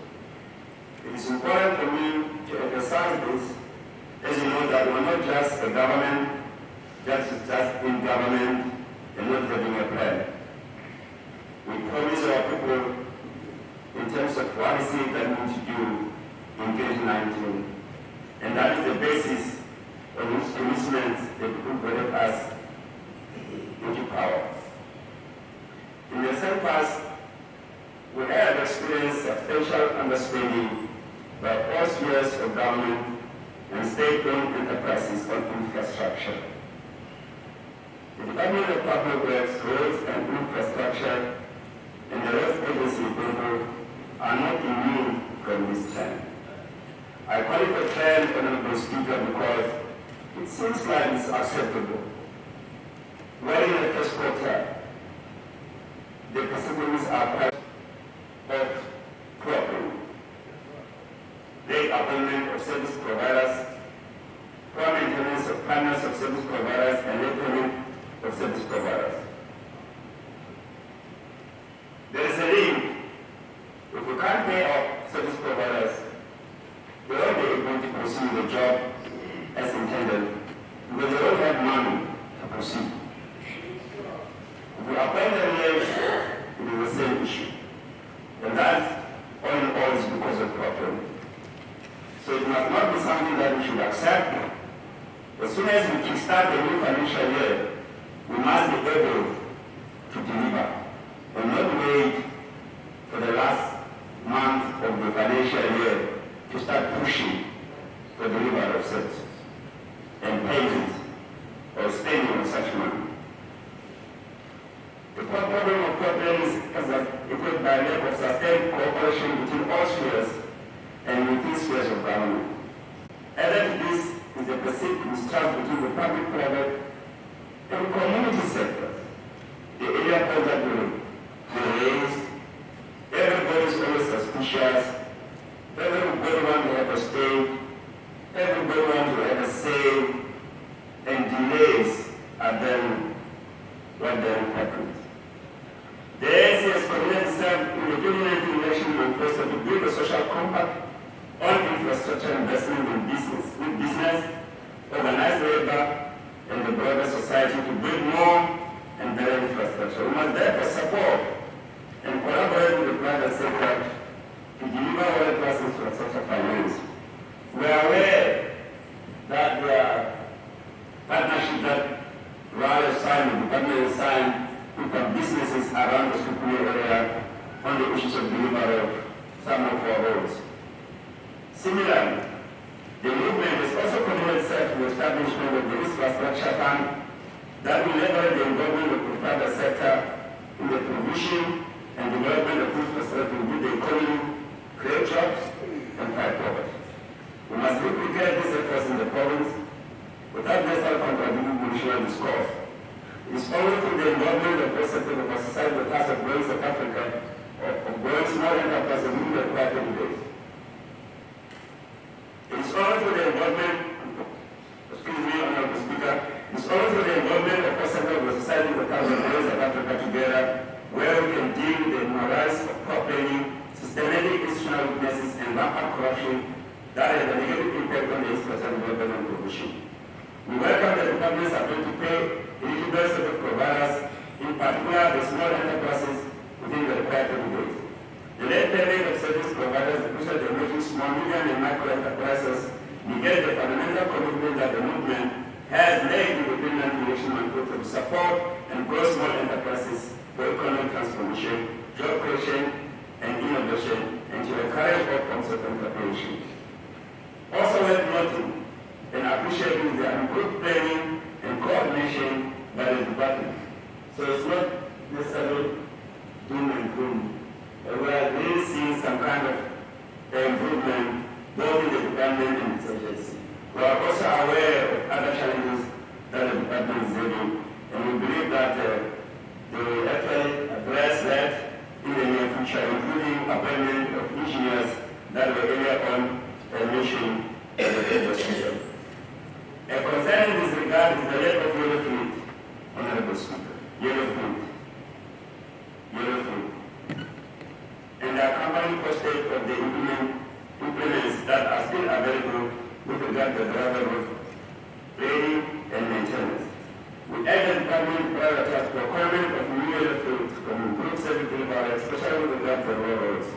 It is important for me to emphasize this, as you know that we're not just a government, just in government and not having a plan. We promise our people in terms of what is it that we need to do in 2019, and that is the basis on which commitments the people voted us into power. In the same past, we have experienced substantial underspending by all spheres of government and state-owned enterprises on infrastructure. The Department of Public Works, Roads and Infrastructure, and the Road Agency people are not immune from this trend. I call it a trend, Honorable Speaker, because it seems like it's acceptable. Well, in the first quarter, the facilities are part of property. The appointment of service providers, poor maintenance of partners of service providers, and employment of service providers. There is a link. If we can't pay our service providers, they won't be able to pursue the job as intended because they don't have money to proceed. If we appoint them late, it is the same issue. And that, all in all, is because of problem. So it must not be something that we should accept. As soon as we kickstart the new financial year, we must be able to deliver and not wait for the last month of the financial year to start pushing for delivery of services and payment or spending of such money. The problem of problems is equated by lack of sustained cooperation between all spheres and within spheres of government. Added to this is the perceived mistrust between the public, private, and community sectors. The area point that we raised, everybody is always suspicious, everybody wants to have a stake, everybody wants to have a say, and delays are then what then happens. The ANC has committed itself in the 2019 election manifesto to build a social compact on infrastructure investment with business broader society to build more and better infrastructure. We must therefore support and collaborate with the private sector to deliver world-class infrastructure finance. We are aware that there are partnerships that Raleigh signed, the department has signed with our businesses around the Sekhukhune area on the issues of delivery of some of our roads. Similarly, the movement has also committed itself to the establishment of the infrastructure fund that will leverage the involvement of the private sector in the provision and development of infrastructure to build the economy, create jobs, and fight poverty. We must replicate these efforts in the province without necessarily contradicting national discourse. It is only through the involvement of all sectors of our society the task of growing South Africa, of growing small enterprises and moving required every day. It is only through the involvement, excuse me, Honorable Speaker, it is only through the involvement of all sectors of the society the task of growing South Africa together where we can deal with the morals of crop planning, systematic institutional weaknesses, and rampant corruption that has a negative impact on the infrastructure development and provision. We welcome the department's approach to pay eligible service providers, in particular the small enterprises, within the required 30 days. The late payment of service providers, especially the emerging small, medium, and micro enterprises, negate the fundamental commitment that the movement has made to the Greenland Election Manifesto to support and grow small enterprises for economic transformation, job creation, and innovation, and to encourage all forms of entrepreneurship. Also worth noting and appreciating the improved planning and coordination by the department. So it's not necessarily doom and gloom. We are really seeing some kind of improvement both in the department and its agency. We are also aware of other challenges that the department is having, and we believe that they will actually address that in the near future, including appointment of engineers that were earlier on mentioned in the previous meeting. A concern in this regard is the lack of yellow fleet, Honorable Speaker. Yellow fleet. And the accompanying postage of the implements that are still available with regard to driver road training and maintenance. We urge the department to prioritize procurement of new yellow fleet from improved service delivery, especially with regard to roads.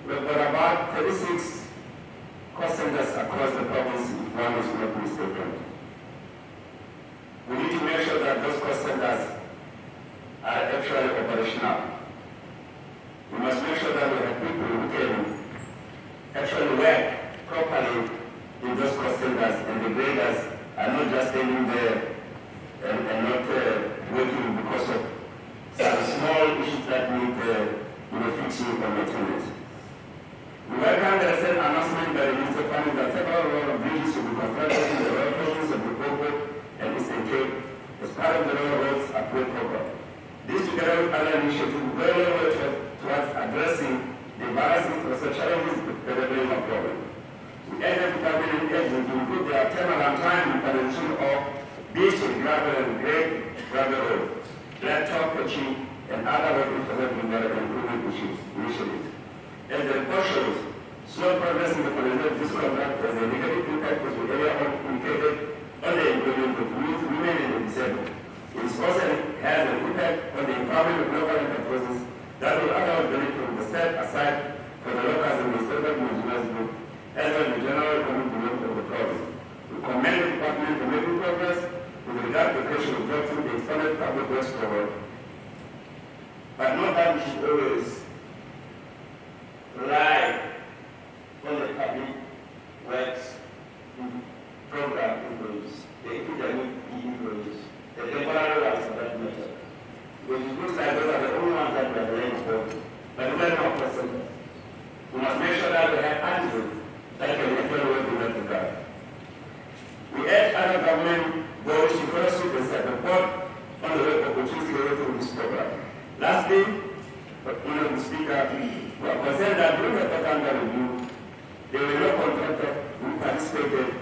We've got about 36 cost centers across the province, if one is not mistaken. We need to make sure that those cost centers are actually operational. We must make sure that we have people who can actually work properly in those cost centers, and the graders are not just standing there and not working because of some small issues that need fixing or maintenance. We welcome the recent announcement by the Minister of Finance that several road of bridges will be constructed in the road portions of Limpopo and Eastern Cape as part of the roads upgrade program. This, together with other initiatives, will go a long way towards addressing the various infrastructure challenges with the Limpopo problem. We urge the department and agents to improve their turnaround time in financing of beach and gravel and grade gravel road, blacktop patching, and other road infrastructure improvement initiatives. As the report shows, slow progress in the financial of this contract has a negative impact as we earlier indicated on the employment of youth, women, and the disabled. It also has an impact on the empowerment of local enterprises that will otherwise benefit from the set aside for the locals and the state government group, as well as the general economic development of the province. We commend the department for making progress with regard to the creation of jobs through the expanded public works program, but not that we should always rely on the public works program employees, the epidemic employees, the temporary ones for that matter. Because it looks like those are the only ones that we are laying for, but we are not present. We must make sure that we have attitude that can actually work in that regard. We urge other government bodies to follow suit and support on the work opportunity related to this program. Lastly, Honorable Speaker, we are concerned that during the Pakanga review, there were no contractors who participated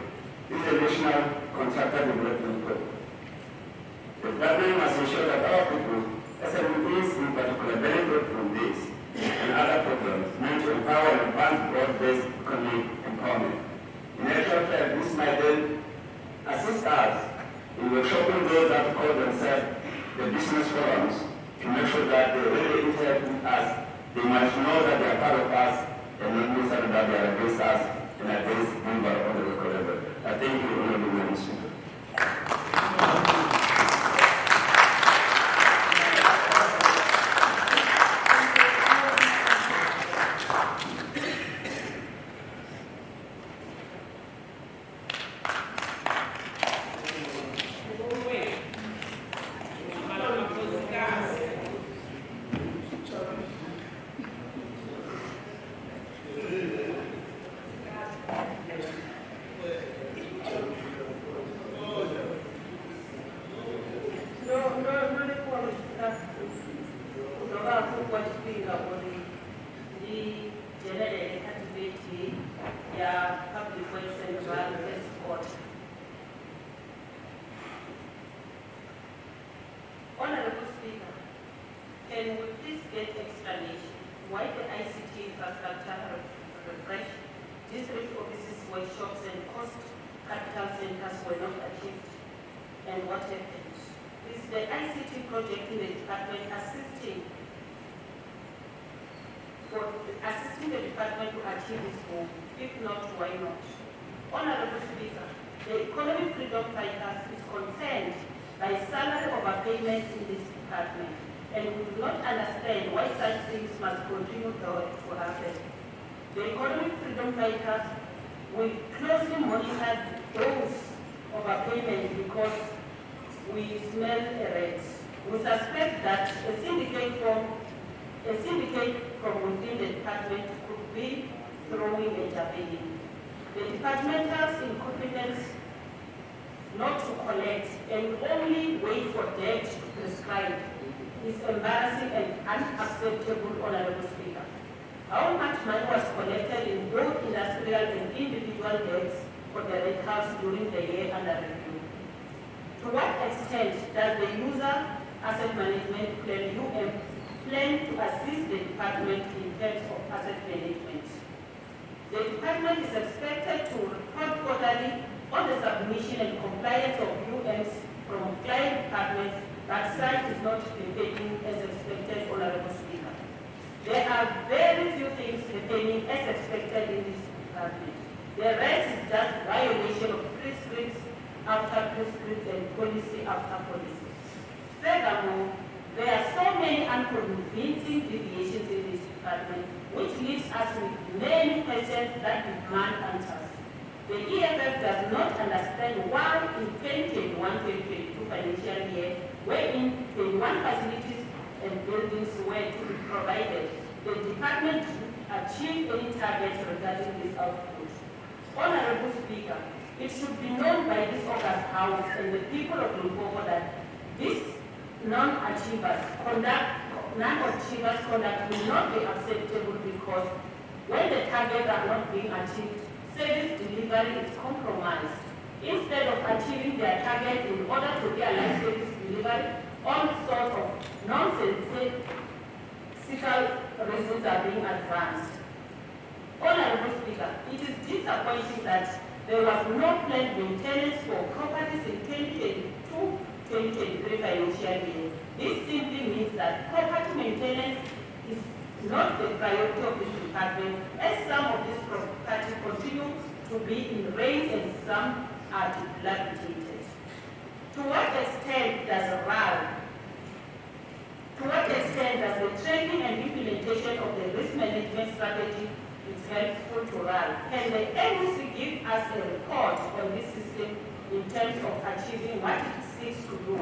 in the National Contractor Development Program. The government must ensure that our people, SMEs in particular, benefit from this and other programs meant to empower and advance broad-based economic empowerment. In actual fact, this might then assist us in workshopping those that call themselves the business forums to make sure that they really interact with us. They must know that they are part of us and not necessarily that they are against us and against Bumba or whatever. I thank you, Honorable Minister. Honorable Speaker, can we please get explanation why the ICT infrastructure refresh, district offices, workshops, and cost capital centers were not achieved, and what happened? Is the ICT project in the department assisting the department to achieve its goal? If not, why not? Honorable Speaker, the Economic Freedom Fighters is concerned by salary overpayments in this department, and we do not understand why such things must continue to happen. The Economic Freedom Fighters will closely monitor those overpayments because we smell a rat. We suspect that a syndicate from within the department could be throwing a javelin. The departmental's incompetence not to collect and only wait for debt to prescribe is embarrassing and unacceptable, Honorable Speaker. How much money was collected in both industrial and individual debts for the Red House during the year under review? To what extent does the user asset management plan plan to assist the department in terms of asset management? The department is expected to report quarterly on the submission and compliance of UMs from client departments, but such is not happening as expected, Honorable Speaker. There are very few things happening as expected in this department. The rest is just violation of prescripts after prescripts and policy after policy. Furthermore, there are so many unconvincing deviations in this department, which leaves us with many questions that demand answers. The EFF does not understand why in 2021-2022 financial year, wherein 21 facilities and buildings were to be provided, the department achieved any targets regarding this output. Honorable Speaker, it should be known by this August House and the people of Limpopo that this non-achievers conduct will not be acceptable because when the targets are not being achieved, service delivery is compromised. Instead of achieving their target in order to realize service delivery, all sorts of nonsensical reasons are being advanced. Honorable Speaker, it is disappointing that there was no planned maintenance for properties in 2022-2023 financial year. This simply means that property maintenance is not the priority of this department, as some of these properties continue to be in rains and some are dilapidated. To what extent does the training and implementation of the risk management strategy is helpful to RAL? Can the NEC give us a report on this system in terms of achieving what it seeks to do?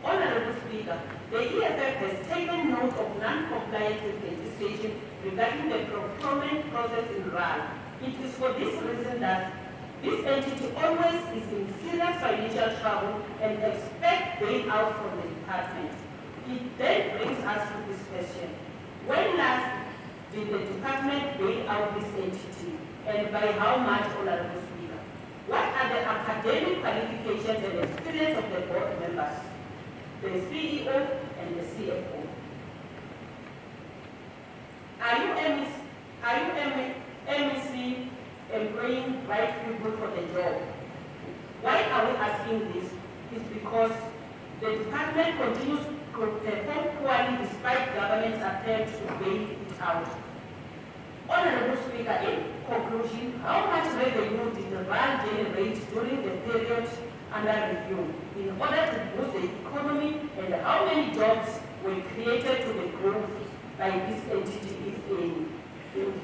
Honorable Speaker, the EFF has taken note of non-compliance with legislation regarding the procurement process in RAL. It is for this reason that this entity always is in serious financial trouble and expects bailout from the department. It then brings us to this question. When last did the department bail out this entity, and by how much, Honorable Speaker? What are the academic qualifications and experience of the board members, the CEO and the CFO? Are you MEC employing right people for the job? Why are we asking this? is because the department continues to perform poorly despite government's attempt to bail it out. Honorable Speaker, in conclusion, how much revenue did the RAL generate during the period under review in order to boost the economy, and how many jobs were created to the growth by this entity, if any? Thank you.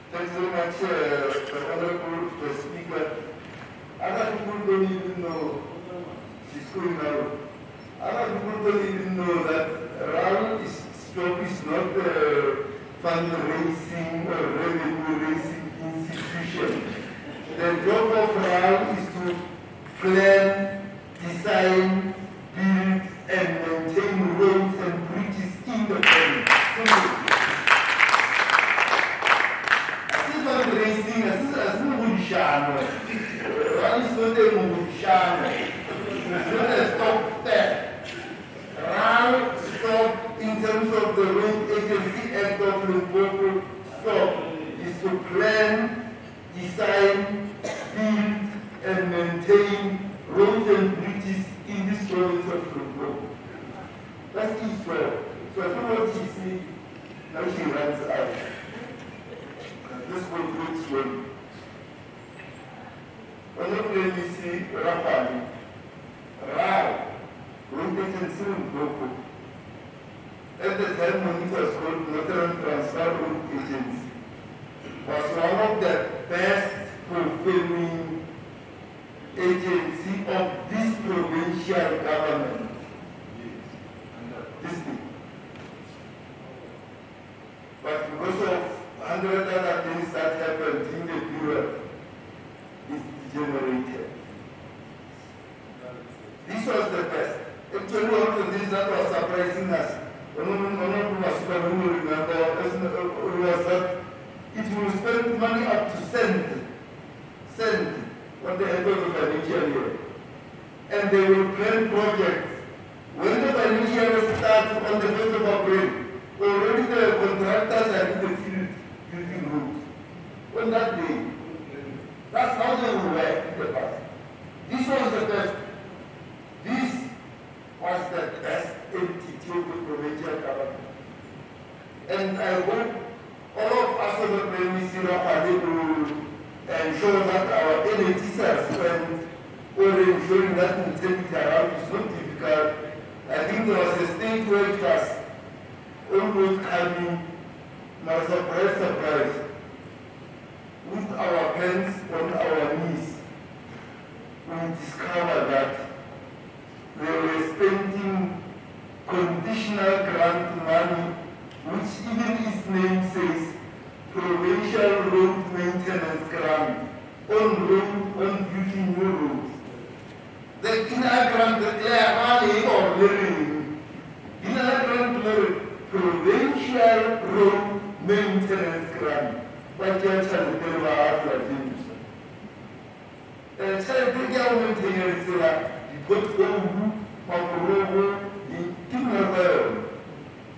Thanks very much, the Honorable Speaker. Other people don't even know she's going out. Other people don't even know that RAL's job is not a fundraising or revenue raising institution. The job of RAL is to plan, design, build, and maintain roads and bridges in the country. Fundraising as Mugishano. RAL is not a Mugishano. It's not a stop there. RAL stop in terms of the Road Agency Act of Limpopo stop is to plan, design, build, and maintain roads and bridges in this province of Limpopo. That's his job. So I don't know what she sees. Now she runs out. Let's go through it slowly. Honorable MEC Rapani, RAL, Road Agency Limpopo, at the time when it was called Northern Transfer Road Agency, was one of the best performing agency of this provincial government. This thing. But because of 100 other things that happened in the period, it degenerated. This was the best. Actually, one of the things that was surprising us, remember, was that it will spend money up to cent on the end of the financial year. And they will plan projects. When the financial year starts on the 1st of April, already the contractors are in the field building roads. On that day, that's how they will work in the past. This was the best. This was the best entity of the provincial government. And I hope all of us on the premises are able to ensure that our NHS are spent or ensuring that we take it around is not difficult. I think there was a stage where it was almost coming, not surprise, with our hands on our knees, we discovered that they were spending conditional grant money, which even its name says, provincial road maintenance grant, on building new roads. The inner grant, they are money or living. Inner grant, provincial road maintenance grant. But you have to tell me after things. The child government is you put on Makhuduthamaga, you give me a well.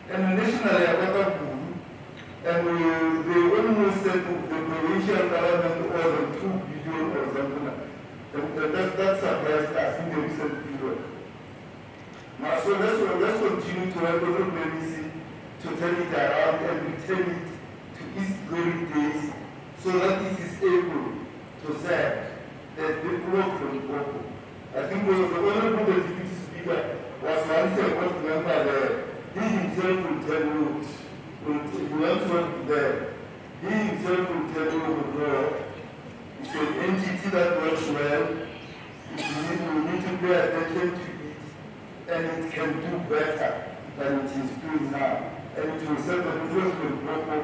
And nationally, I got a boom. And they almost said the provincial government ordered 2 billion or something. And that surprised us in the recent period. Now, so let's continue to have the policy to turn it around and return it to its glory days so that it is able to serve the people of Limpopo. I think the Honorable Deputy Speaker was once a board member there. He himself will tell you, if you want to work there, he himself will tell you it's an entity that works well. We need to pay attention to it, and it can do better than it is doing now. And it will serve the people of Limpopo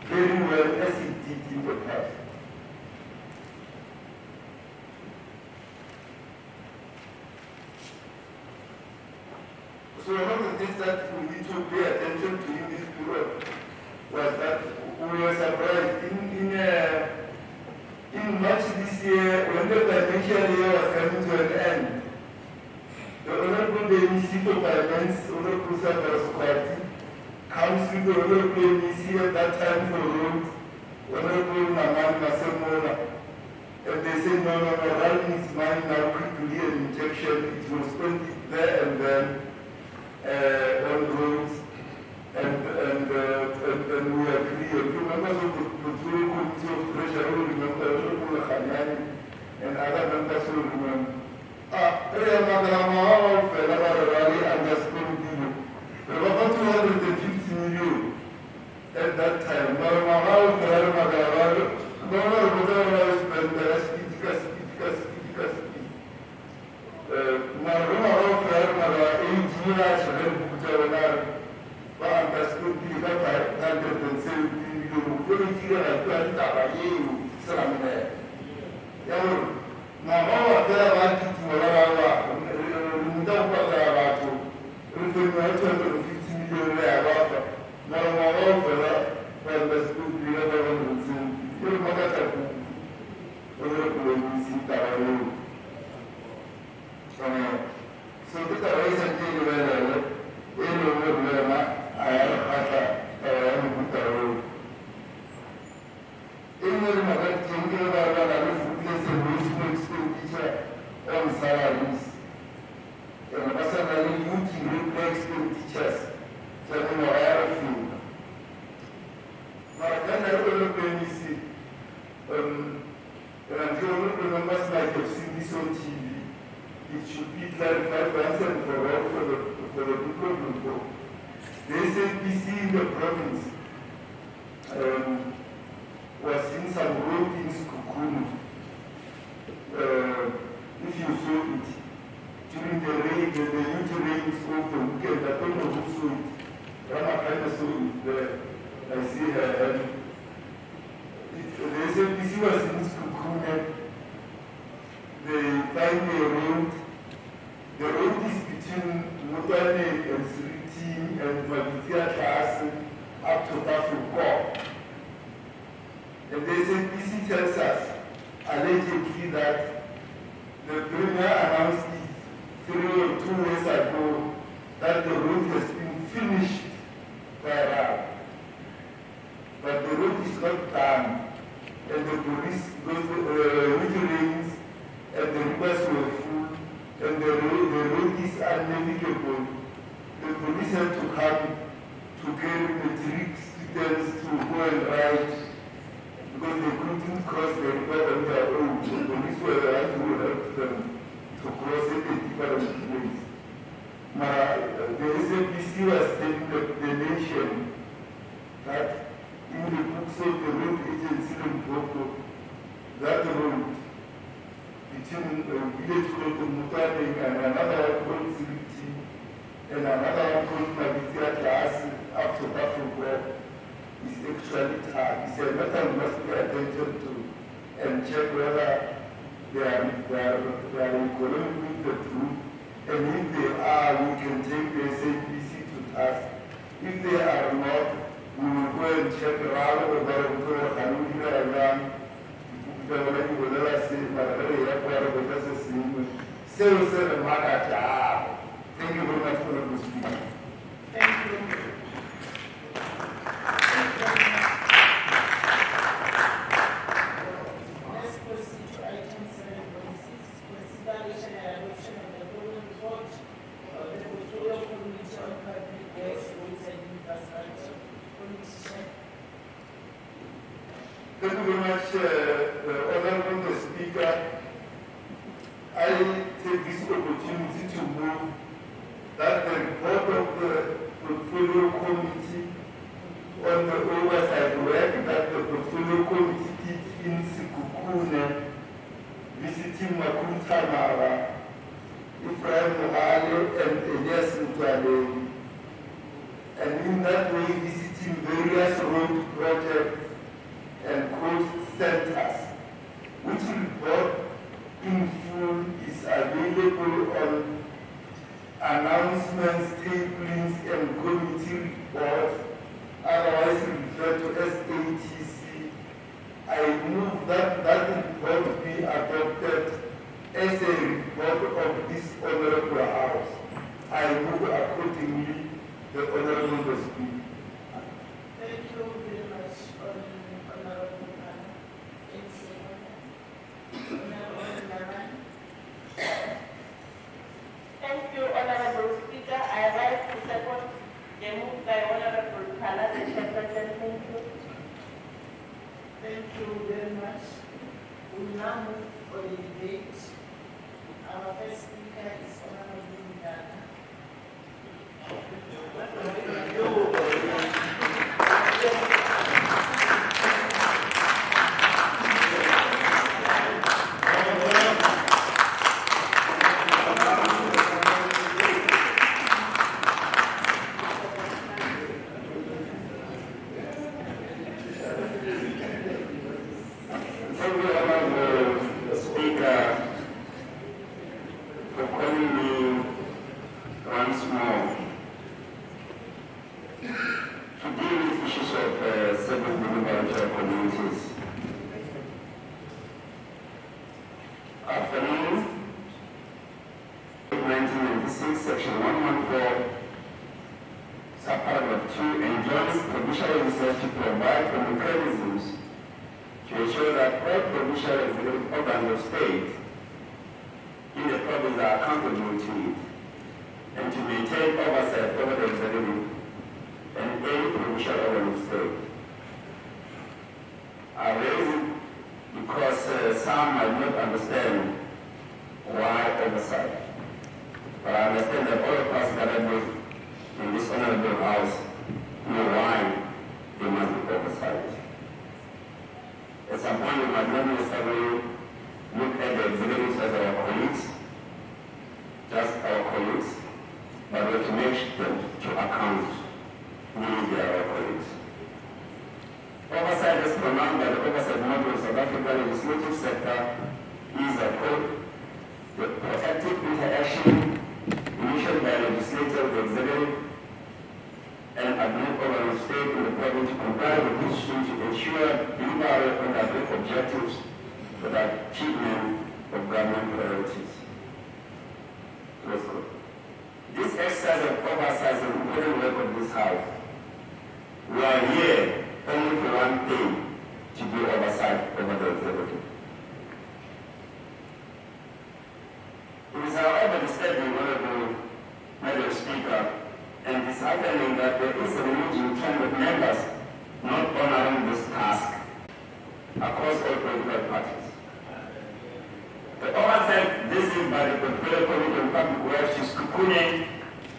very well as it did in the past. So one of the things that we need to pay attention to in this period was that we were surprised announced with the Honorable MEC at that time for roads, Honorable Naman Masemola. And they said, no, running is mine now quickly, an injection. It was spent there and then on roads. And we agree. And you members of the Patrol Committee of Treasury will remember, Honorable Khanyani and other members will remember. About 250 million at that time. Was in some road in Sekhukhune. If you saw it during the rain, the huge rains of the weekend, I don't know who saw it. Rama kind of saw it there. I see her. The SMPC was in Sekhukhune. They find a road. The road is between Mogale and Sriti and Mabitia Class up to Tafuko. And the SMPC tells us, allegedly, that the Premier announced it 3 or 2 years ago that the road has been finished by now. But the road is not done. And the police, because the rains and the rivers were full, and the road is unnavigable. The police had to come to get matric students to go and ride because they couldn't cross the river on their own. The police were the ones who helped them to cross it in different ways. The SAPC was telling the nation that in the books of the road agency in Limpopo, that road between the village called Motsoaledi and another one called Sriti and another one called Mabitia Class up to Africa is actually hard. It's a matter we must pay attention to and check whether they are economic with the truth. And if they are, we can take the SAPC to task. If they are not, we will go and check around whether we go and Thank you very much for the speaker. Thank you. Let's proceed to item 7.6, consideration and adoption of the following report of the Portfolio Committee on Public Works, Roads and Infrastructure. Thank you very much, Honorable Speaker. I take this opportunity to move that the report of the Portfolio Committee on the oversight work that the Portfolio Committee did in Sekhukhune, visiting Makhuduthamaga, Ephraim, Mogale, and Elias, Motsoaledi, and in that way visiting various road projects and coast centers, which report in full is available on announcements, tablings, and committee reports you very much. We will now move for the debate. Our first speaker is Honorable Mugale. Section 114, subparagraph 2, enjoins provincial legislature to provide for mechanisms to ensure that all provincial executive organs of state in the province are accountable to it, and to maintain oversight over the executive and any provincial organ of state. I raise it because some might not understand why oversight. But I understand that all of us gathered in this honorable house know why there must be oversight. At some point, we might not necessarily look at the executives as our colleagues, just our colleagues, but we have to make them to account, meaning they are our colleagues. Oversight is pronounced by the oversight model of South African legislative sector is a code, the proactive interaction initiated by legislature, the executive, and administrative of state in the province to comply with this issue to ensure delivery on the great objectives for the achievement of government priorities. Let's go. This exercise of oversight is an important work of this house. We are here only for one thing, to do oversight over the executive. It is however disturbing, Honorable Madam Speaker, and disheartening that there is a emerging trend of members not honoring this task across all political parties. The oversight visit by the Portfolio Committee on Public Works to Sekhukhune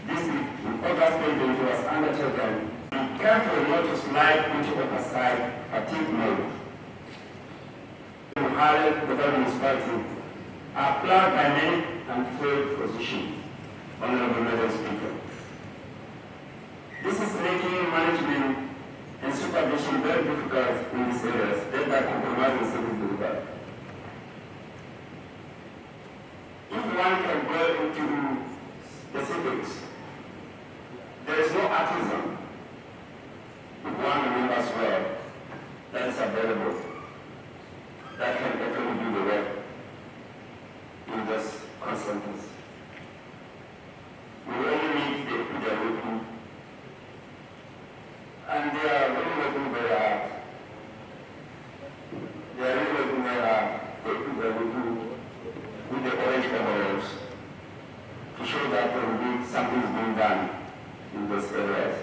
district in August 2020 was undertaken. Be careful not to slide into oversight fatigue mode. Mogale, the municipality, are plagued by many unfair positions, Honorable Madam Speaker. This is making management and supervision very difficult in these areas, thereby compromising service delivery. If one can go into specifics, there is no artisan, if one remembers well, that is available, that can actually do the work in just consultants. We only need the people that are working, and they are really working very hard. They are really working very hard. The people that are working with the orange overalls to show that indeed something is being done in those areas.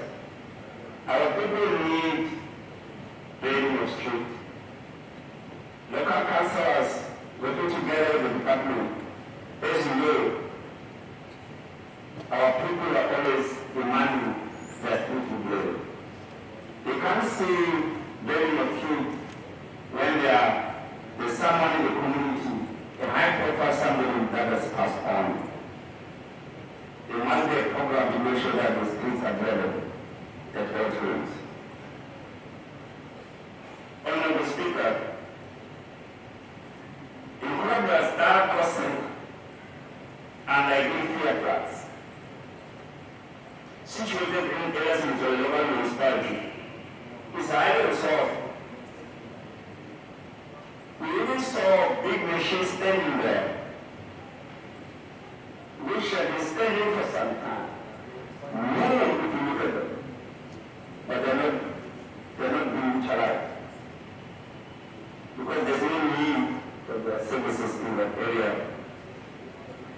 Our people need building of street. Local councillors working together with the department. As you know, our people are always demanding that we to build. They can't see building of street when there's someone in the community, a high-profile somebody that has passed on. There must be a program to make sure that the streets are available at all times. Honorable Speaker, in Columbia, Star Crossing and Identity Flats, situated in Elias in the local municipality, is highly resolved. We even saw big machines standing there, which have been standing for some time. No, if you look at them, but they're not being utilized. Because there's no need for the services in that area.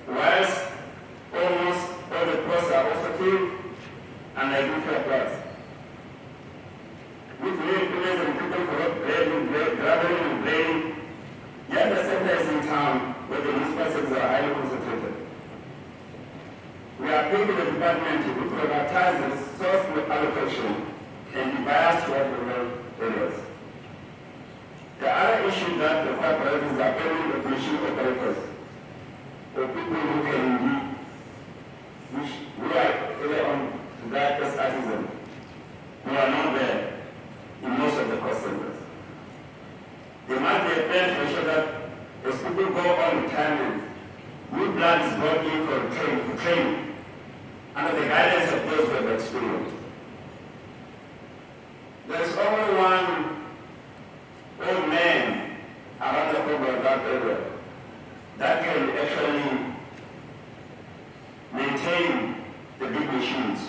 Whilst almost all the plots are also filled, and I do fair price. With many players and people for grabbing services are highly concentrated. We appeal to the department to prioritize the resource allocation and be biased toward the rural areas. The other issue that the fire priorities is appealing the machine operators or people who can lead, which we are early on to that as artisans, who are not there in most of the cost centers. They must be prepared to ensure that as people go on retirement, new blood is brought in for training under the guidance of those who have experience. There is only one old man around the corner of that area that can actually maintain the big machines.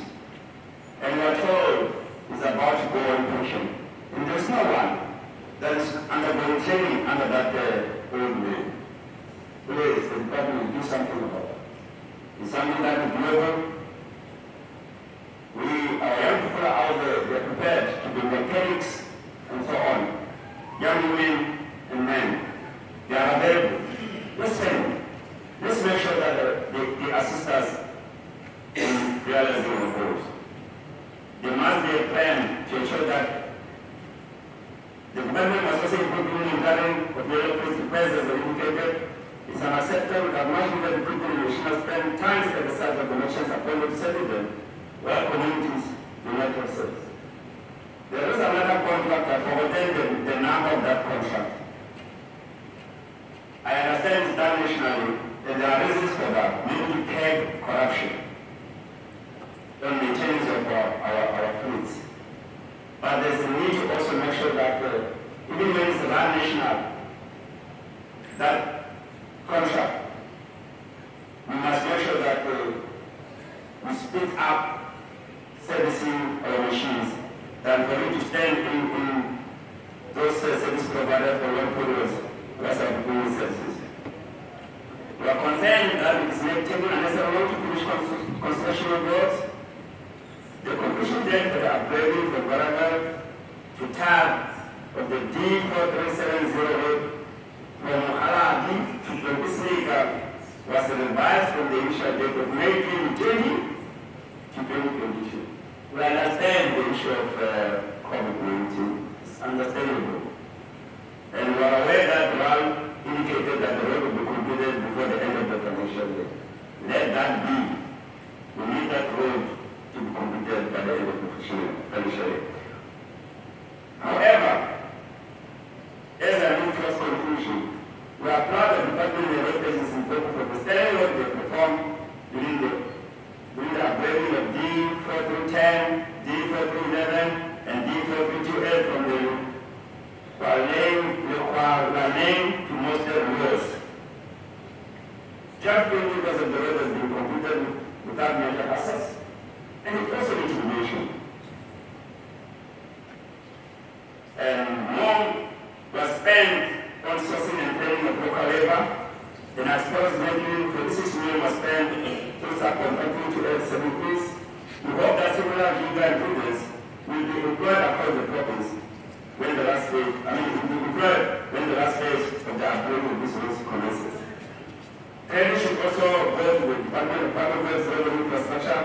And we are told is about to go on pension. And there's no one that is undergoing training under that old man. Please, the department will do something about it. It's something that is global. Our young people are out there, they're prepared to be mechanics and so on. Young women and men, they are available. Let's make sure that they assist us in realizing our goals. There must be a plan to ensure that the government must also improve monitoring of the electricity prices as indicated. It's unacceptable that much of the people in the nation spend times at the site of the nation's appointment to settle them, while communities do not have service. There is another contract. I've forgotten the number of that contract. I understand it's done nationally, and there are reasons for that, mainly peg corruption and maintenance of our fleets. But there's a need to also make sure that even when it's run national, that contract, we must make sure that we speed up servicing our machines than for you to stand in those service providers for long periods where some people services. We are concerned that it is taking unnecessary long to finish construction of roads. The completion date for the upgrading from Baranga to tab of the D43708 from Municipality to Limpopo was revised from the initial date of May 2020 to 2022. We understand the issue of COVID-19. It's understandable. And we are aware that RAL indicated that the road will be completed before the end of the financial year. Let that be. We need that road to be completed by the end of the financial year. However, as I move towards conclusion, we are proud of the Department of Education in Limpopo for the stellar work they performed during the upgrading of D4310, D4311, and D4328 from the Kwalane to most of the roads. Just because of the road has been completed without major access, and it also intimidation. And more was spent on sourcing and training of local labor, and as far as making 46 million was spent to subcontracting to aid services. We hope that similar legal improvements will be employed across the province when the last phase, of the upgrading of this road commences. Training should also go to the Department of Public Works and Urban Infrastructure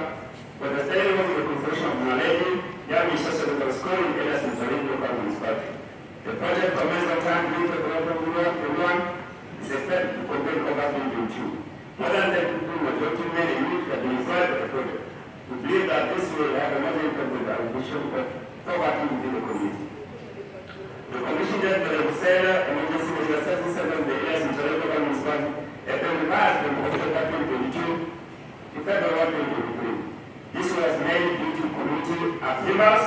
for the study of the construction of Motsoaledi, Young Secondary School in Elias and Ephraim local municipality. The project commenced on time during February 2021. Is expected to complete August 2022. More than 10 people, majority men and youth, have been involved in the project. We believe that this will have a major impact on the alleviation of poverty within the community. The Commission led by the Seller Emergency Measure Service Center of the Elias and Ephraim local municipality has been revised from October 2022 to February 2023. This was made due to community approvals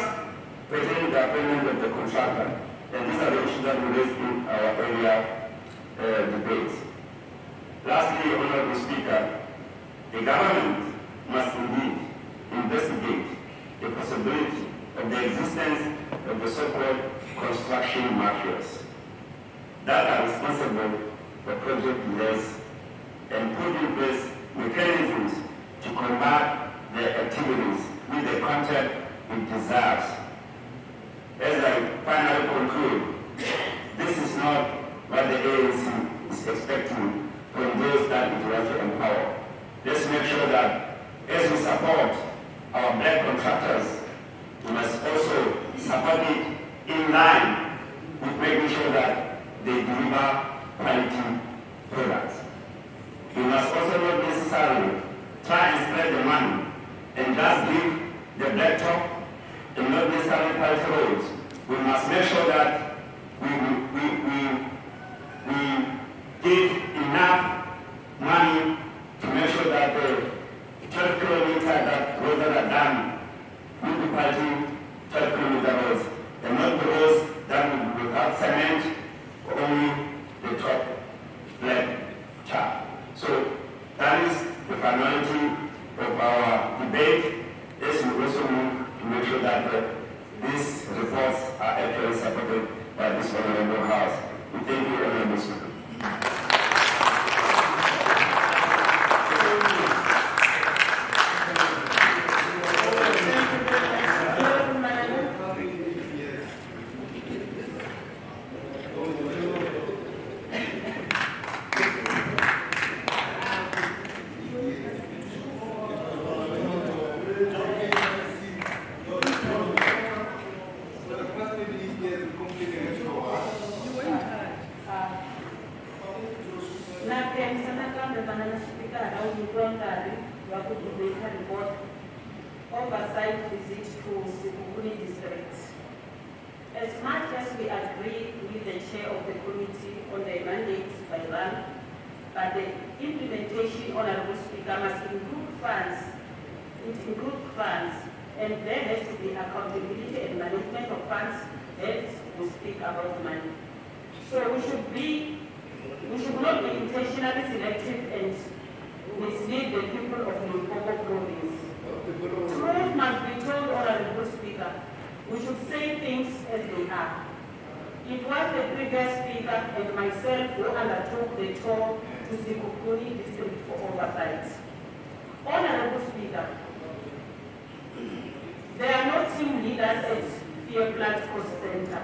pertaining to the appointment of the contractor. And these are the issues that we raised in our earlier debates. Lastly, Honorable Speaker, the government must indeed investigate the possibility of the existence of the so-called construction mafias that are responsible for project delays and put in place mechanisms to combat their activities with the content it deserves. As I finally conclude, this is not what the ANC is expecting from those that in line with making sure that they deliver quality products. We must also not necessarily try and spread the money and just give the black top and not necessarily quality roads. We must make sure that we give enough money to make sure that the 12 kilometers that roads that are done will be quality 12 kilometer roads, and not the roads that will be without cement or only the top black char. So that is the finality of our debate. As we also move to make sure that these reports are actually supported by this honorable house. We thank you, Honorable Speaker. Oversight visit to Sekhukhune district. As much as we agree with the chair of the committee on the mandate by RAN, but the implementation, Honorable Speaker, must include funds, and there has to be accountability and management of funds as we speak about money. So we should not be intentionally selective and mislead the people of Limpopo province. Truth must be told, Honorable Speaker. We should say things as they are. It was the previous speaker and myself who undertook the tour to Sekhukhune district for oversight. Honorable Speaker, there are no team leaders at Fairplant Coast Center.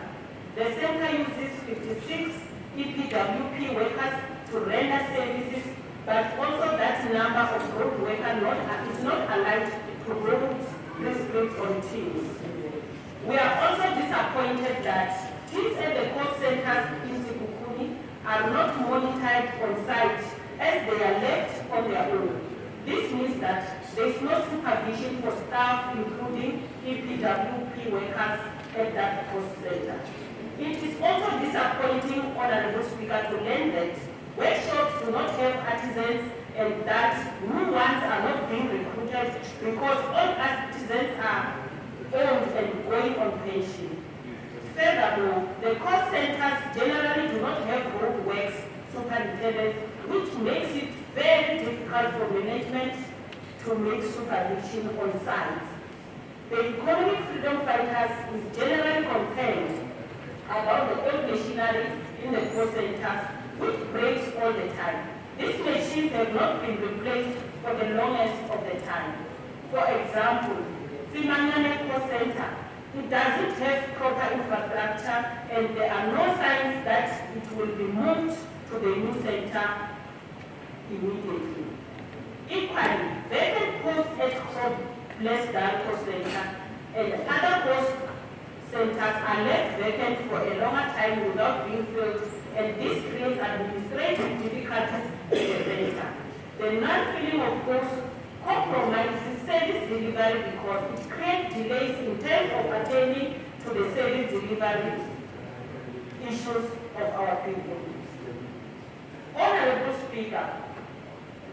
The center uses 56 EPWP workers to render services, but also that number of road workers is not aligned to road districts on teams. We are also disappointed that teams at the coast centers in Sekhukhune are not monitored on site as they are left on their own. This means that there is no supervision for staff, including EPWP workers at that coast center. It is also disappointing, Honorable Speaker, to learn that workshops do not have artisans and that new ones are not being recruited because all artisans are owned and going on pension. Furthermore, the cost centers generally do not have road works superintendents, which makes it very difficult for management to make supervision on site. The economic freedom fighters is generally concerned about the old machinery in the cost centers, which breaks all the time. These machines have not been replaced for the longest of the time. For example, Simanyane Coast Center, it doesn't have proper infrastructure and there are no signs that it will be moved to the new center immediately. Equally, vacant posts at less than Coast Center and other coast centers are left vacant for a longer time without being filled, and this creates administrative difficulties in the center. The non-filling of posts compromises service delivery because it creates delays in terms of attending to the service delivery issues of our people. Honorable Speaker,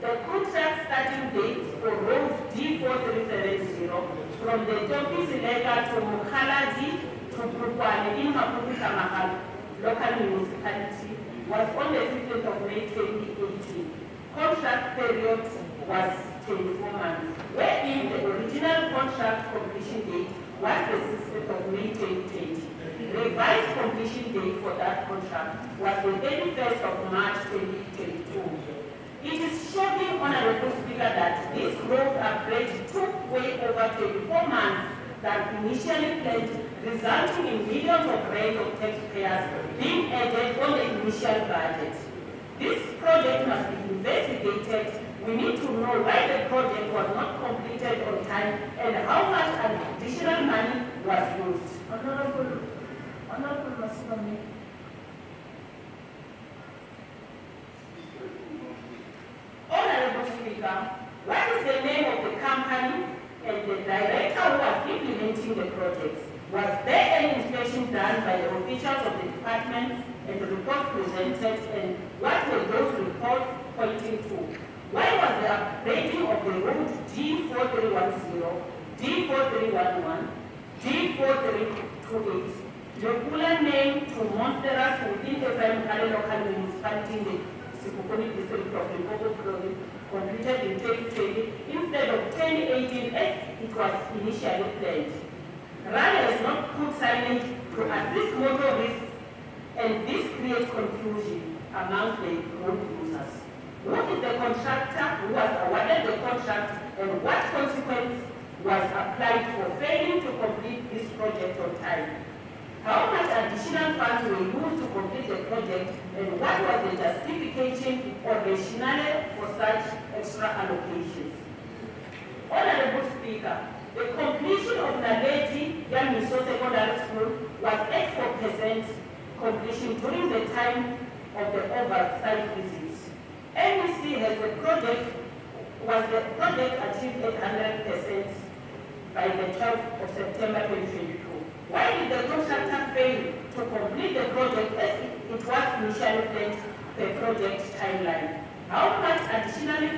the contract starting date for road D4370 from the Topi-Silega to Mogale to Purwane in Makhuduthamaga local municipality was on the 15th of May 2018. Contract period was 24 months, wherein the original contract completion date was the 16th of May 2020. Revised completion date for that contract was the 31st of March 2022. It is shocking, Honorable Speaker, that this road upgrade took way over 24 months than initially planned, resulting in millions of rands of taxpayers being added on the initial budget. This project must be investigated. We need to know why the project was not completed on time and how much additional money was used. Councillor May. Honorable Speaker, what is the name of the company and the director who was implementing the project? Was there any inspection done by the officials of the department and the report presented, and what were those reports pointing to? Why was the upgrading of the road D4310, D4311, D4328, Jokula named to monsters within Ephraim local municipality in the Sekhukhune district of Limpopo province completed in 2020 instead of 2018 as it was initially planned? RAI has not put signage to assist motorists, and this creates confusion amongst the road users. Who is the contractor who was awarded the contract, and what consequence was applied for failing to complete this project on time? How much additional funds were used to complete the project, and what was the justification or rationale for such extra allocations? Honorable Speaker, the completion of Naledi Yamiso Secondary School was 84% completion during the time of the oversight visits. NEC has the project achieved 800% by the 12th of September 2022. Why did the contractor fail to complete the project as it was initially planned per project timeline? How much additional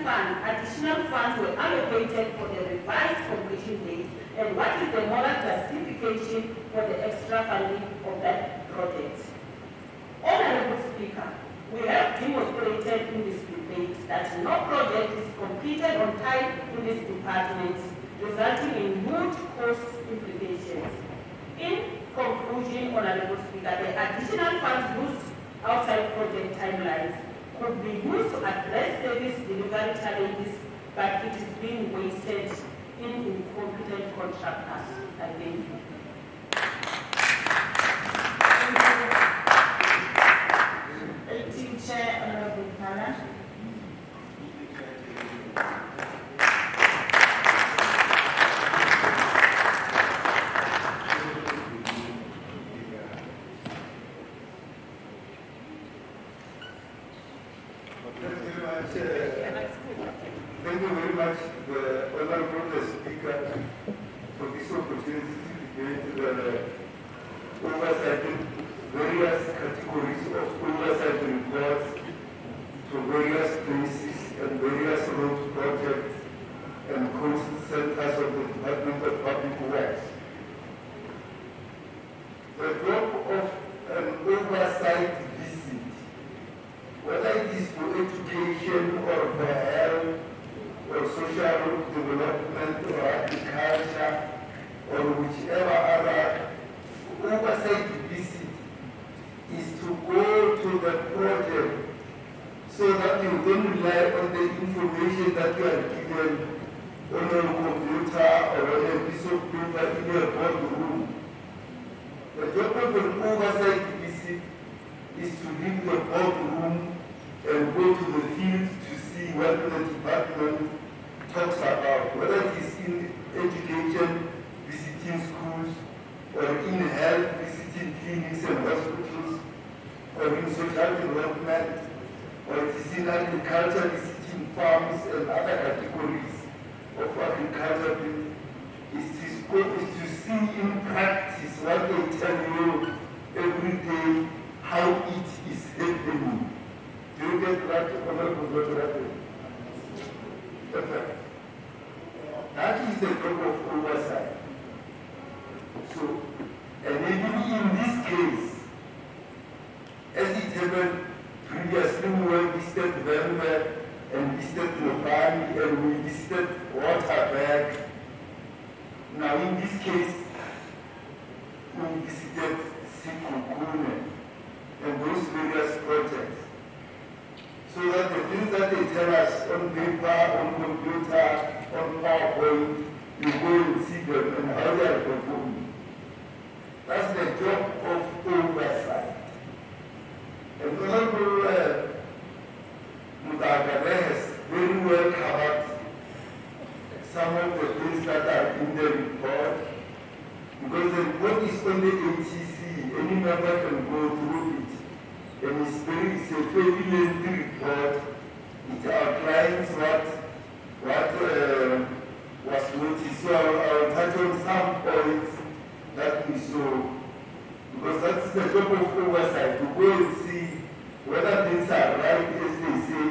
funds were allocated for the revised completion date, and what is the moral justification for the extra funding of that project? Honorable Speaker, we have demonstrated in this debate that no project is completed on time in this department, resulting in huge cost implications. In conclusion, Honorable Speaker, the additional funds used outside project timelines could be used to address service delivery challenges, but it is being wasted in incompetent contractors. I thank you. Acting Chair, Honorable Kala. Thank you very much, the Honorable Speaker, for this opportunity to debate the oversight, various categories of oversight reports to various places and various road projects and coast centers of the Department of Public Works. The job of an oversight visit, whether it is for education or for health or social development or agriculture or whichever other oversight visit, is to go to the project so that you don't rely on the information that you are given on a computer or on a piece of paper in your boardroom. The job of an oversight visit is to leave the boardroom and go to the field to see what the department talks about, whether it is in education, visiting schools, or in health, visiting clinics and hospitals, or in social development, or it is in agriculture, visiting farms and other categories of agriculture. Is to see in practice what they tell you every day, how it is happening. Do you get that, Honorable? Perfect. That is the job of oversight. So, and even in this case, as it happened previously, we visited Vembe and visited Mogale and we visited Waterberg. Now in this case, we visited Sekhukhune and those various projects. So that the things that they tell us on paper, on computer, on PowerPoint, you go and see them and how they are performing. That's the job of oversight. And Honorable Mogale has very well covered some of the things that are in the report, because the report is on the ATC. Any member can go evidence report. It outlines what was noticed. So I'll touch on some points that we saw, because that's the job of oversight, to go and see whether things are right as they say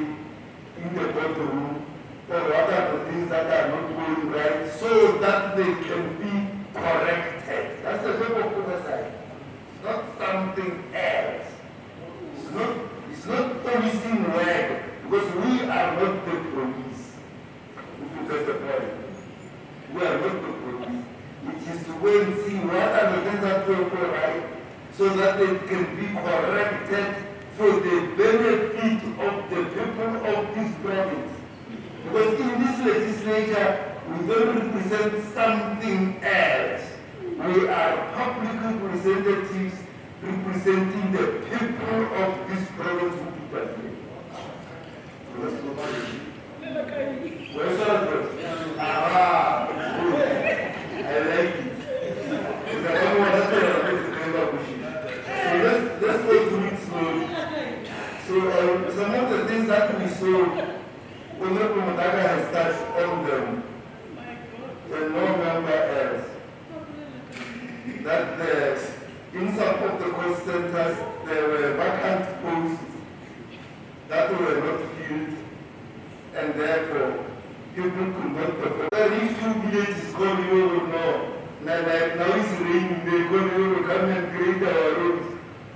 in the boardroom, or what are the things that are not going right, so that they can be corrected. That's the job of oversight. It's not something else. It's not policing work, because we are not the police. If you get the point. We are not the police. It is to go and see what are the things that don't go right, so that they can be corrected for the benefit of the people of this province. Because in this legislature, we don't represent something else. We are public representatives representing the people of this province who put us here. Where's that? Ah, good. I like it. So let's go through it slowly. So some of the things that we saw, Honorable Motsoaledi has touched on them, and no member else. That in some of the call centers, there were vacant posts that were not filled, and therefore people could not perform. If 2 villages call you will know, like now it's raining, they call you will come and grade our roads.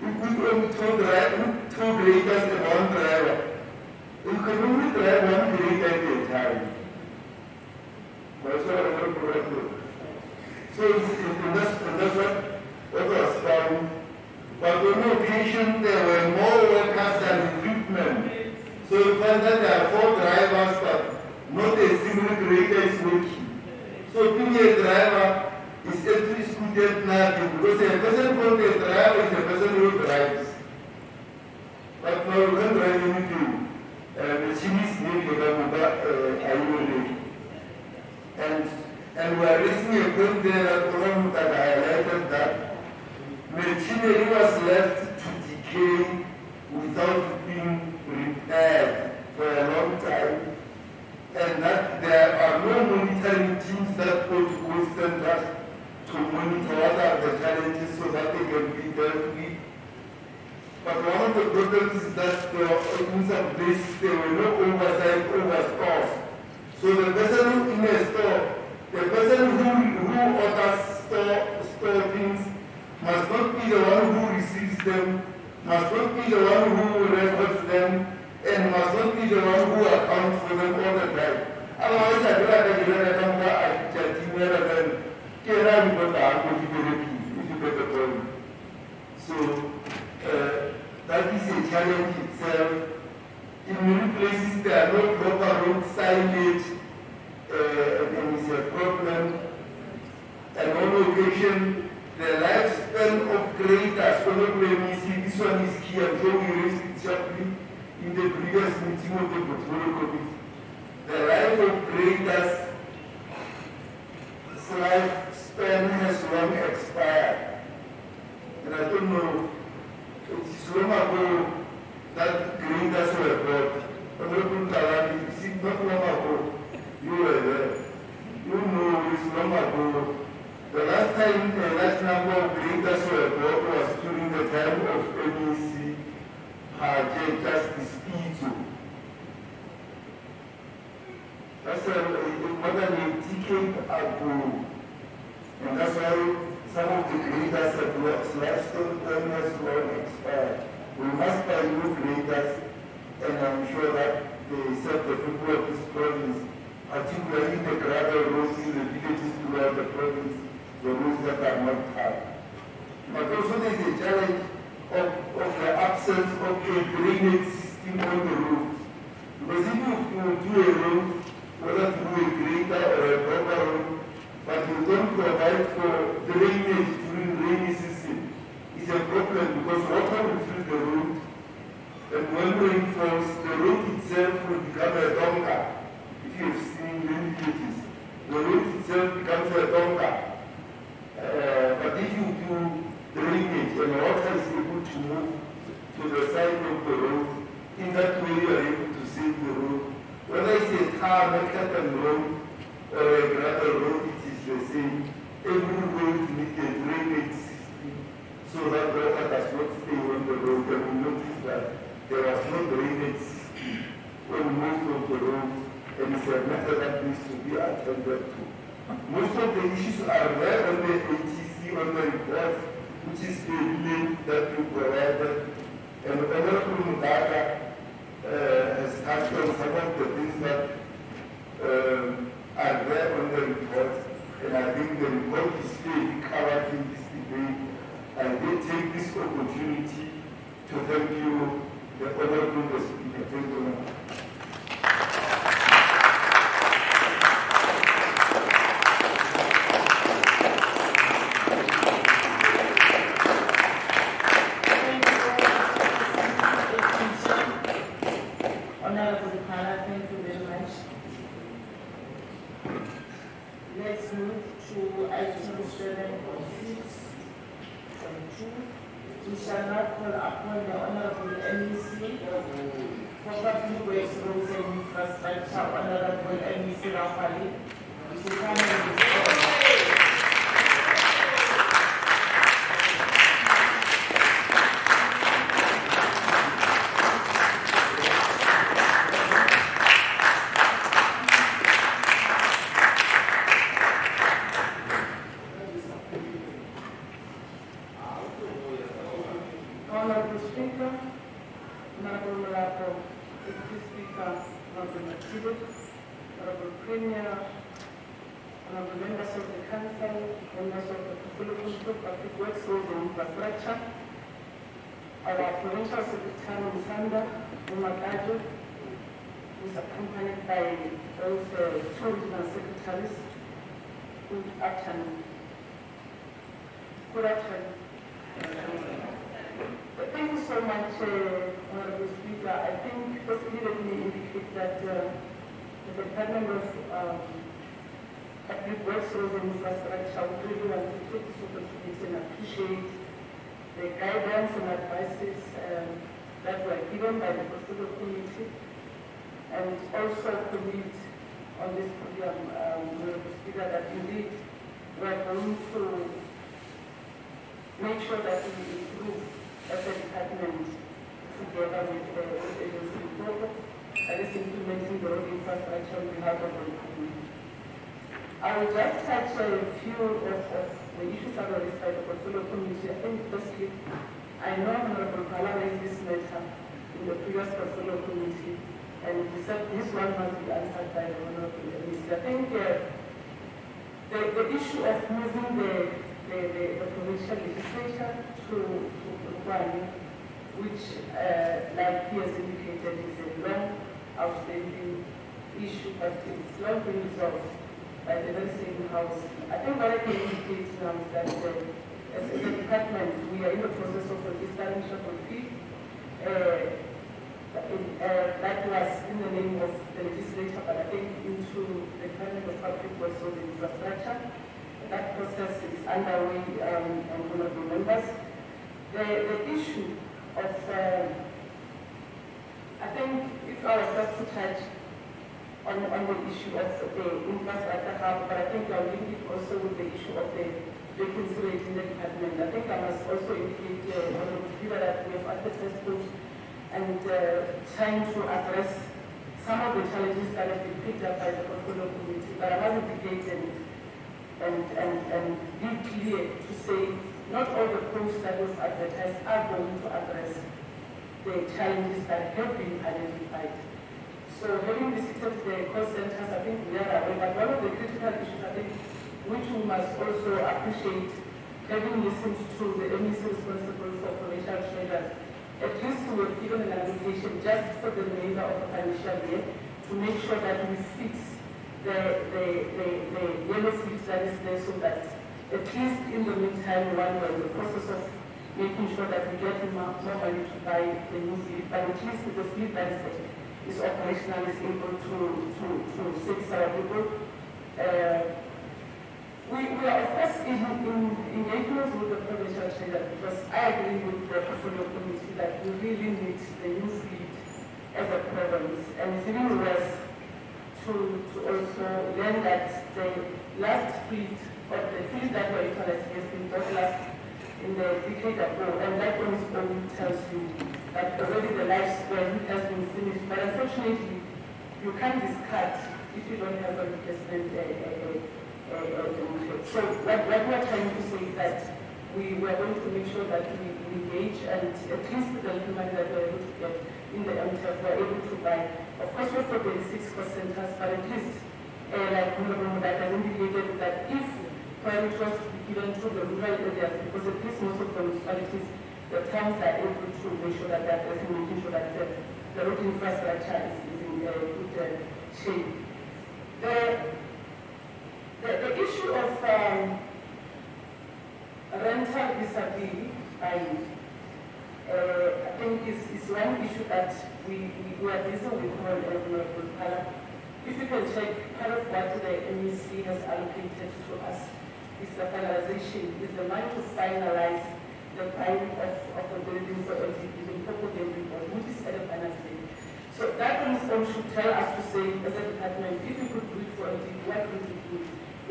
If we only two graders and one driver, you can only drive one grade at a time. So that's what was found. But on occasion there were more workers than equipment. So you find that there are 4 drivers, but not a single grader is working. So being a driver is actually scooted nothing, because a person called a driver is a person who drives. But now you can't drive anything. The Chinese name is and we are raising a point there that Motsoaledi highlighted that machinery was left to decay without being repaired for a long time, and that there are no monitoring teams that go to call centers to monitor what are the challenges so that they can be dealt with. But one of the problems is that in some places there were no oversight over stores. So the person who in a store, the person who orders store things must not be the one who receives them, must not be the one who records them, and must not be the one who accounts for them all the time. Otherwise, I feel like I can go at the team and if you get the point. So, that is a challenge itself. In many places, there are no proper road signage, and it's a problem. And on occasion, the lifespan of graders, this one is key, I'm sure we raised it sharply in the previous meeting of the portfolio committee. The life of graders, lifespan has long expired. And I don't know, it's long ago that graders were bought. Honorable Talani, you see, not long ago, you were there. You know, it's long ago. The last time the large number of graders were bought was during the time of MEC Justice Ito. That's more than a decade ago. And that's why some of the graders have lost lifestyle has long expired. We must buy new graders, and I'm sure that they serve the people of this province, particularly the gravel roads in the villages throughout the province, the roads that are not hard. But also there is a challenge of the absence of a drainage system on the road. Because if you do a road, whether through a grader or a proper road, but you don't provide for drainage during rainy season, it's a problem because water will fill the road, and when rain falls, the road itself will become a donga. If you've seen many villages, the road itself becomes a donga. But if you do drainage and water is able to move to the side of the road, In that way, you are able to save the road. Whether it's a tarmac road or a gravel road, it is the same. Every road needs a drainage system so that water does not stay on the road. And we noticed that there was no drainage system on most of the roads, and it's a matter that needs to be attended to. Most of the issues are there on the ATC, on the report, which is the link that you provided. And Honorable Mugaga has touched on some of the things that are there on the report, and I think the report is fairly covered in this debate. I did take this opportunity to thank you, the Honorable Speaker. Thank you very much. Let's move to item 7.6. We shall now call upon the Honorable MEC for Public Works, Roads and Infrastructure, Honorable MEC Rafali, to come and respond. Public Works, Roads and Infrastructure, our Provincial Secretary Musanda Mogale, who is accompanied by those two regional secretaries. Good afternoon. Good afternoon. Thank you so much, Honorable Speaker. I think firstly let me indicate that the Department of Public Works, Roads and Infrastructure would really want to take this opportunity and appreciate the guidance and advices that were given by the Portfolio Committee, and also commit on this program, Honorable Speaker, that indeed we are going to make sure that we improve as a department together with the agency Limpopo, that is implementing the road infrastructure on behalf of the community. I will just touch a few of the issues that were raised by the Portfolio Committee. I think firstly, I know Honorable Kala raised this matter in the previous Portfolio Committee, and he said this one must be answered by the Honorable MEC. I think the issue of moving the Provincial Legislature to Sekhukhune, which, like he has indicated, is a long outstanding issue, but it's long been resolved by the very same house. I think what I can indicate now is that as a department, we are in the process of registering shuttle fee. That was in the name of the legislature, but I think into the Department of Public Works and Infrastructure. That process is underway, and honorable members. The issue of, I think if I was just to touch on the issue of the infrastructure hub, but I think I'll link it also with the issue of the vacancy rate in the department. I think I must also indicate that we have at the first post and trying to address some of the challenges that have been picked up by the Portfolio Committee. But I must indicate and be clear to say not all the posts that we've advertised are going to address the challenges that have been identified. So having visited the call centers, I think we are aware that one of the critical issues, I think, which we must also appreciate, having listened to the MEC responsible for provincial treasures, at least we were given an allocation just for the remainder of the financial year to make sure that we fix the yellow fleet that is there, so that at least in the meantime, while we're in the process of making sure that we get more money to buy the new fleet, but at least the fleet that is there is operational, is able to service our people. We are of course in engagement with the provincial treasurer, because I agree with the Portfolio Committee that we really need the new fleet as a province. And it's even worse to also learn that the last fleet, or the fleet that were utilized, has been bought last in the decade ago, and that on its own tells you that already the lifespan has been finished. But unfortunately, you can't discard if you don't have a replacement. So what we're trying to say is that we are going to make sure that we engage, and at least the little money that we're able to get in the MTF, we're able to buy. Of course, we're for 26%, but at least, like Honorable Mogale has indicated, that if priority was to be given to the rural areas, because at least most of the municipalities, the towns are able to make sure that they're making sure that the road infrastructure is in good shape. The issue of rental vis-a-vis buying, I think is one issue that we are busy with. If you can check, part of what the MEC has allocated to us is the finalization, is the money to finalize the buying of the building for LTV, the Limpopo Legislature, which is at the final stage. So that on its own should tell us to say, as a department, if we could do it for LTV, what would we do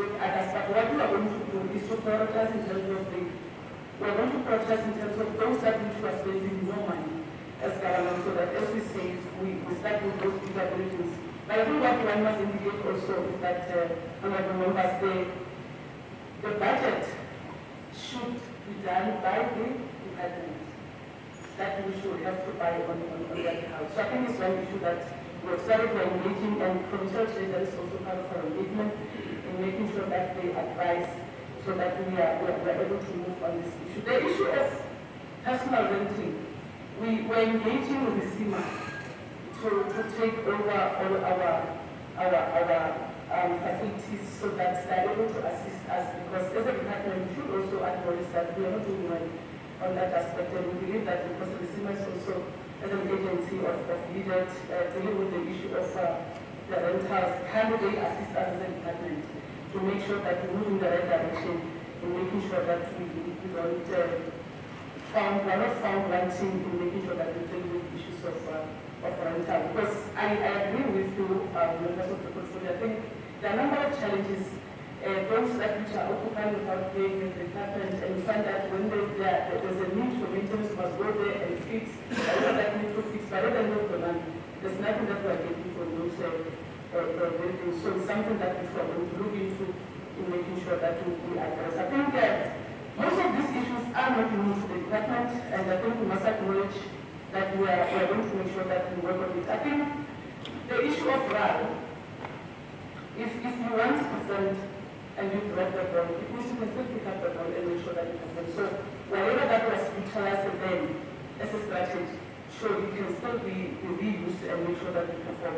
with others? But what we are going to do is to prioritize in terms of the, we are going to prioritize in terms of those that which we are spending more money as government, so that as we say, we start with those bigger buildings. But I think what one must indicate also is that, honorable members, the budget should be done by the department that we should have to buy on that house. So I think it's one issue that we have started by engaging, and provincial treasury is also part of our engagement in making sure that they advise so that we are able to move on this issue. The issue of personal renting, we were engaging with the CIMA to take over all our facilities so that they are able to assist us, because as a department we should also acknowledge that we are not doing well on that aspect, and we believe that because the CIMA is also as an agency of leaders dealing with the issue of the rentals, can they assist us as a department to make sure that we move in the right direction in making sure that we don't we're not found wanting in making sure that we deal with issues of rental. Because I agree with you, members of the portfolio. I think there are a number of challenges, those that which are occupied without paying the department, and you find that when there's a need for maintenance, must go there and fix, that need to fix, but rather than the money, there's nothing that we are getting from those buildings. So it's something that we are going to look into in making sure that we address. I think that most of these issues are not unique to the department, and I think we must acknowledge that we are going to make sure that we work on it. I think the issue of RAL, if you want to defend and you drop the ball, it means you can still pick up the ball and make sure that you defend. So whatever that was utilized then as a strategy, sure, it can still be reused and make sure that we perform.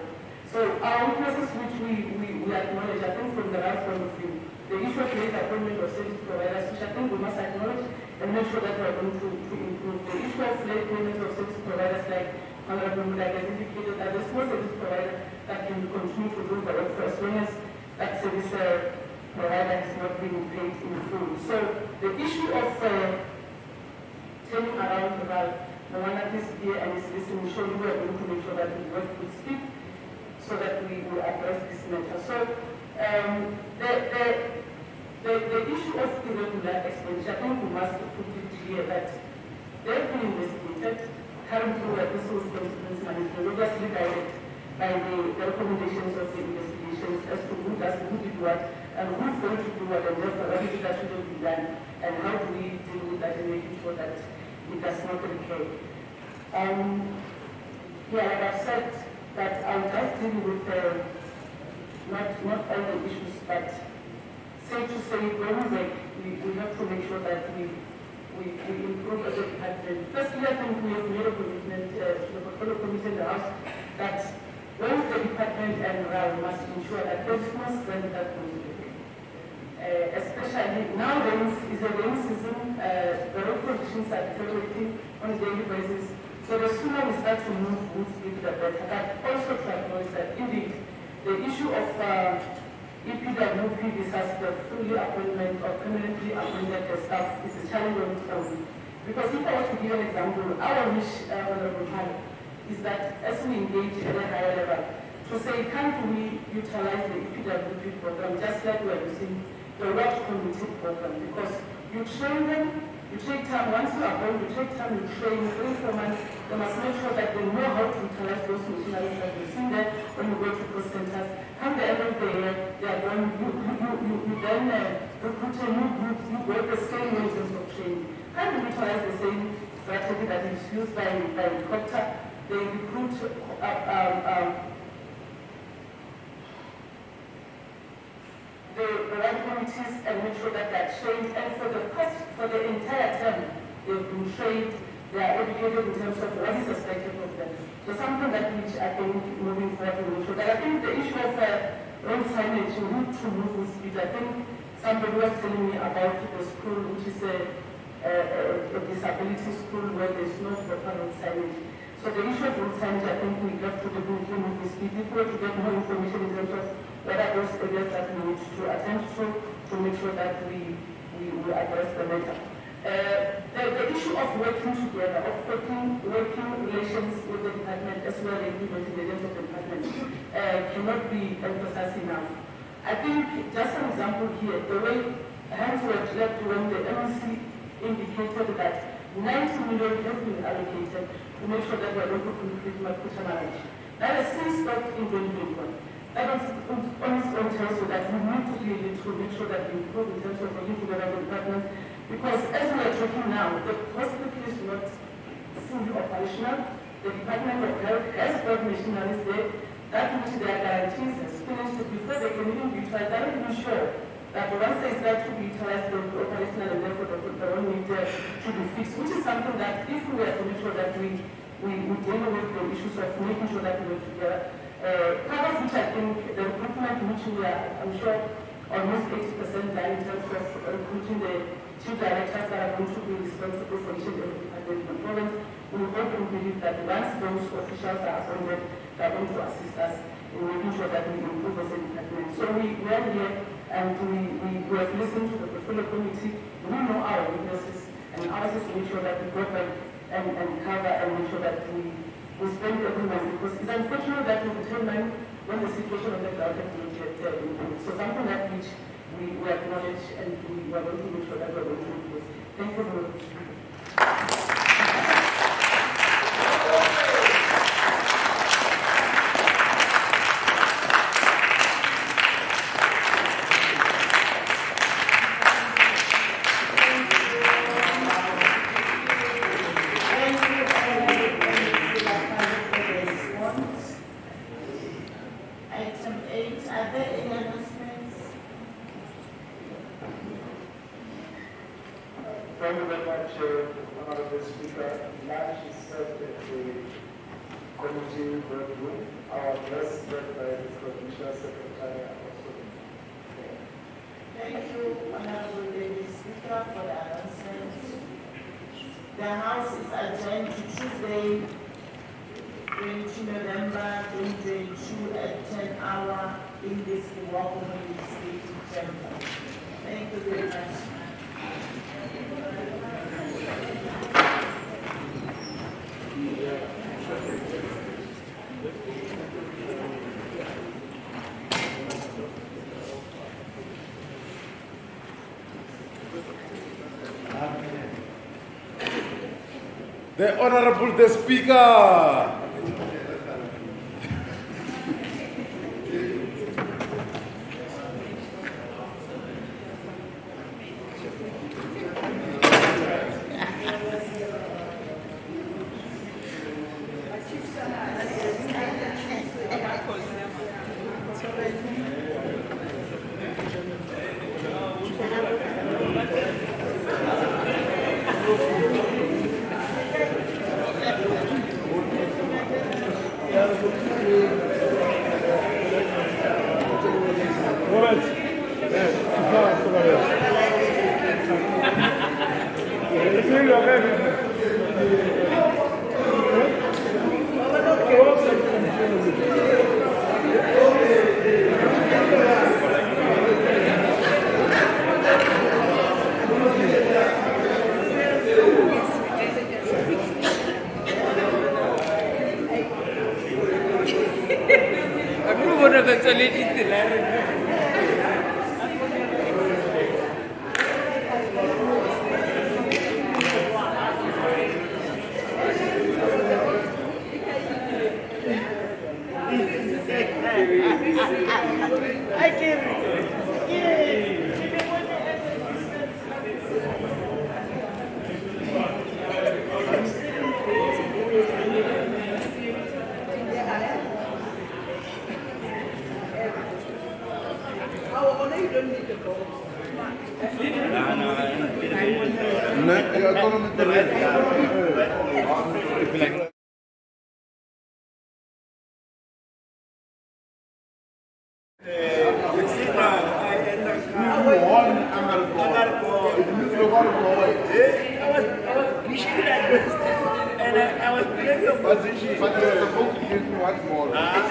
So our weaknesses which we acknowledge, I think from the right point of view, the issue of late appointment of service providers, which I think we must acknowledge and make sure that we are going to improve. The issue of late payment of service providers, like Honorable Mogale has indicated, that there's no service provider that can continue to do the work for as long as that service provider has not been paid in full. So the issue of turning around the RAL, the one that is here and is listening, surely we are going to make sure that we work with speed so that we will address this matter. So the issue of irregular expenditure, I think we must put it clear that they've been investigated. Currently, we are also consequence management, obviously guided by the recommendations of the investigations as to who did what, and who's going to do what, and therefore what is it that should be done, and how do we deal with that and making sure that it does not recur. Like I've said, that I'll just deal with not all the issues, but safe to say, when we have to make sure that we improve as a department. Firstly, I think we have made a commitment to the portfolio committee in the House that when the department and RAL must ensure that there is no strength that goes with it. Especially now is a rainy season, the road conditions are deteriorating on a daily basis. So the sooner we start to move speed, the better. But also to acknowledge that indeed the issue of EPWP disaster, fully appointment or permanently appointed staff is a challenge on its own. Because if I was to give an example, our wish, Honorable Mogale, is that as we engage at a higher level, to say, can't we utilize the EPWP program just like we are using the World Community program? Because you train them, you take time, once you are born, you take time, you train, 3-4 months, they must make sure that they know how to utilize those machineries that you see there when you go to those centers. At the end of the year, they are going, you then recruit a new group, you work the same way in terms of training. Can you utilize the same strategy that is used by helicopter? They recruit the right committees and make sure that they are trained, and for the entire term, they've been trained, they are educated in terms of what is expected of them. So something that which I think moving forward we will show. But I think the issue of road signage, we need to move with speed. I think somebody was telling me about the school, which is a disability school where there's no proper road signage. So the issue of road signage, I think we have to definitely move with speed. If we were to get more information in terms of what are those areas that we need to attend to make sure that we address the matter. The issue of working together, of working relations with the department as well as implementing the agenda of the department cannot be emphasized enough. I think, just an example here, the way hands were clapped when the MEC indicated that 90 million has been allocated to make sure that we are going to complete Makhuduthamaga. That has since stopped in 2021. That on its own tells you that we need to be able to make sure that we improve in terms of working together with the department, because as we are talking now, the hospital is not fully operational. The Department of Health has got machineries there, that which their guarantees has finished before they can even be utilized. They're not even sure that once they start to be utilized, they'll be operational and therefore the one need to be fixed, which is something that if we were to make sure that we deal with the issues of making sure that we work together, part of which I think the recruitment which we are, I'm sure, almost 80% done in terms of recruiting the chief directors that are going to be responsible for each and every department in the province. We hope and believe that once those officials are appointed, they are going to assist us in making sure that we improve as a department. So we are here and we have listened to the portfolio committee. We know our weaknesses, and ours is to make sure that we go back and cover and make sure that we spend every month, because it's unfortunate that we determine when the situation of the ground has not yet improved. So something that which we acknowledge and we are going to make sure that we are going to improve. Thank you very much. Thank you very much, Honorable Speaker. Lunch is served at the committee boardroom. Our address read by the Provincial Secretary. Thank you, Honorable Lady Speaker, for the announcement. The House is adjourned to Tuesday, 20 November 2022 at 10 hours in this Limpopo Legislature chamber. Thank you very much. The Honorable the Speaker. Motsoaledi But you're supposed to give me one more.